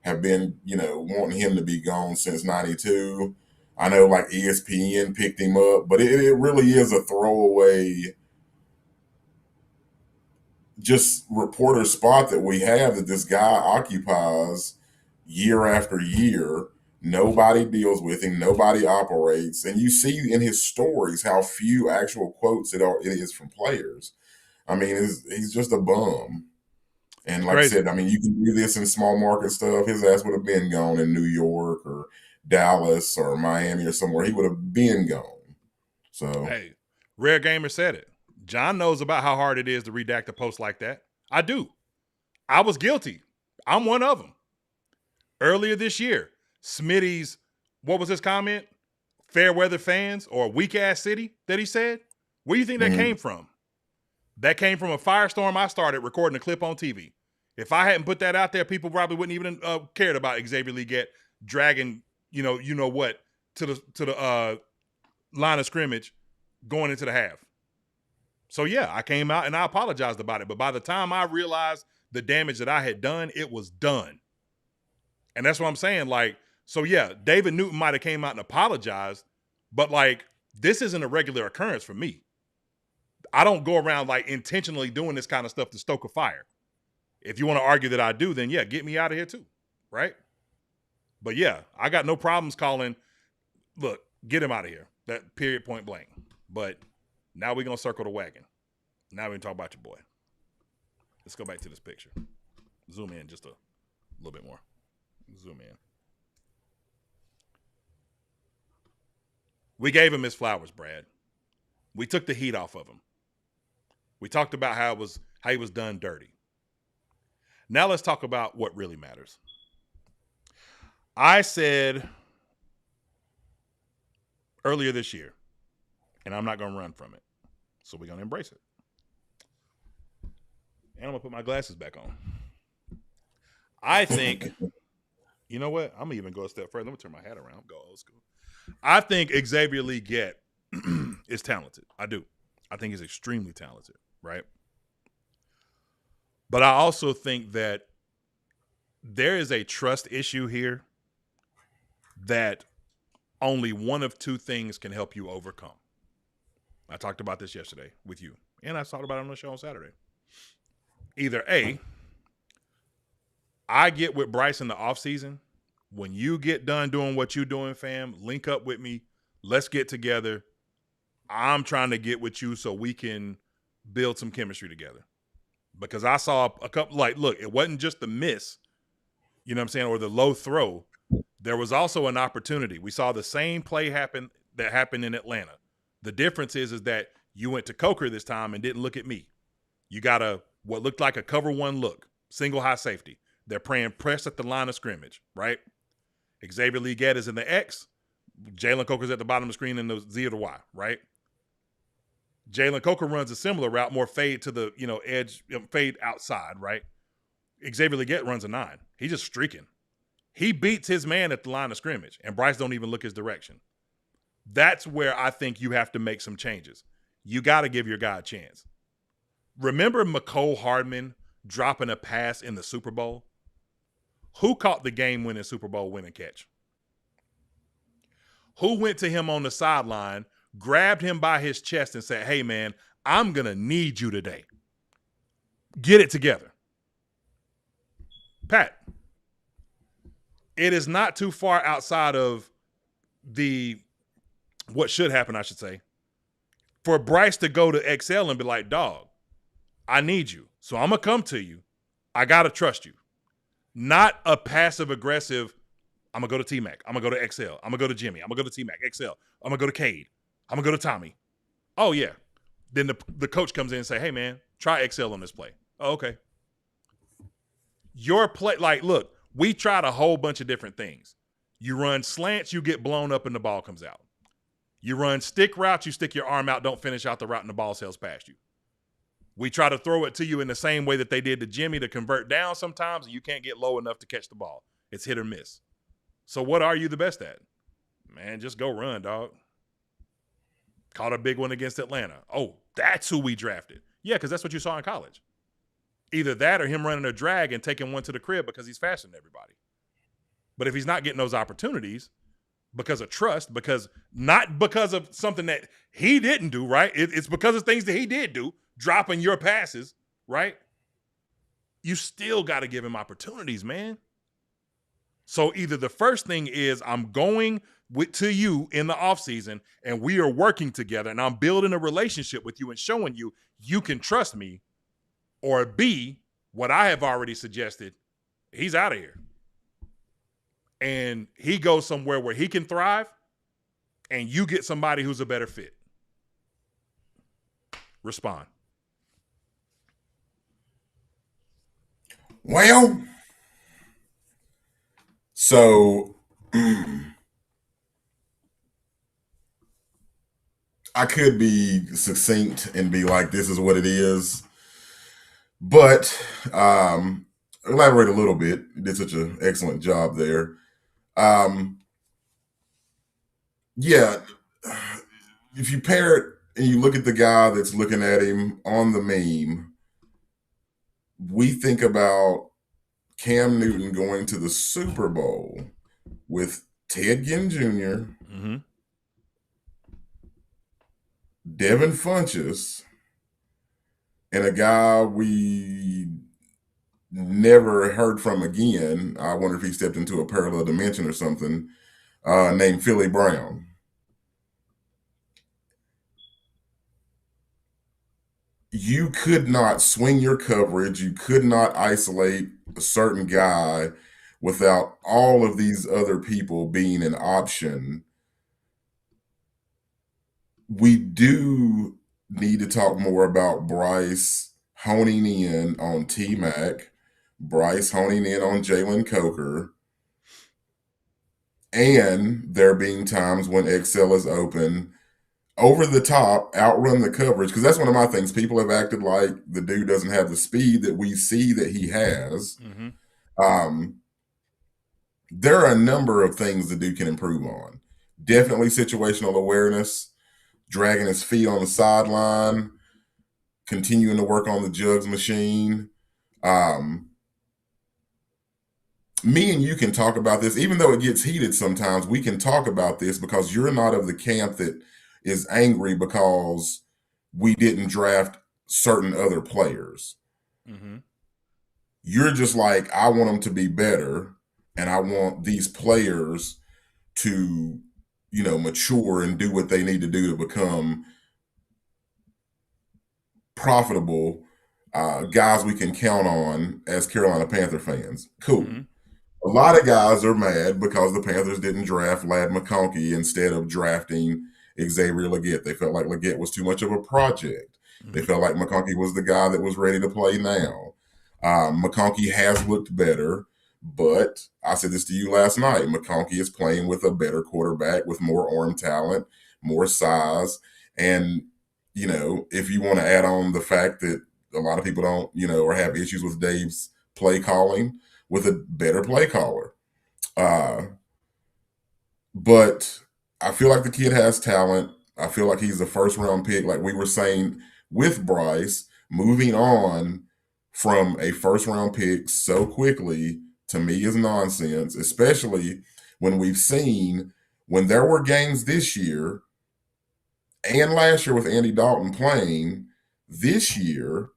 have been, wanting him to be gone since '92. I know, like, ESPN picked him up, but it really is a throwaway, just reporter spot that we have that this guy occupies year after year. Nobody deals with him. Nobody operates. And you see in his stories how few actual quotes it is from players. I mean, he's just a bum. And like I said, I mean, you can do this in small market stuff. His ass would have been gone in New York or Dallas or Miami or somewhere. He would have been gone. So Hey, Rare Gamer said it. John knows about how hard it is to redact a post like that. I do. I was guilty. I'm one of them. Earlier this year, Smitty's, what was his comment? Fair weather fans or weak ass city that he said? Where do you think that came from? That came from a firestorm I started recording a clip on TV. If I hadn't put that out there, people probably wouldn't even cared about Xavier Leggett dragging, you know what, to the line of scrimmage going into the half. So yeah, I came out and I apologized about it. But by the time I realized the damage that I had done, it was done. And that's what I'm saying. Like, so yeah, David Newton might have came out and apologized, but like, this isn't a regular occurrence for me. I don't go around like intentionally doing this kind of stuff to stoke a fire. If you want to argue that I do, then yeah, get me out of here too. Right? But yeah, I got no problems calling, look, get him out of here. That period, point blank. But now we're going to circle the wagon. Now we're going to talk about your boy. Let's go back to this picture. Zoom in just a little bit more. Zoom in. We gave him his flowers, Brad. We took the heat off of him. We talked about how he was done dirty. Now let's talk about what really matters. I said earlier this year, and I'm not going to run from it. So we're going to embrace it. And I'm going to put my glasses back on. I think, you know what? I'm going to even go a step further. Let me turn my hat around. Go old school. I think Xavier Leggett is talented. I do. I think he's extremely talented, right? But I also think that there is a trust issue here that only one of two things can help you overcome. I talked about this yesterday with you, and I talked about it on the show on Saturday. Either A, I get with Bryce in the offseason. When you get done doing what you're doing, fam, link up with me. Let's get together. I'm trying to get with you so we can build some chemistry together. Because I saw a couple, like, look, it wasn't just the miss, you know what I'm saying, or the low throw. There was also an opportunity. We saw the same play happen that happened in Atlanta. The difference is that you went to Coker this time and didn't look at me. You got what looked like a cover one look, single high safety. They're praying press at the line of scrimmage, right? Xavier Leggett is in the X. Jalen Coker's at the bottom of the screen in the Z or the Y, right? Jalen Coker runs a similar route, more fade to the edge, fade outside, right? Xavier Leggett runs a 9. He's just streaking. He beats his man at the line of scrimmage, and Bryce don't even look his direction. That's where I think you have to make some changes. You got to give your guy a chance. Remember McCole Hardman dropping a pass in the Super Bowl? Who caught the game-winning Super Bowl winning catch? Who went to him on the sideline, grabbed him by his chest and said, hey, man, I'm going to need you today. Get it together. Pat, it is not too far outside of what should happen, I should say, for Bryce to go to XL and be like, dog, I need you. So I'm going to come to you. I got to trust you. Not a passive-aggressive, I'm going to go to T-Mac. I'm going to go to XL. I'm going to go to Jimmy. I'm going to go to T-Mac, XL. I'm going to go to Cade. I'm going to go to Tommy. Oh, yeah. Then the coach comes in and say, hey, man, try XL on this play. Oh, okay. Your play, like, look, we tried a whole bunch of different things. You run slants, you get blown up and the ball comes out. You run stick routes, you stick your arm out, don't finish out the route and the ball sails past you. We try to throw it to you in the same way that they did to Jimmy to convert down sometimes, and you can't get low enough to catch the ball. It's hit or miss. So what are you the best at? Man, just go run, dog. Caught a big one against Atlanta. Oh, that's who we drafted. Yeah, because that's what you saw in college. Either that or him running a drag and taking one to the crib because he's faster than everybody. But if he's not getting those opportunities because of trust, not because of something that he didn't do, right? It's because of things that he did do, dropping your passes, right? You still got to give him opportunities, man. So either the first thing is I'm going to you in the offseason and we are working together and I'm building a relationship with you and showing you you can trust me, or B, what I have already suggested, he's out of here. And he goes somewhere where he can thrive and you get somebody who's a better fit. Respond. Well, so I could be succinct and be like, this is what it is. But elaborate a little bit. You did such an excellent job there. Yeah, if you pair it and you look at the guy that's looking at him on the meme, we think about Cam Newton going to the Super Bowl with Ted Ginn Jr., Mm-hmm. Devin Funchess, and a guy we never heard from again. I wonder if he stepped into a parallel dimension or something, named Philly Brown. You could not swing your coverage. You could not isolate a certain guy without all of these other people being an option. We do need to talk more about Bryce honing in on T-Mac, Bryce honing in on Jalen Coker, and there being times when Excel is open, over the top, outrun the coverage, because that's one of my things. People have acted like the dude doesn't have the speed that we see that he has. Mm-hmm. There are a number of things the dude can improve on. Definitely situational awareness, dragging his feet on the sideline, continuing to work on the jugs machine. Me and you can talk about this, even though it gets heated sometimes. We can talk about this because you're not of the camp that is angry because we didn't draft certain other players. Mm-hmm. You're just like, I want them to be better, and I want these players to, mature and do what they need to do to become profitable guys we can count on as Carolina Panther fans. Cool. Mm-hmm. A lot of guys are mad because the Panthers didn't draft Ladd McConkey instead of drafting Xavier Legette. They felt like Legette was too much of a project. Mm-hmm. They felt like McConkey was the guy that was ready to play now. McConkey has looked better, but I said this to you last night. McConkey is playing with a better quarterback with more arm talent, more size. And, if you want to add on the fact that a lot of people don't, or have issues with Dave's play calling, with a better play caller. But I feel like the kid has talent. I feel like he's a first-round pick, like we were saying with Bryce, moving on from a first-round pick so quickly, to me, is nonsense, especially when we've seen when there were games this year and last year with Andy Dalton playing, this year,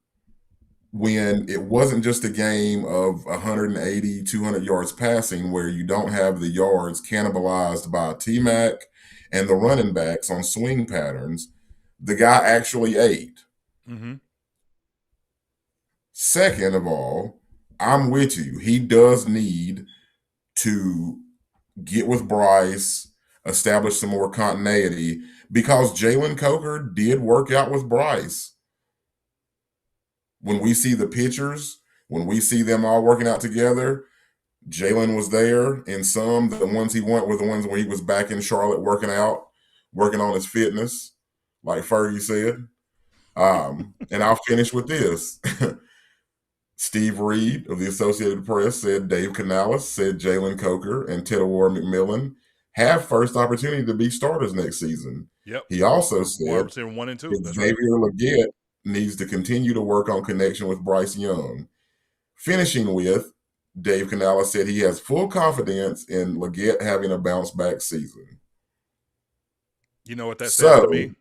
when it wasn't just a game of 180, 200 yards passing where you don't have the yards cannibalized by T-Mac and the running backs on swing patterns, the guy actually ate. Mm-hmm. Second of all, I'm with you. He does need to get with Bryce, establish some more continuity, because Jalen Coker did work out with Bryce. When we see the pictures, when we see them all working out together, Jalen was there in some. The ones he went were the ones where he was back in Charlotte working out, working on his fitness, like Fergie said. And I'll finish with this. Steve Reed of the Associated Press said Dave Canales said Jalen Coker and Tedawar McMillan have first opportunity to be starters next season. Yep. He also said 1 and 2. that That's right. Xavier Legette needs to continue to work on connection with Bryce Young. Finishing with, Dave Canales said he has full confidence in Legette having a bounce back season. You know what that says to me?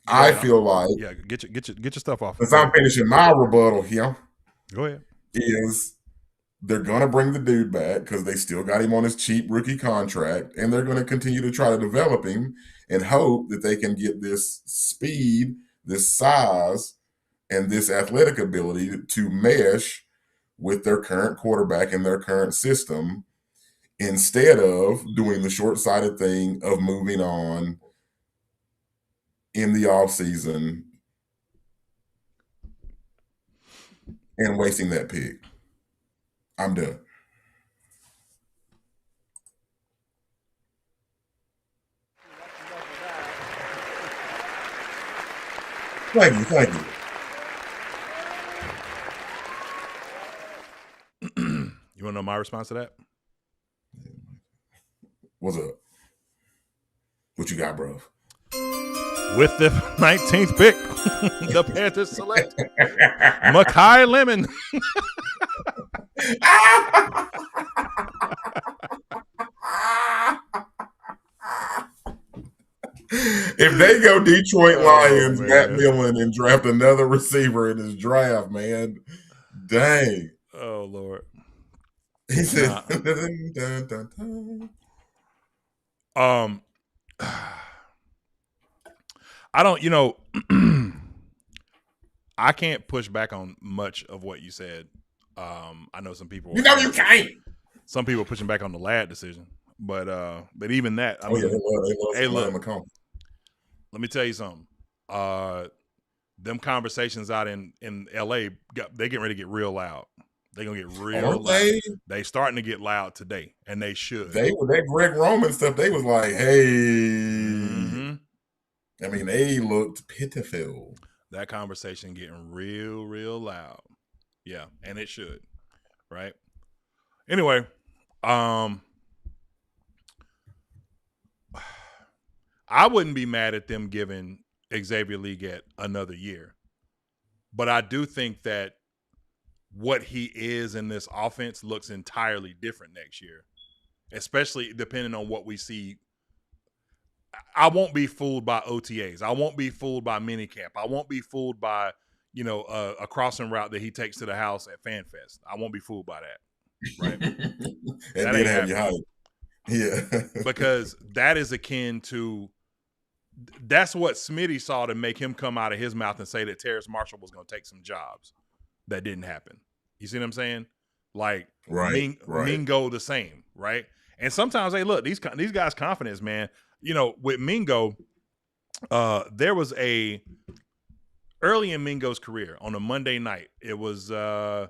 I feel like, yeah, get your stuff off. since I'm finishing my rebuttal here, Go ahead. is they're going to bring the dude back because they still got him on his cheap rookie contract, and they're going to continue to try to develop him and hope that they can get this speed, this size, and this athletic ability to mesh with their current quarterback and their current system, instead of doing the short-sighted thing of moving on in the off season and wasting that pick. I'm done. Thank you. You want to know my response to that? What's up? What you got, bro? With the 19th pick, the Panthers select Makai Lemon. If they go Detroit Lions, man. Matt Millen, and draft another receiver in his draft, man, dang. Oh, Lord. He said, Nah. dun, dun, dun. I don't, I can't push back on much of what you said. I know some people. You know you can't. Some people pushing back on the Ladd decision, but even that, I mean, they love hey, look, McCombs. let me tell you something. Them conversations out in LA, they getting ready to get real loud. They gonna get real loud. They starting to get loud today, and they should. They were that Greg Roman stuff. They was like, hey. Mm-hmm. I mean, they looked pitiful. That conversation getting real, real loud. Yeah, and it should, right? Anyway, I wouldn't be mad at them giving Xavier Leggett another year, but I do think that what he is in this offense looks entirely different next year, especially depending on what we see. I won't be fooled by OTAs. I won't be fooled by minicamp. I won't be fooled by, a crossing route that he takes to the house at FanFest. I won't be fooled by that. Right? That did have you hype. Yeah. Because that is akin to, that's what Smitty saw to make him come out of his mouth and say that Terrace Marshall was going to take some jobs. That didn't happen. You see what I'm saying? Like, right. Mingo the same, right? And sometimes, hey, look, these guys' confidence, man. With Mingo, there was early in Mingo's career on a Monday night. It was, I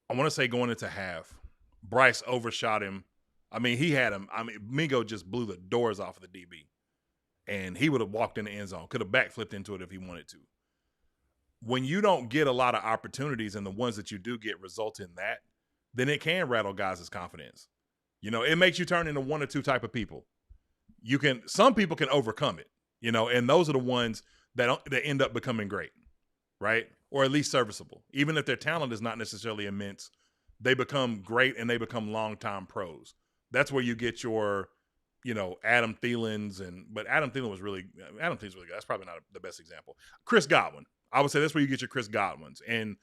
want to say going into half. Bryce overshot him. I mean, he had him. I mean, Mingo just blew the doors off of the DB. And he would have walked in the end zone. Could have backflipped into it if he wanted to. When you don't get a lot of opportunities and the ones that you do get result in that, then it can rattle guys' confidence. It makes you turn into one or two type of people. Some people can overcome it, and those are the ones that end up becoming great, right? Or at least serviceable. Even if their talent is not necessarily immense, they become great and they become long-time pros. That's where you get your, Adam Thielen's but Adam Thielen's really good. That's probably not the best example. Chris Godwin. I would say that's where you get your Chris Godwins and,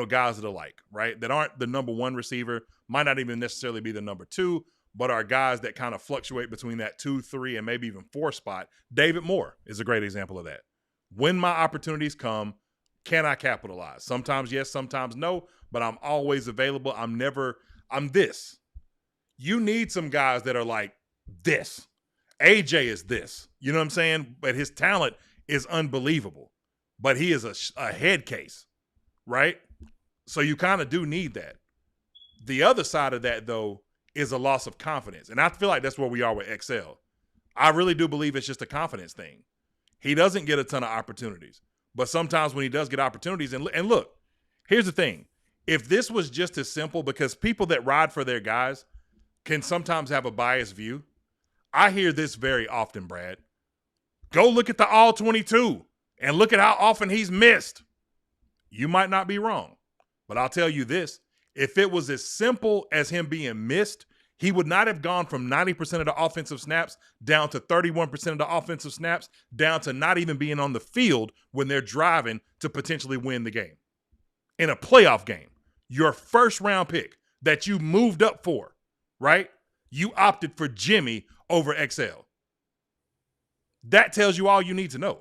guys that are like, right, that aren't the number one receiver, might not even necessarily be the number two, but are guys that kind of fluctuate between that 2, 3, and maybe even 4 spot. David Moore is a great example of that. When my opportunities come, can I capitalize? Sometimes yes, sometimes no, but I'm always available. I'm this. You need some guys that are like this. AJ is this. You know what I'm saying? But his talent is unbelievable. But he is a head case, right? So you kind of do need that. The other side of that, though, is a loss of confidence. And I feel like that's where we are with XL. I really do believe it's just a confidence thing. He doesn't get a ton of opportunities. But sometimes when he does get opportunities, and look, here's the thing. If this was just as simple, because people that ride for their guys can sometimes have a biased view. I hear this very often, Brad. Go look at the All-22 and look at how often he's missed. You might not be wrong, but I'll tell you this. If it was as simple as him being missed, he would not have gone from 90% of the offensive snaps down to 31% of the offensive snaps, down to not even being on the field when they're driving to potentially win the game. In a playoff game, your first round pick that you moved up for, right? You opted for Jimmy over XL. That tells you all you need to know.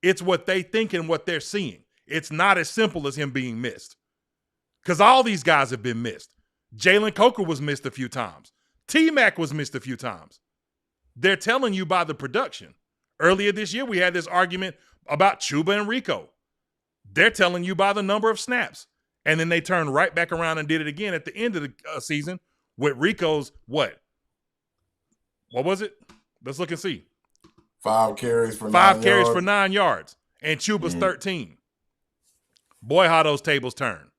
It's what they think and what they're seeing. It's not as simple as him being missed. Because all these guys have been missed. Jalen Coker was missed a few times. T-Mac was missed a few times. They're telling you by the production. Earlier this year, we had this argument about Chuba and Rico. They're telling you by the number of snaps. And then they turned right back around and did it again at the end of the season with Rico's what? What was it? Let's look and see. 5 carries for 5 9 carries yards. for 9 yards. And Chuba's 13. Boy, how those tables turn.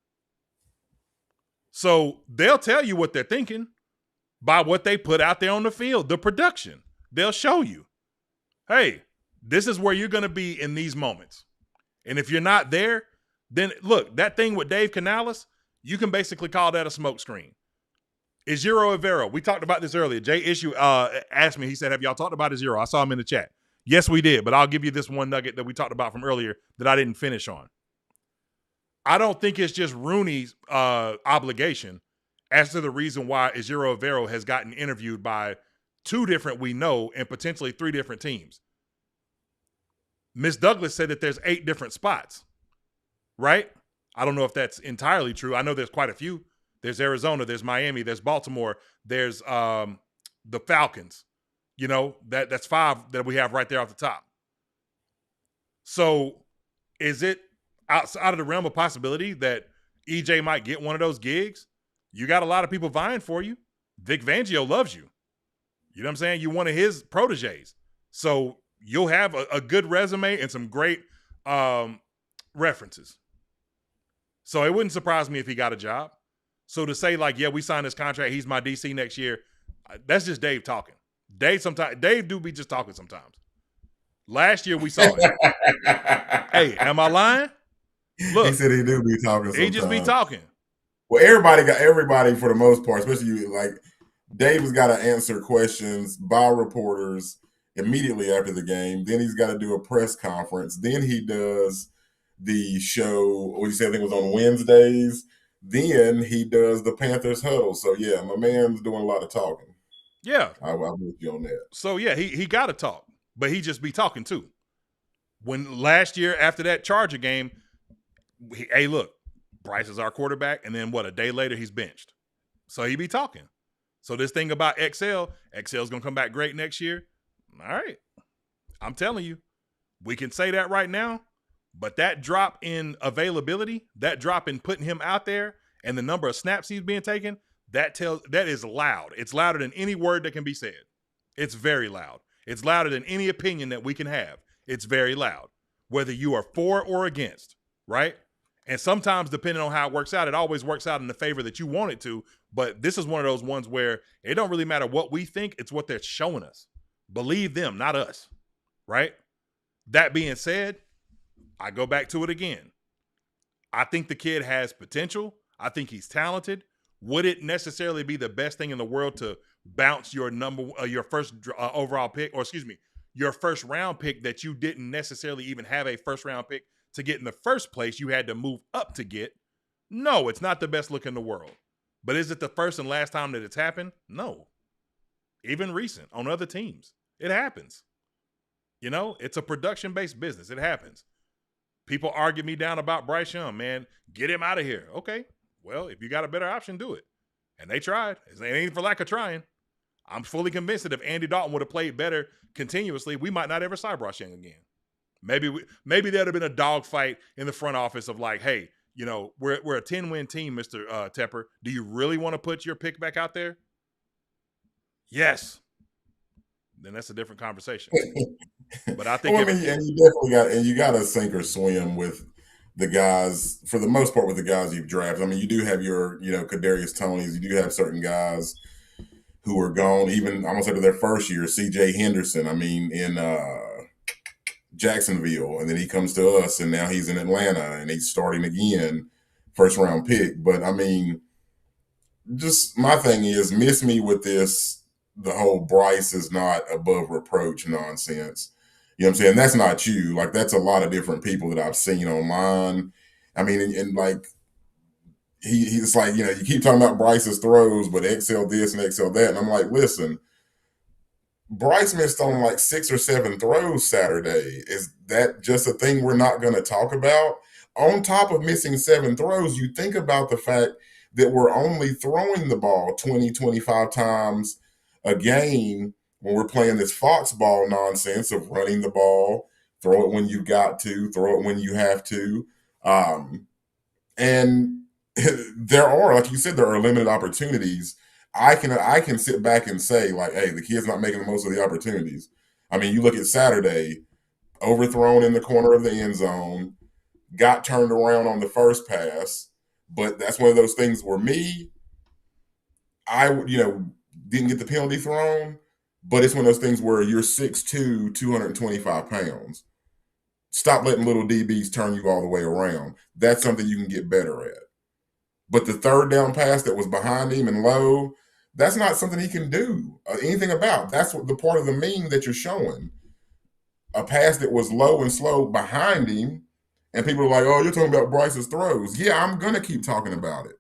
So they'll tell you what they're thinking by what they put out there on the field, the production. They'll show you, hey, this is where you're going to be in these moments. And if you're not there, then look, that thing with Dave Canales, you can basically call that a smokescreen. Ejiro Evero, we talked about this earlier. Jay Issue asked me, he said, have y'all talked about Ejiro? I saw him in the chat. Yes, we did, but I'll give you this one nugget that we talked about from earlier that I didn't finish on. I don't think it's just Rooney's obligation as to the reason why Ejiro Evero has gotten interviewed by 2 different, we know, and potentially 3 different teams. Miss Douglas said that there's 8 different spots, right? I don't know if that's entirely true. I know there's quite a few. There's Arizona, there's Miami, there's Baltimore, there's the Falcons. You know, that's 5 that we have right there off the top. So is it outside of the realm of possibility that EJ might get one of those gigs? You got a lot of people vying for you. Vic Fangio loves you. You know what I'm saying? You're one of his proteges. So you'll have a good resume and some great references. So it wouldn't surprise me if he got a job. So to say like, yeah, we signed this contract, he's my DC next year, that's just Dave talking. Dave do be just talking sometimes. Last year we saw it. Hey, am I lying? Look, He said he do be talking sometimes. he just be talking. Well, everybody for the most part, especially you, like Dave has got to answer questions by reporters immediately after the game. Then he's got to do a press conference. Then he does the show, what you said, I think it was on Wednesdays. Then he does the Panthers huddle. So yeah, my man's doing a lot of talking. Yeah. I'm with you on that. So yeah, he got to talk, but he just be talking too. When last year after that Charger game, hey, look, Bryce is our quarterback, and then what? A day later he's benched. So he be talking. So this thing about XL's gonna come back great next year. All right, I'm telling you, we can say that right now. But that drop in availability, that drop in putting him out there, and the number of snaps he's being taken, that is loud. It's louder than any word that can be said. It's very loud. It's louder than any opinion that we can have. It's very loud, whether you are for or against, right? And sometimes, depending on how it works out, it always works out in the favor that you want it to. But this is one of those ones where it don't really matter what we think. It's what they're showing us. Believe them, not us, right? That being said, I go back to it again. I think the kid has potential. I think he's talented. Would it necessarily be the best thing in the world to bounce your your first overall pick, or excuse me, your first round pick that you didn't necessarily even have a first round pick to get in the first place? You had to move up to get. No, it's not the best look in the world. But is it the first and last time that it's happened? No. Even recent on other teams, it happens. You know, it's a production-based business. It happens. People argue me down about Bryce Young, man. Get him out of here. Okay. Well, if you got a better option, do it. And they tried. It ain't for lack of trying. I'm fully convinced that if Andy Dalton would have played better continuously, we might not ever sign Bryce Young again. Maybe there'd have been a dogfight in the front office of like, hey, you know, we're a 10-win team, Mr. Tepper. Do you really want to put your pick back out there? Yes. Then that's a different conversation. But I think you got to sink or swim with the guys, for the most part, with the guys you've drafted. I mean, you do have your, Kadarius Tonys. You do have certain guys who are gone, even, I'm going to say to their first year, C.J. Henderson, I mean, in Jacksonville, and then he comes to us, and now he's in Atlanta, and he's starting again, first-round pick. But, I mean, just my thing is, miss me with this, the whole Bryce is not above reproach nonsense. You know what I'm saying? That's not you. Like, that's a lot of different people that I've seen online. I mean, and like, he's like, you keep talking about Bryce's throws, but XL this and XL that. And I'm like, listen, Bryce missed on like 6 or 7 throws Saturday. Is that just a thing we're not going to talk about? On top of missing 7 throws, you think about the fact that we're only throwing the ball 20, 25 times a game when we're playing this foxball nonsense of running the ball, throw it when you've got to, throw it when you have to. And there are, like you said, there are limited opportunities. I can sit back and say, like, hey, the kid's not making the most of the opportunities. I mean, you look at Saturday, overthrown in the corner of the end zone, got turned around on the first pass, but that's one of those things where I didn't get the penalty thrown, but it's one of those things where you're 6'2", 225 pounds. Stop letting little DBs turn you all the way around. That's something you can get better at. But the third down pass that was behind him and low, that's not something he can do anything about. That's what the part of the meme that you're showing. A pass that was low and slow behind him, and people are like, oh, you're talking about Bryce's throws. Yeah, I'm going to keep talking about it.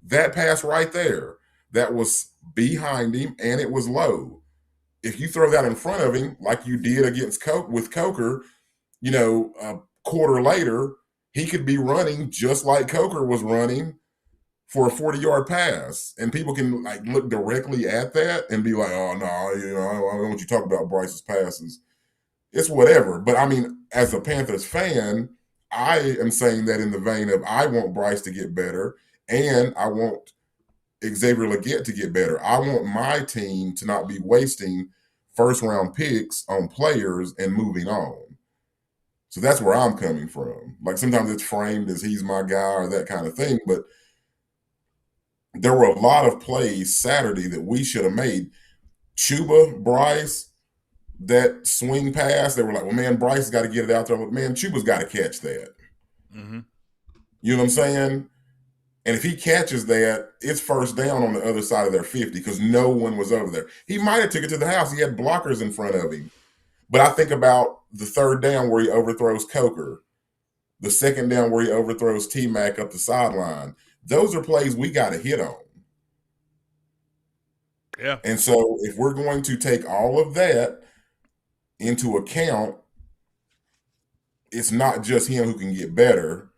That pass right there, that was behind him, and it was low. If you throw that in front of him, like you did against with Coker, a quarter later, he could be running just like Coker was running for a 40-yard pass. And people can look directly at that and be like, oh, no, I don't want you to talk about Bryce's passes. It's whatever. But, I mean, as a Panthers fan, I am saying that in the vein of I want Bryce to get better, and I want Xavier Legette to get better. I want my team to not be wasting first-round picks on players and moving on. So that's where I'm coming from. Like, sometimes it's framed as he's my guy or that kind of thing, but there were a lot of plays Saturday that we should have made. Chuba, Bryce, that swing pass, they were like, well, man, Bryce has got to get it out there. Like, man, Chuba's got to catch that. Mm-hmm. You know what I'm saying? And if he catches that, it's first down on the other side of their 50 because no one was over there. He might have took it to the house. He had blockers in front of him. But I think about the third down where he overthrows Coker, the second down where he overthrows T-Mac up the sideline. Those are plays we got to hit on. Yeah. And so if we're going to take all of that into account, it's not just him who can get better.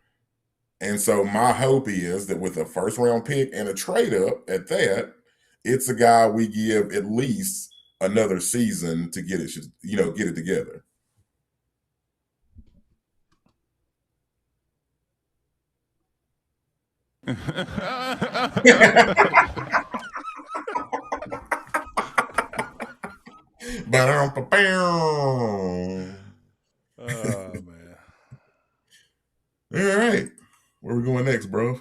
And so my hope is that with a first-round pick and a trade-up at that, it's a guy we give at least another season to get it together. Oh, man. All right. Where we going next, bro?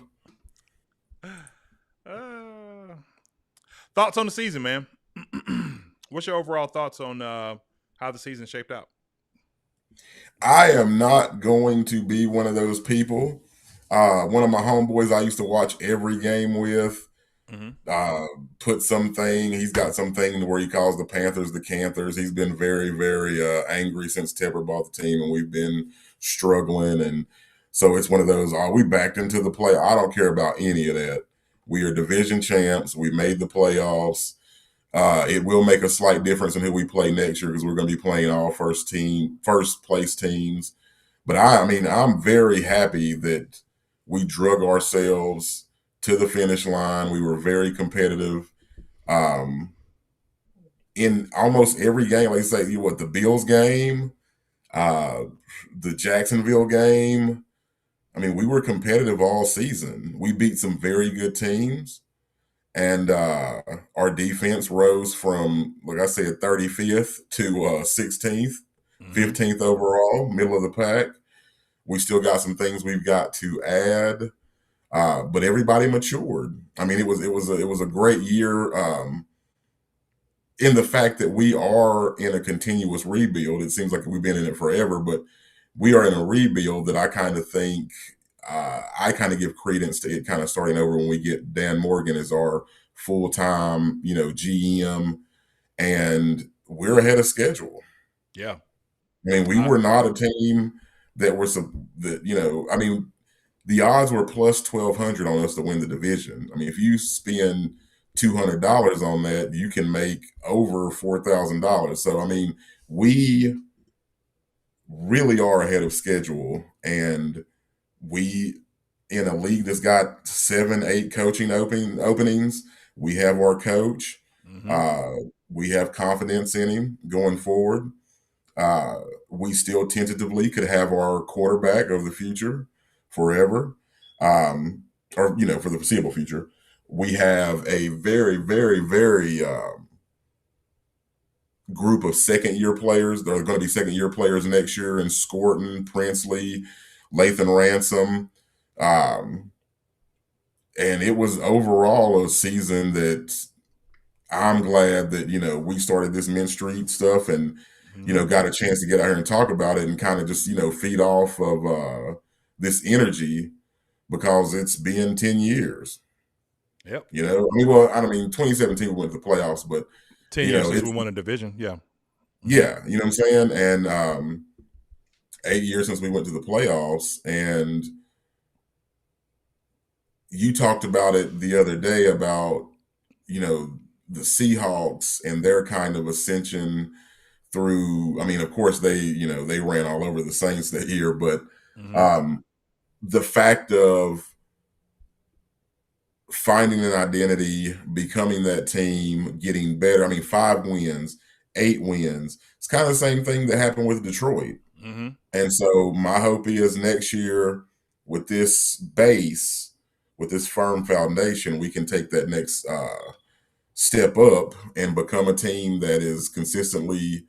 Thoughts on the season, man? What's your overall thoughts on how the season shaped out? I am not going to be one of those people. One of my homeboys I used to watch every game with put something. He's got something where he calls the Panthers the Canthers. He's been very, very angry since Tepper bought the team, and we've been struggling. And so it's one of those, we backed into the play. I don't care about any of that. We are division champs. We made the playoffs. It will make a slight difference in who we play next year because we're going to be playing all first place teams. But I'm very happy that we drug ourselves to the finish line. We were very competitive in almost every game. Like I say, the Bills game, the Jacksonville game. I mean, we were competitive all season. We beat some very good teams. And our defense rose from, like I said, 35th to 16th, 15th overall, middle of the pack. We still got some things we've got to add, but everybody matured. I mean, it was a great year in the fact that we are in a continuous rebuild. It seems like we've been in it forever, but we are in a rebuild that I kind of think I kind of give credence to it kind of starting over when we get Dan Morgan as our full-time, GM, and we're ahead of schedule. Yeah. I mean, we were not a team that the odds were plus 1,200 on us to win the division. I mean, if you spend $200 on that, you can make over $4,000. So, I mean, we really are ahead of schedule, and we, in a league that's got 7-8 coaching openings, we have our coach. We have confidence in him going forward. We still tentatively could have our quarterback of the future forever, or for the foreseeable future. We have a very, very, very group of second-year players. There are going to be second-year players next year in Scorton, Princely, Lathan Ransom. And it was overall a season that I'm glad that, we started this Mint Street stuff and, got a chance to get out here and talk about it and kind of just, feed off of this energy because it's been 10 years. Yep. I mean, 2017 we went to the playoffs, but 10 years since we won a division. Yeah. Yeah. You know what I'm saying? And 8 years since we went to the playoffs. And you talked about it the other day about, the Seahawks and their kind of ascension through, I mean, of course they ran all over the Saints that year, but the fact of finding an identity, becoming that team, getting better. I mean, 5 wins, 8 wins. It's kind of the same thing that happened with Detroit. And so my hope is next year with this base, with this firm foundation, we can take that next step up and become a team that is consistently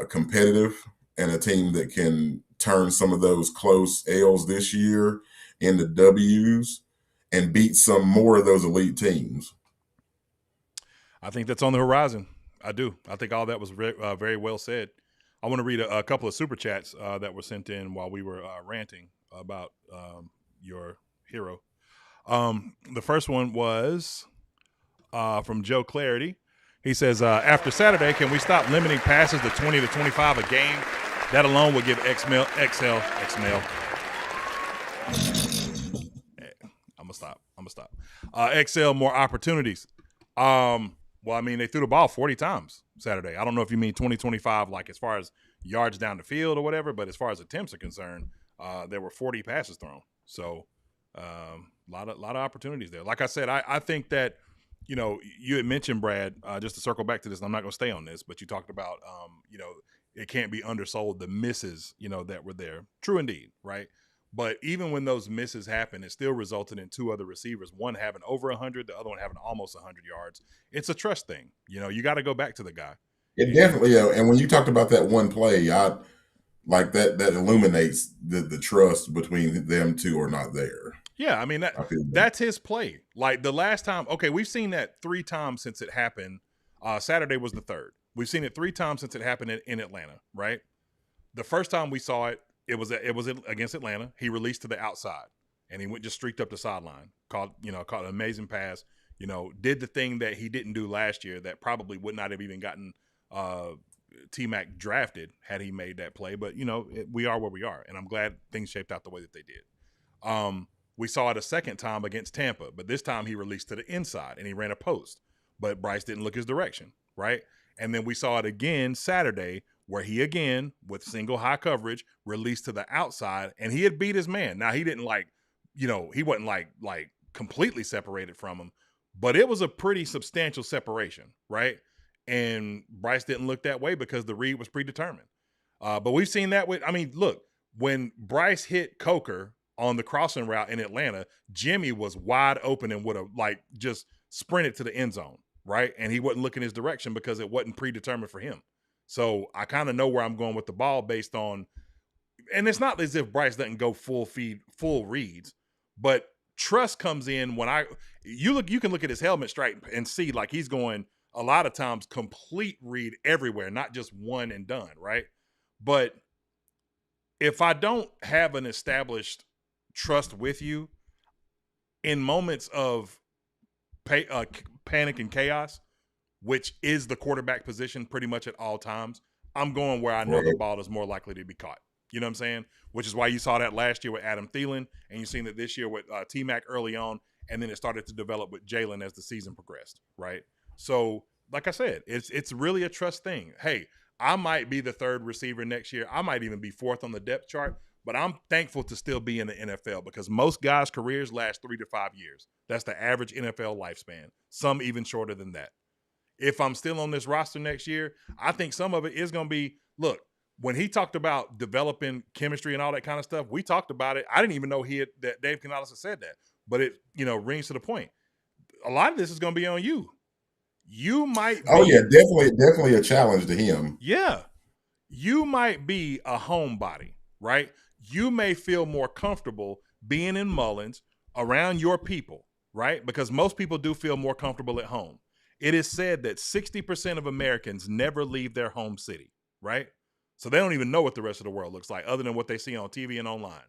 competitive and a team that can turn some of those close L's this year into W's and beat some more of those elite teams. I think that's on the horizon. I do. I think all that was very well said. I want to read a couple of super chats that were sent in while we were ranting about your hero. The first one was from Joe Clarity. He says, after Saturday, can we stop limiting passes to 20 to 25 a game? That alone would give XML. I'm gonna stop. XL more opportunities. Well, I mean, they threw the ball 40 times Saturday. I don't know if you mean 20, 25, like as far as yards down the field or whatever, but as far as attempts are concerned, there were 40 passes thrown. So a lot of opportunities there. Like I said, I think that, you had mentioned, Brad, just to circle back to this, and I'm not going to stay on this, but you talked about, it can't be undersold, the misses, that were there. True indeed, right? But even when those misses happen, it still resulted in 2 other receivers, one having over 100, the other one having almost 100 yards. It's a trust thing. You got to go back to the guy. It definitely, and when you talked about that one play, I like that illuminates the trust between them two are not there. Yeah, I mean, that's his play. Like the last time, okay, we've seen that 3 times since it happened. Saturday was the 3rd. We've seen it 3 times since it happened in Atlanta, right? The first time we saw it, it was against Atlanta. He released to the outside, and he went just streaked up the sideline. Caught an amazing pass. Did the thing that he didn't do last year that probably would not have even gotten T-Mac drafted had he made that play. But we are where we are, and I'm glad things shaped out the way that they did. We saw it a second time against Tampa, but this time he released to the inside and he ran a post, but Bryce didn't look his direction, right? And then we saw it again Saturday where he again, with single high coverage, released to the outside and he had beat his man. Now he didn't he wasn't like completely separated from him, but it was a pretty substantial separation, right? And Bryce didn't look that way because the read was predetermined. But we've seen that look, when Bryce hit Coker on the crossing route in Atlanta, Jimmy was wide open and would have just sprinted to the end zone, right? And he wasn't looking his direction because it wasn't predetermined for him. So I kind of know where I'm going with the ball based on, and it's not as if Bryce doesn't go full reads, but trust comes in when you can look at his helmet stripe and see like he's going a lot of times complete read everywhere, not just one and done, right? But if I don't have an established trust with you in moments of panic and chaos, which is the quarterback position pretty much at all times, I'm going where I know the ball is more likely to be caught. You know what I'm saying? Which is why you saw that last year with Adam Thielen, and you've seen that this year with T-Mac early on, and then it started to develop with Jalen as the season progressed, right? So, like I said, it's really a trust thing. Hey, I might be the 3rd receiver next year. I might even be 4th on the depth chart, but I'm thankful to still be in the NFL because most guys' careers last 3 to 5 years. That's the average NFL lifespan. Some even shorter than that. if I'm still on this roster next year, I think some of it is going to be, look, when he talked about developing chemistry and all that kind of stuff, we talked about it. I didn't even know that Dave Canales had said that, but it, rings to the point. A lot of this is going to be on you. You might be. Oh yeah, definitely a challenge to him. Yeah. You might be a homebody, right? You may feel more comfortable being in Mullins around your people, right? Because most people do feel more comfortable at home. It is said that 60% of Americans never leave their home city, right? So they don't even know what the rest of the world looks like other than what they see on TV and online.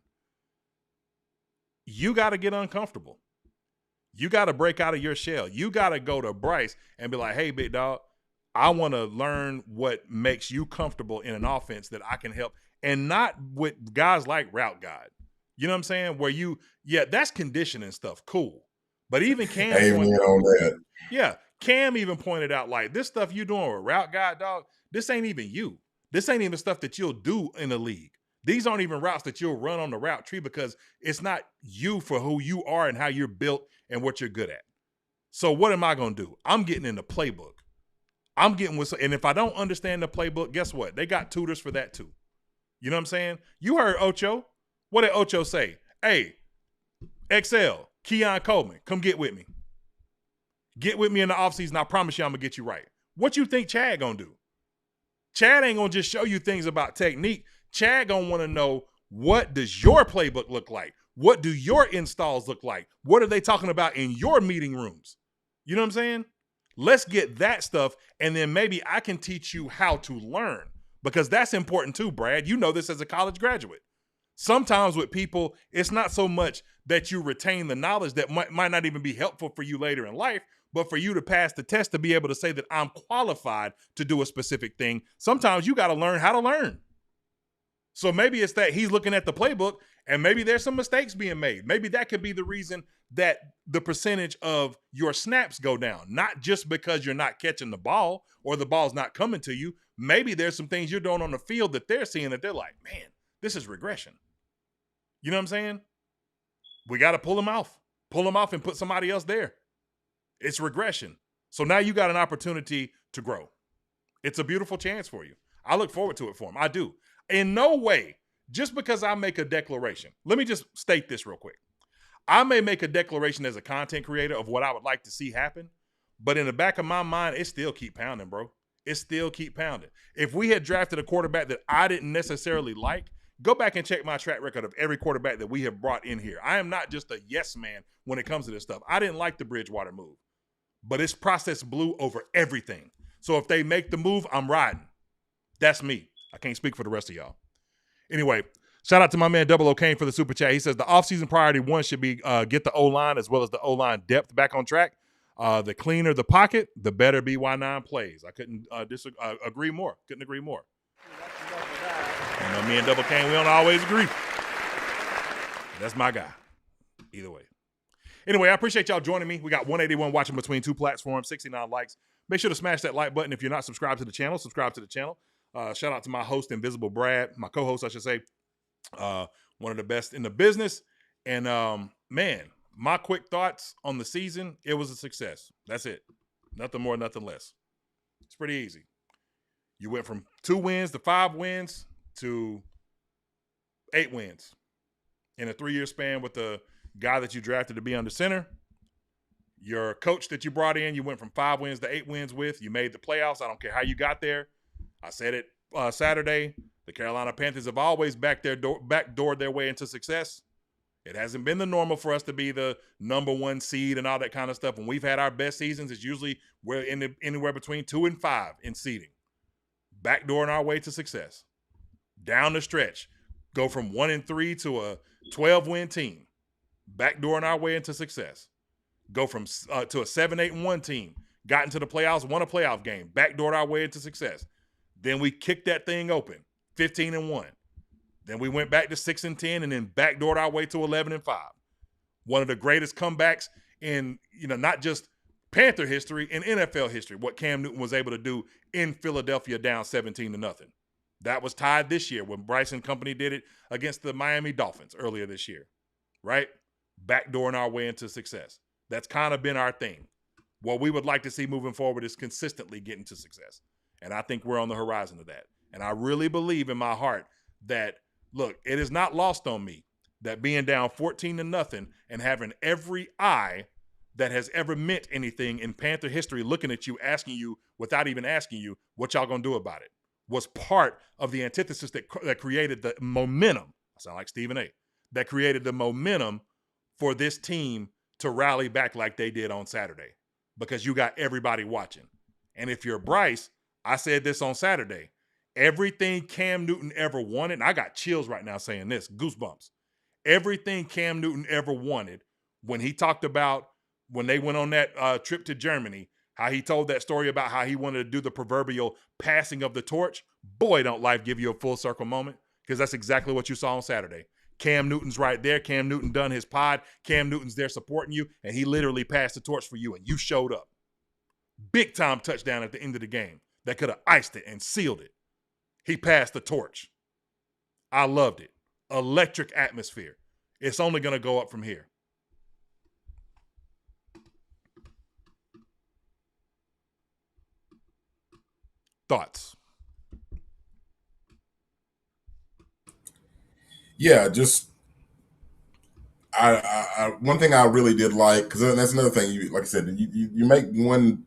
You got to get uncomfortable. You got to break out of your shell. You got to go to Bryce and be like, hey, big dog, I want to learn what makes you comfortable in an offense that I can help. And not with guys like Route God. You know what I'm saying? Where that's conditioning stuff. Cool. But even Cam. Amen on that. Yeah. Cam even pointed out, like, this stuff you doing with Route God, dog, this ain't even you. This ain't even stuff that you'll do in the league. These aren't even routes that you'll run on the route tree because it's not you for who you are and how you're built and what you're good at. So what am I going to do? I'm getting in the playbook. I'm getting with, and if I don't understand the playbook, guess what? They got tutors for that too. You know what I'm saying? You heard Ocho. What did Ocho say? Hey, XL, Keon Coleman, come get with me. Get with me in the offseason. I promise you I'm going to get you right. What you think Chad going to do? Chad ain't going to just show you things about technique. Chad going to want to know, what does your playbook look like? What do your installs look like? What are they talking about in your meeting rooms? You know what I'm saying? Let's get that stuff, and then maybe I can teach you how to learn, because that's important too, Brad. You know this as a college graduate. Sometimes with people, it's not so much that you retain the knowledge that might not even be helpful for you later in life, but for you to pass the test to be able to say that I'm qualified to do a specific thing. Sometimes you got to learn how to learn. So maybe it's that he's looking at the playbook and maybe there's some mistakes being made. Maybe that could be the reason that the percentage of your snaps go down, not just because you're not catching the ball or the ball's not coming to you. Maybe there's some things you're doing on the field that they're seeing that they're like, man, this is regression. You know what I'm saying? We got to pull them off and put somebody else there. It's regression. So now you got an opportunity to grow. It's a beautiful chance for you. I look forward to it for him. I do. In no way, just because I make a declaration, let me just state this real quick. I may make a declaration as a content creator of what I would like to see happen, but in the back of my mind, it still keep pounding, bro. It still keep pounding. If we had drafted a quarterback that I didn't necessarily like, go back and check my track record of every quarterback that we have brought in here. I am not just a yes man when it comes to this stuff. I didn't like the Bridgewater move, but it's process blue over everything. So if they make the move, I'm riding. That's me. I can't speak for the rest of y'all. Anyway, shout out to my man Double O'Kane for the super chat. He says the offseason priority one should be get the O-line as well as the O-line depth back on track. The cleaner the pocket, the better BY9 plays. I couldn't agree more. Couldn't agree more. You know, me and Double Kane, we don't always agree. That's my guy. Either way. Anyway, I appreciate y'all joining me. We got 181 watching between two platforms, 69 likes. Make sure to smash that like button. If you're not subscribed to the channel, subscribe to the channel. Shout out to my host, Invisible Brad, my co-host, I should say. One of the best in the business. And, man, my quick thoughts on the season, it was a success. That's it. Nothing more, nothing less. It's pretty easy. You went from 2 wins to 5 wins to 8 wins in a 3-year span with the guy that you drafted to be under center. Your coach that you brought in, you went from 5 wins to 8 wins with. You made the playoffs. I don't care how you got there. I said it Saturday. The Carolina Panthers have always backdoored their way into success. It hasn't been the normal for us to be the number 1 seed and all that kind of stuff. When we've had our best seasons, it's usually we're anywhere between 2 and 5 in seeding. Backdooring our way to success. Down the stretch. Go from 1 and 3 to a 12-win team. Backdooring our way into success. Go from to a 7-8-1 team. Got into the playoffs, won a playoff game. Backdoored our way into success. Then we kicked that thing open. 15-1. Then we went back to 6-10 and then backdoored our way to 11-5. One of the greatest comebacks in, not just Panther history, in NFL history, what Cam Newton was able to do in Philadelphia down 17-0. That was tied this year when Bryce and company did it against the Miami Dolphins earlier this year, right? Backdooring our way into success. That's kind of been our thing. What we would like to see moving forward is consistently getting to success. And I think we're on the horizon of that. And I really believe in my heart that, look, it is not lost on me that being down 14-0 and having every eye that has ever meant anything in Panther history looking at you, asking you, without even asking you, what y'all gonna do about it, was part of the antithesis that created the momentum. I sound like Stephen A. That created the momentum for this team to rally back like they did on Saturday, because you got everybody watching. And if you're Bryce, I said this on Saturday, everything Cam Newton ever wanted, and I got chills right now saying this, goosebumps. Everything Cam Newton ever wanted, when he talked about when they went on that trip to Germany, how he told that story about how he wanted to do the proverbial passing of the torch. Boy, don't life give you a full circle moment, because that's exactly what you saw on Saturday. Cam Newton's right there. Cam Newton done his pod. Cam Newton's there supporting you, and he literally passed the torch for you, and you showed up. Big time touchdown at the end of the game that could have iced it and sealed it. He passed the torch. I loved it. Electric atmosphere. It's only going to go up from here. Thoughts? Yeah, just I one thing I really did like, because that's another thing. You, like I said, you make one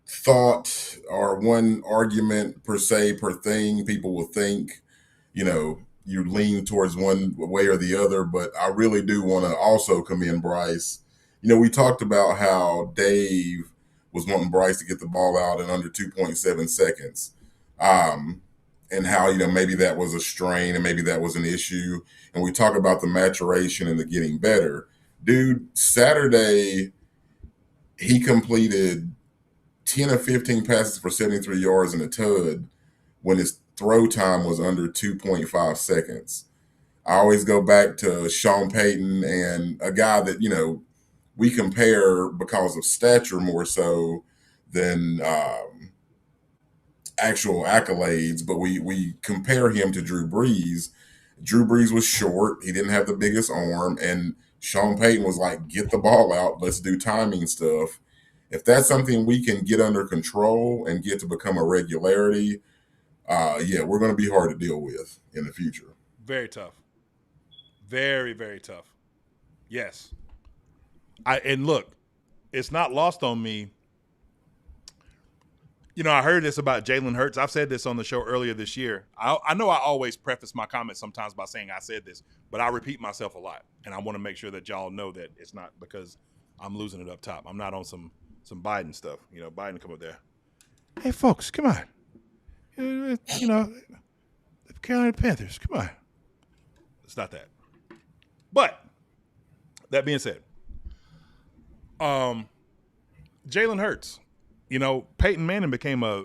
thought or one argument per se per thing, people will think, you lean towards one way or the other. But I really do want to also commend Bryce. We talked about how Dave was wanting Bryce to get the ball out in under 2.7 seconds. And how, maybe that was a strain and maybe that was an issue. And we talk about the maturation and the getting better. Dude, Saturday, he completed 10 of 15 passes for 73 yards in a TUD when his throw time was under 2.5 seconds. I always go back to Sean Payton, and a guy that, we compare because of stature more so than actual accolades, but we compare him to Drew Brees. Drew Brees was short. He didn't have the biggest arm. And Sean Payton was like, get the ball out. Let's do timing stuff. If that's something we can get under control and get to become a regularity, we're going to be hard to deal with in the future. Very tough. Very, very tough. Yes. And look, it's not lost on me. I heard this about Jalen Hurts. I've said this on the show earlier this year. I know I always preface my comments sometimes by saying I said this, but I repeat myself a lot. And I want to make sure that y'all know that it's not because I'm losing it up top. I'm not on some Biden stuff. Biden come up there. Hey, folks, come on. The Carolina Panthers, come on. It's not that. But that being said, Jalen Hurts. Peyton Manning became a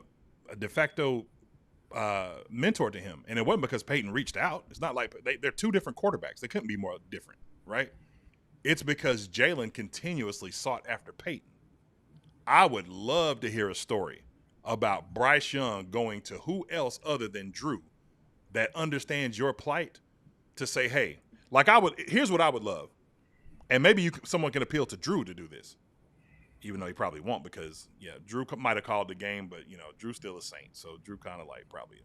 de facto mentor to him. And it wasn't because Peyton reached out. It's not like they're two different quarterbacks. They couldn't be more different, right? It's because Jalen continuously sought after Peyton. I would love to hear a story about Bryce Young going to who else other than Drew that understands your plight to say, hey, here's what I would love. And maybe someone can appeal to Drew to do this. Even though he probably won't, because Drew might have called the game, but Drew's still a Saint, so Drew kind of probably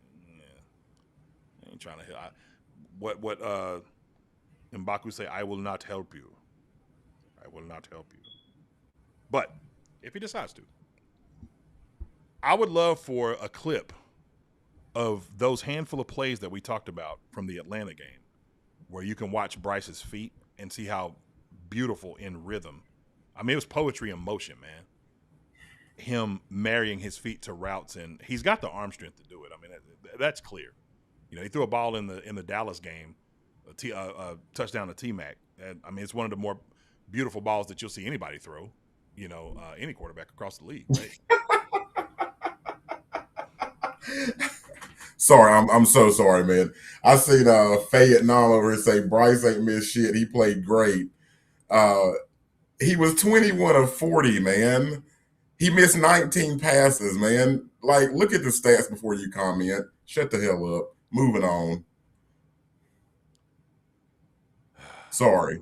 ain't trying to. What M'Baku say? I will not help you. I will not help you. But if he decides to, I would love for a clip of those handful of plays that we talked about from the Atlanta game, where you can watch Bryce's feet and see how beautiful in rhythm. I mean, it was poetry in motion, man. Him marrying his feet to routes, and he's got the arm strength to do it. I mean, that's clear. He threw a ball in the Dallas game, a touchdown to T-Mac. I mean, it's one of the more beautiful balls that you'll see anybody throw. Any quarterback across the league, right? Sorry, I'm so sorry, man. I seen Fayette Nom over here say Bryce ain't missed shit. He played great. He was 21 of 40, man. He missed 19 passes, man. Look at the stats before you comment. Shut the hell up. Moving on. Sorry.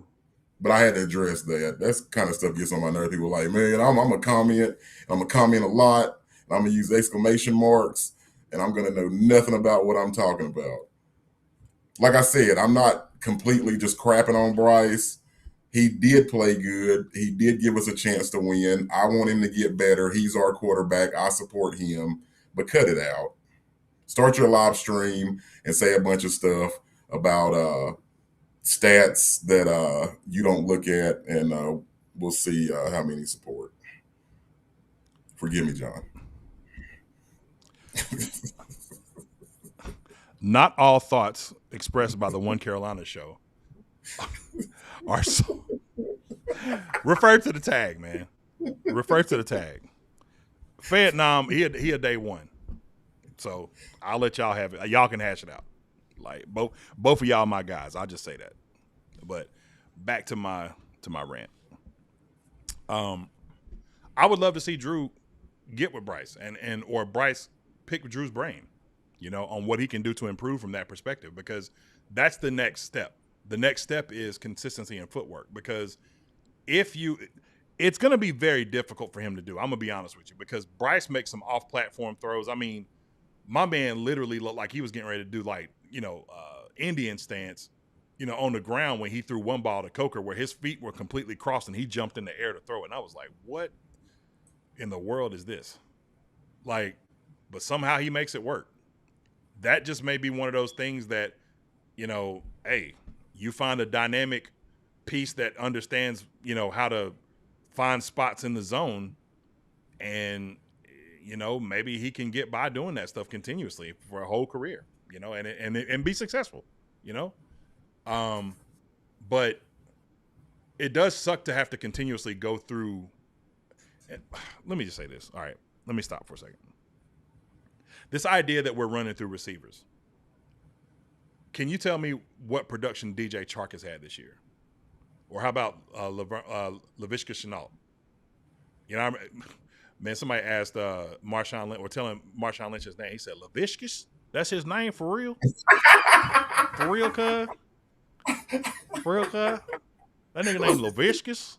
But I had to address that. That's kind of stuff gets on my nerves. People are like, man, I'm gonna comment. I'm gonna comment a lot. I'm gonna use exclamation marks, and I'm gonna know nothing about what I'm talking about. Like I said, I'm not completely just crapping on Bryce. He did play good. He did give us a chance to win. I want him to get better. He's our quarterback. I support him. But cut it out. Start your live stream and say a bunch of stuff about stats that you don't look at, and we'll see how many support. Forgive me, John. Not all thoughts expressed by the One Carolina show are so. Refer to the tag, man. Refer to the tag. Vietnam, he a day one. So I'll let y'all have it. Y'all can hash it out. Like both of y'all my guys. I'll just say that. But back to my rant. I would love to see Drew get with Bryce and or Bryce pick Drew's brain, on what he can do to improve from that perspective, because that's the next step. The next step is consistency and footwork, because it's going to be very difficult for him to do. I'm going to be honest with you, because Bryce makes some off-platform throws. I mean, my man literally looked like he was getting ready to do Indian stance, on the ground when he threw one ball to Coker where his feet were completely crossed and he jumped in the air to throw it. And I was like, what in the world is this? Like, but somehow he makes it work. That just may be one of those things that, hey, you find a dynamic piece that understands, how to find spots in the zone, and, maybe he can get by doing that stuff continuously for a whole career, and be successful, but it does suck to have to continuously go through. Let me just say this. All right, let me stop for a second. This idea that we're running through receivers. Can you tell me what production DJ Chark has had this year? Or how about Laviska Shenault? Man, somebody asked Marshawn Lynch, or telling Marshawn Lynch his name. He said, Laviscus? That's his name for real? For real, cuz? For real, cuz? That nigga named Laviscus?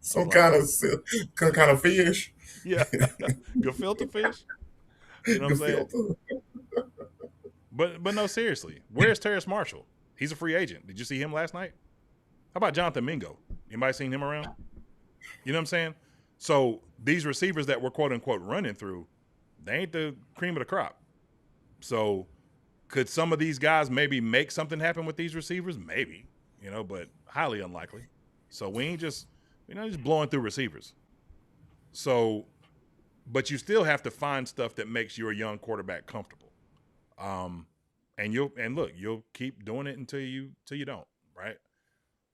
Some kind of fish. Yeah. Gefilte fish? You know what I'm saying? But no, seriously. Where's Terrace Marshall? He's a free agent. Did you see him last night? How about Jonathan Mingo? Anybody seen him around? You know what I'm saying? So these receivers that we're quote unquote running through, they ain't the cream of the crop. So could some of these guys maybe make something happen with these receivers? Maybe, but highly unlikely. So we're not just blowing through receivers. So, but you still have to find stuff that makes your young quarterback comfortable. And you'll keep doing it until you don't, right?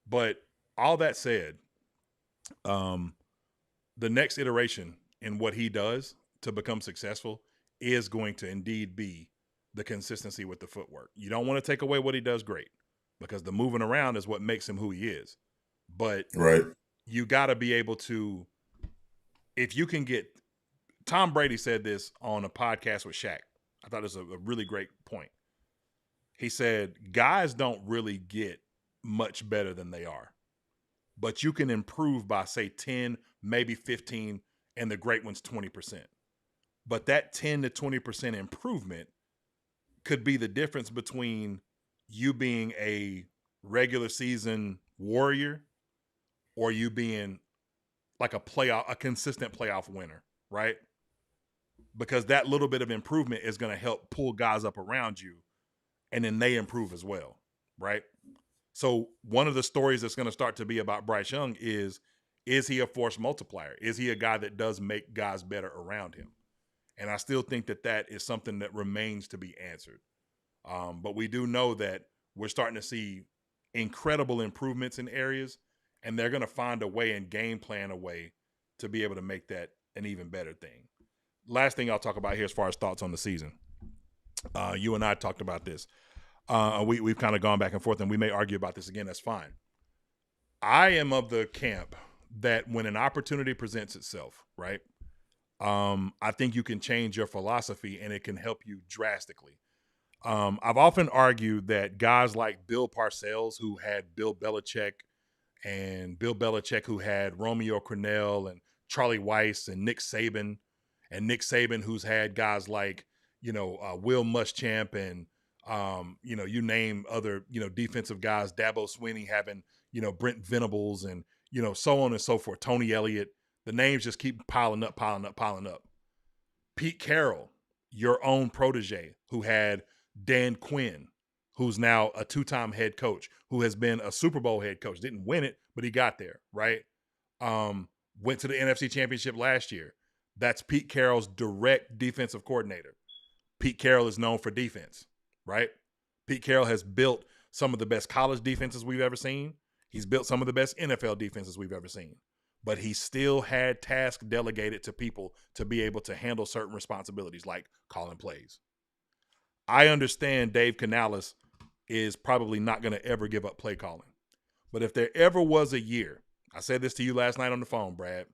But all that said, the next iteration in what he does to become successful is going to indeed be the consistency with the footwork. You don't want to take away what he does great, because the moving around is what makes him who he is. But right, you got to be able to, if you can get, Tom Brady said this on a podcast with Shaq. I thought it was a really great point. He said, guys don't really get much better than they are, but you can improve by, say, 10, maybe 15, and the great one's 20%. But that 10 to 20% improvement could be the difference between you being a regular season warrior or you being like a consistent playoff winner, right? Because that little bit of improvement is going to help pull guys up around you, and then they improve as well, right? So one of the stories that's going to start to be about Bryce Young is he a force multiplier? Is he a guy that does make guys better around him? And I still think that is something that remains to be answered. But we do know that we're starting to see incredible improvements in areas, and they're going to find a way and game plan a way to be able to make that an even better thing. Last thing I'll talk about here as far as thoughts on the season. You and I talked about this. We've kind of gone back and forth, and we may argue about this again. That's fine. I am of the camp that when an opportunity presents itself, right, I think you can change your philosophy and it can help you drastically. I've often argued that guys like Bill Parcells, who had Bill Belichick and Bill Belichick, who had Romeo Crennel and Charlie Weiss and Nick Saban, who's had guys like, Will Muschamp and, you name other, defensive guys, Dabo Swinney having, Brent Venables and, so on and so forth, Tony Elliott. The names just keep piling up. Pete Carroll, your own protege, who had Dan Quinn, who's now a 2-time head coach, who has been a Super Bowl head coach. Didn't win it, but he got there, right? Went to the NFC Championship last year. That's Pete Carroll's direct defensive coordinator. Pete Carroll is known for defense, right? Pete Carroll has built some of the best college defenses we've ever seen. He's built some of the best NFL defenses we've ever seen. But he still had tasks delegated to people to be able to handle certain responsibilities, like calling plays. I understand Dave Canales is probably not going to ever give up play calling. But if there ever was a year, I said this to you last night on the phone, Brad,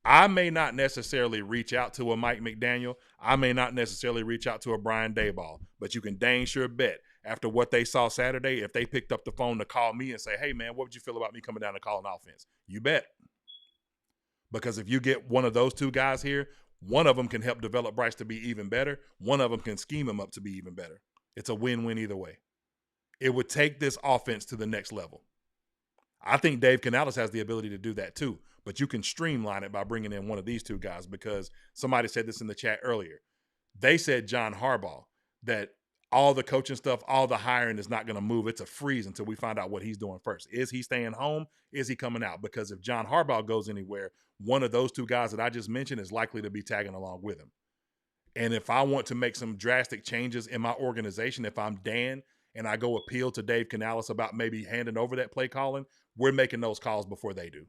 I may not necessarily reach out to a Mike McDaniel. I may not necessarily reach out to a Brian Daboll. But you can dang sure bet after what they saw Saturday, if they picked up the phone to call me and say, hey, man, what would you feel about me coming down and calling offense? You bet. Because if you get one of those two guys here, one of them can help develop Bryce to be even better. One of them can scheme him up to be even better. It's a win-win either way. It would take this offense to the next level. I think Dave Canales has the ability to do that too, but you can streamline it by bringing in one of these two guys, because somebody said this in the chat earlier. They said John Harbaugh, that all the coaching stuff, all the hiring is not going to move. It's a freeze until we find out what he's doing first. Is he staying home? Is he coming out? Because if John Harbaugh goes anywhere, one of those two guys that I just mentioned is likely to be tagging along with him. And if I want to make some drastic changes in my organization, if I'm Dan and I go appeal to Dave Canales about maybe handing over that play calling, we're making those calls before they do.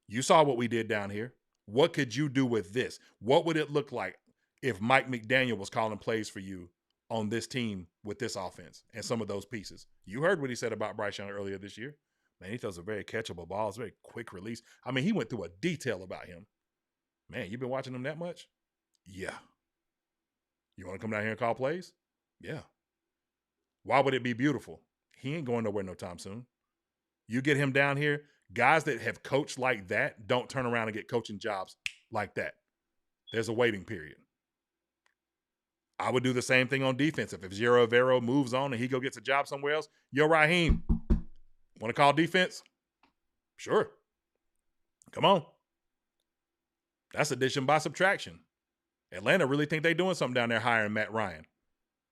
You saw what we did down here. What could you do with this? What would it look like if Mike McDaniel was calling plays for you on this team with this offense and some of those pieces? You heard what he said about Bryce Young earlier this year. Man, he throws a very catchable ball. It's a very quick release. I mean, he went through a detail about him. Man, you've been watching him that much? Yeah. You want to come down here and call plays? Yeah. Why would it be beautiful? He ain't going nowhere no time soon. You get him down here, guys that have coached like that don't turn around and get coaching jobs like that. There's a waiting period. I would do the same thing on defense. If Zero Vero moves on and he go gets a job somewhere else, yo, Raheem, want to call defense? Sure. Come on. That's addition by subtraction. Atlanta really think they doing something down there hiring Matt Ryan.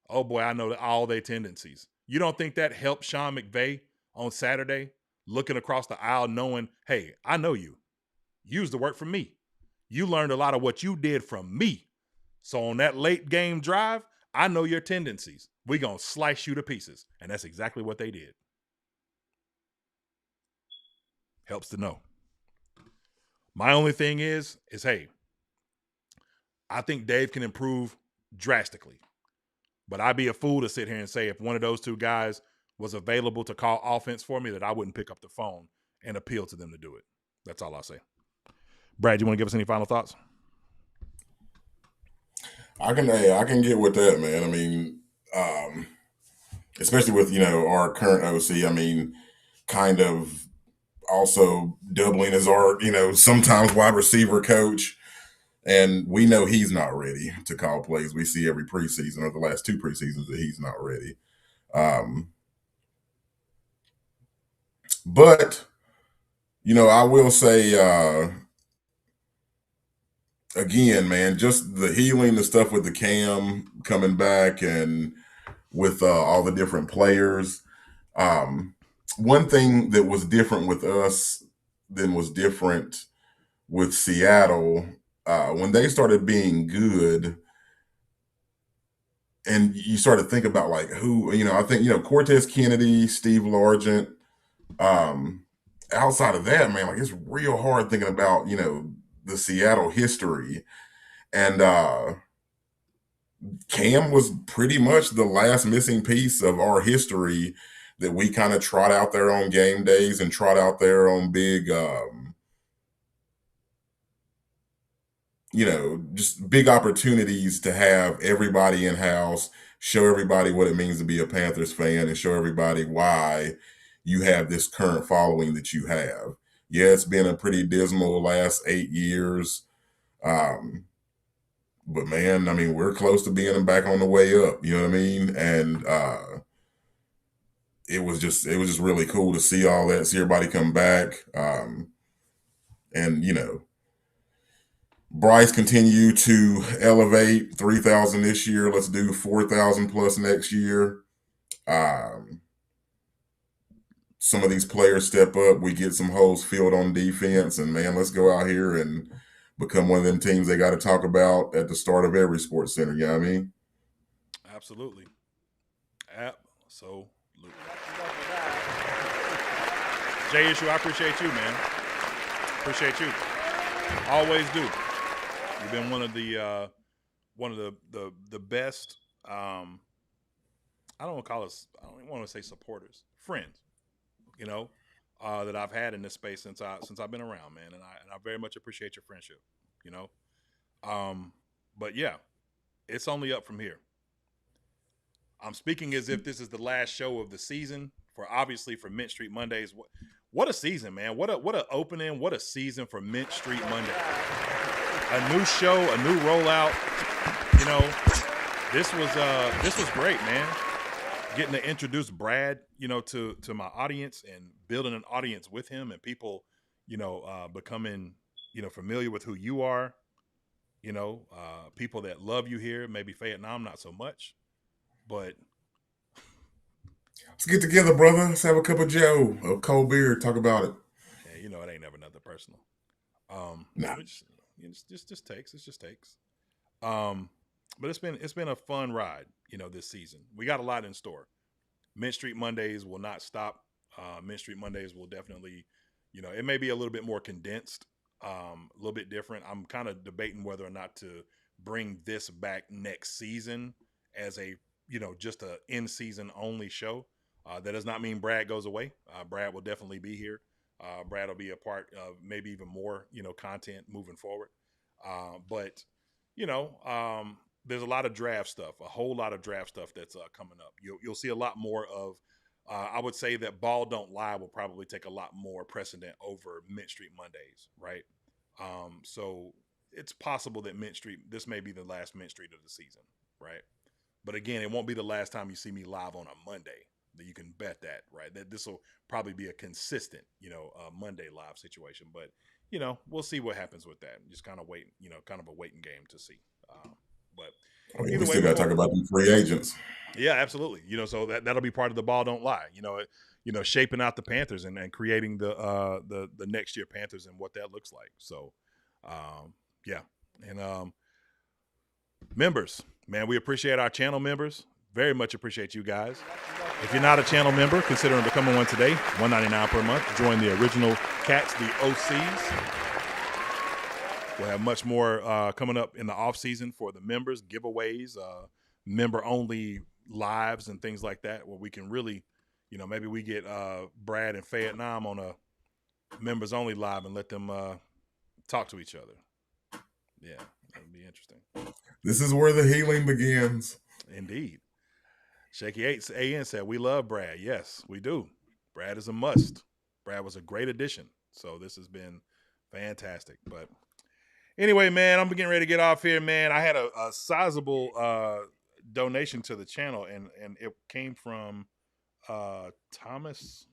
Oh, boy, I know all their tendencies. You don't think that helped Sean McVay on Saturday, looking across the aisle knowing, hey, I know you. You used to work for me. You learned a lot of what you did from me. So on that late game drive, I know your tendencies. We're going to slice you to pieces. And that's exactly what they did. Helps to know. My only thing is, hey, I think Dave can improve drastically. But I'd be a fool to sit here and say if one of those two guys was available to call offense for me, that I wouldn't pick up the phone and appeal to them to do it. That's all I'll say. Brad, you want to give us any final thoughts? I can get with that, man. I mean, especially with, our current OC, I mean, kind of also doubling as our, sometimes wide receiver coach. And we know he's not ready to call plays. We see every preseason, or the last two preseasons, that he's not ready. But, I will say, again, man, just the healing, the stuff with the Cam coming back and with all the different players. One thing that was different with us than was different with Seattle, when they started being good, and you start to think about like who, I think, Cortez Kennedy, Steve Largent. Outside of that, man, like it's real hard thinking about, the Seattle history. And Cam was pretty much the last missing piece of our history that we kind of trot out there on game days and trot out there on big, just big opportunities to have everybody in house, show everybody what it means to be a Panthers fan, and show everybody why, you have this current following that you have. Yeah, it's been a pretty dismal last 8 years. But man, I mean, we're close to being back on the way up. You know what I mean? And it was just really cool to see all that, see everybody come back. And Bryce continue to elevate. 3,000 this year. Let's do 4,000 plus next year. Some of these players step up. We get some holes filled on defense, and man, let's go out here and become one of them teams they got to talk about at the start of every sports center. You know what I mean? Absolutely. Absolutely. Jay Issue, I appreciate you, man. Appreciate you. Always do. You've been one of the best. I don't want to call us. I don't even want to say supporters, friends. That I've had in this space since I've been around, man, and I very much appreciate your friendship. But yeah, it's only up from here. I'm speaking as if this is the last show of the season for Mint Street Mondays. What a season, man! What a opening! What a season for Mint Street Monday. A new show, a new rollout. This was great, man. Getting to introduce Brad, to my audience and building an audience with him and people, becoming, familiar with who you are. People that love you here. Maybe Vietnam, not so much, but. Let's get together, brother. Let's have a cup of Joe, a cold beer, talk about it. Yeah, it ain't never nothing personal. Nah. It's just takes. But it's been a fun ride, this season. We got a lot in store. Mint Street Mondays will not stop. Mint Street Mondays will definitely, it may be a little bit more condensed, a little bit different. I'm kind of debating whether or not to bring this back next season as a, just a in-season only show. That does not mean Brad goes away. Brad will definitely be here. Brad will be a part of maybe even more, content moving forward. But there's a lot of draft stuff, a whole lot of draft stuff that's coming up. You'll see a lot more of, I would say that Ball Don't Lie will probably take a lot more precedent over Mint Street Mondays, right? So it's possible that this may be the last Mint Street of the season, right? But again, it won't be the last time you see me live on a Monday. That you can bet that, right? That this will probably be a consistent, Monday live situation. But, we'll see what happens with that. Just kind of wait, kind of a waiting game to see. But we still got to talk about the free agents. Yeah, absolutely. So that'll be part of the Ball Don't Lie. Shaping out the Panthers and creating the next year Panthers and what that looks like. So, yeah, and members, man, we appreciate our channel members. Very much appreciate you guys. If you're not a channel member, consider becoming one today. $1.99 per month. Join the original cats, the OCs. We'll have much more coming up in the off season for the members, giveaways, member only lives and things like that, where we can really, maybe we get Brad and Vietnam on a members only live and let them talk to each other. Yeah, that would be interesting. This is where the healing begins. Indeed. Shaky 8 AN said, we love Brad. Yes, we do. Brad is a must. Brad was a great addition. So this has been fantastic. But anyway, man, I'm getting ready to get off here, man. I had a sizable donation to the channel, and it came from Thomas,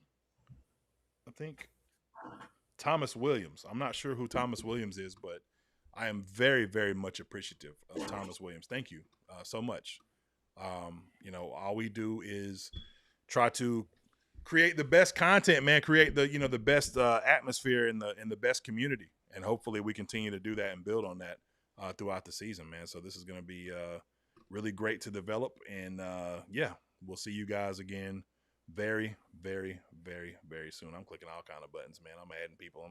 I think. Thomas Williams. I'm not sure who Thomas Williams is, but I am very, very much appreciative of Thomas Williams. Thank you so much. All we do is try to create the best content, man, create the, the best atmosphere in the best community. And hopefully we continue to do that and build on that throughout the season, man. So this is going to be really great to develop. And yeah, we'll see you guys again very, very, very, very soon. I'm clicking all kind of buttons, man. I'm adding people.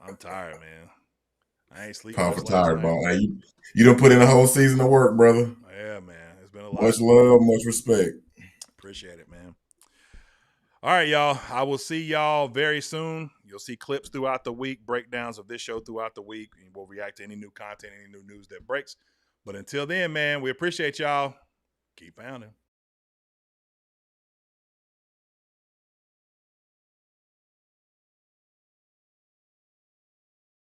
I'm tired, man. I ain't sleeping. Pop for tired, ball. Hey, you done put in a whole season of work, brother. Yeah, man. It's been a lot. Much love, much respect. Appreciate it, man. All right, y'all. I will see y'all very soon. You'll see clips throughout the week, breakdowns of this show throughout the week. And we'll react to any new content, any new news that breaks. But until then, man, we appreciate y'all. Keep pounding.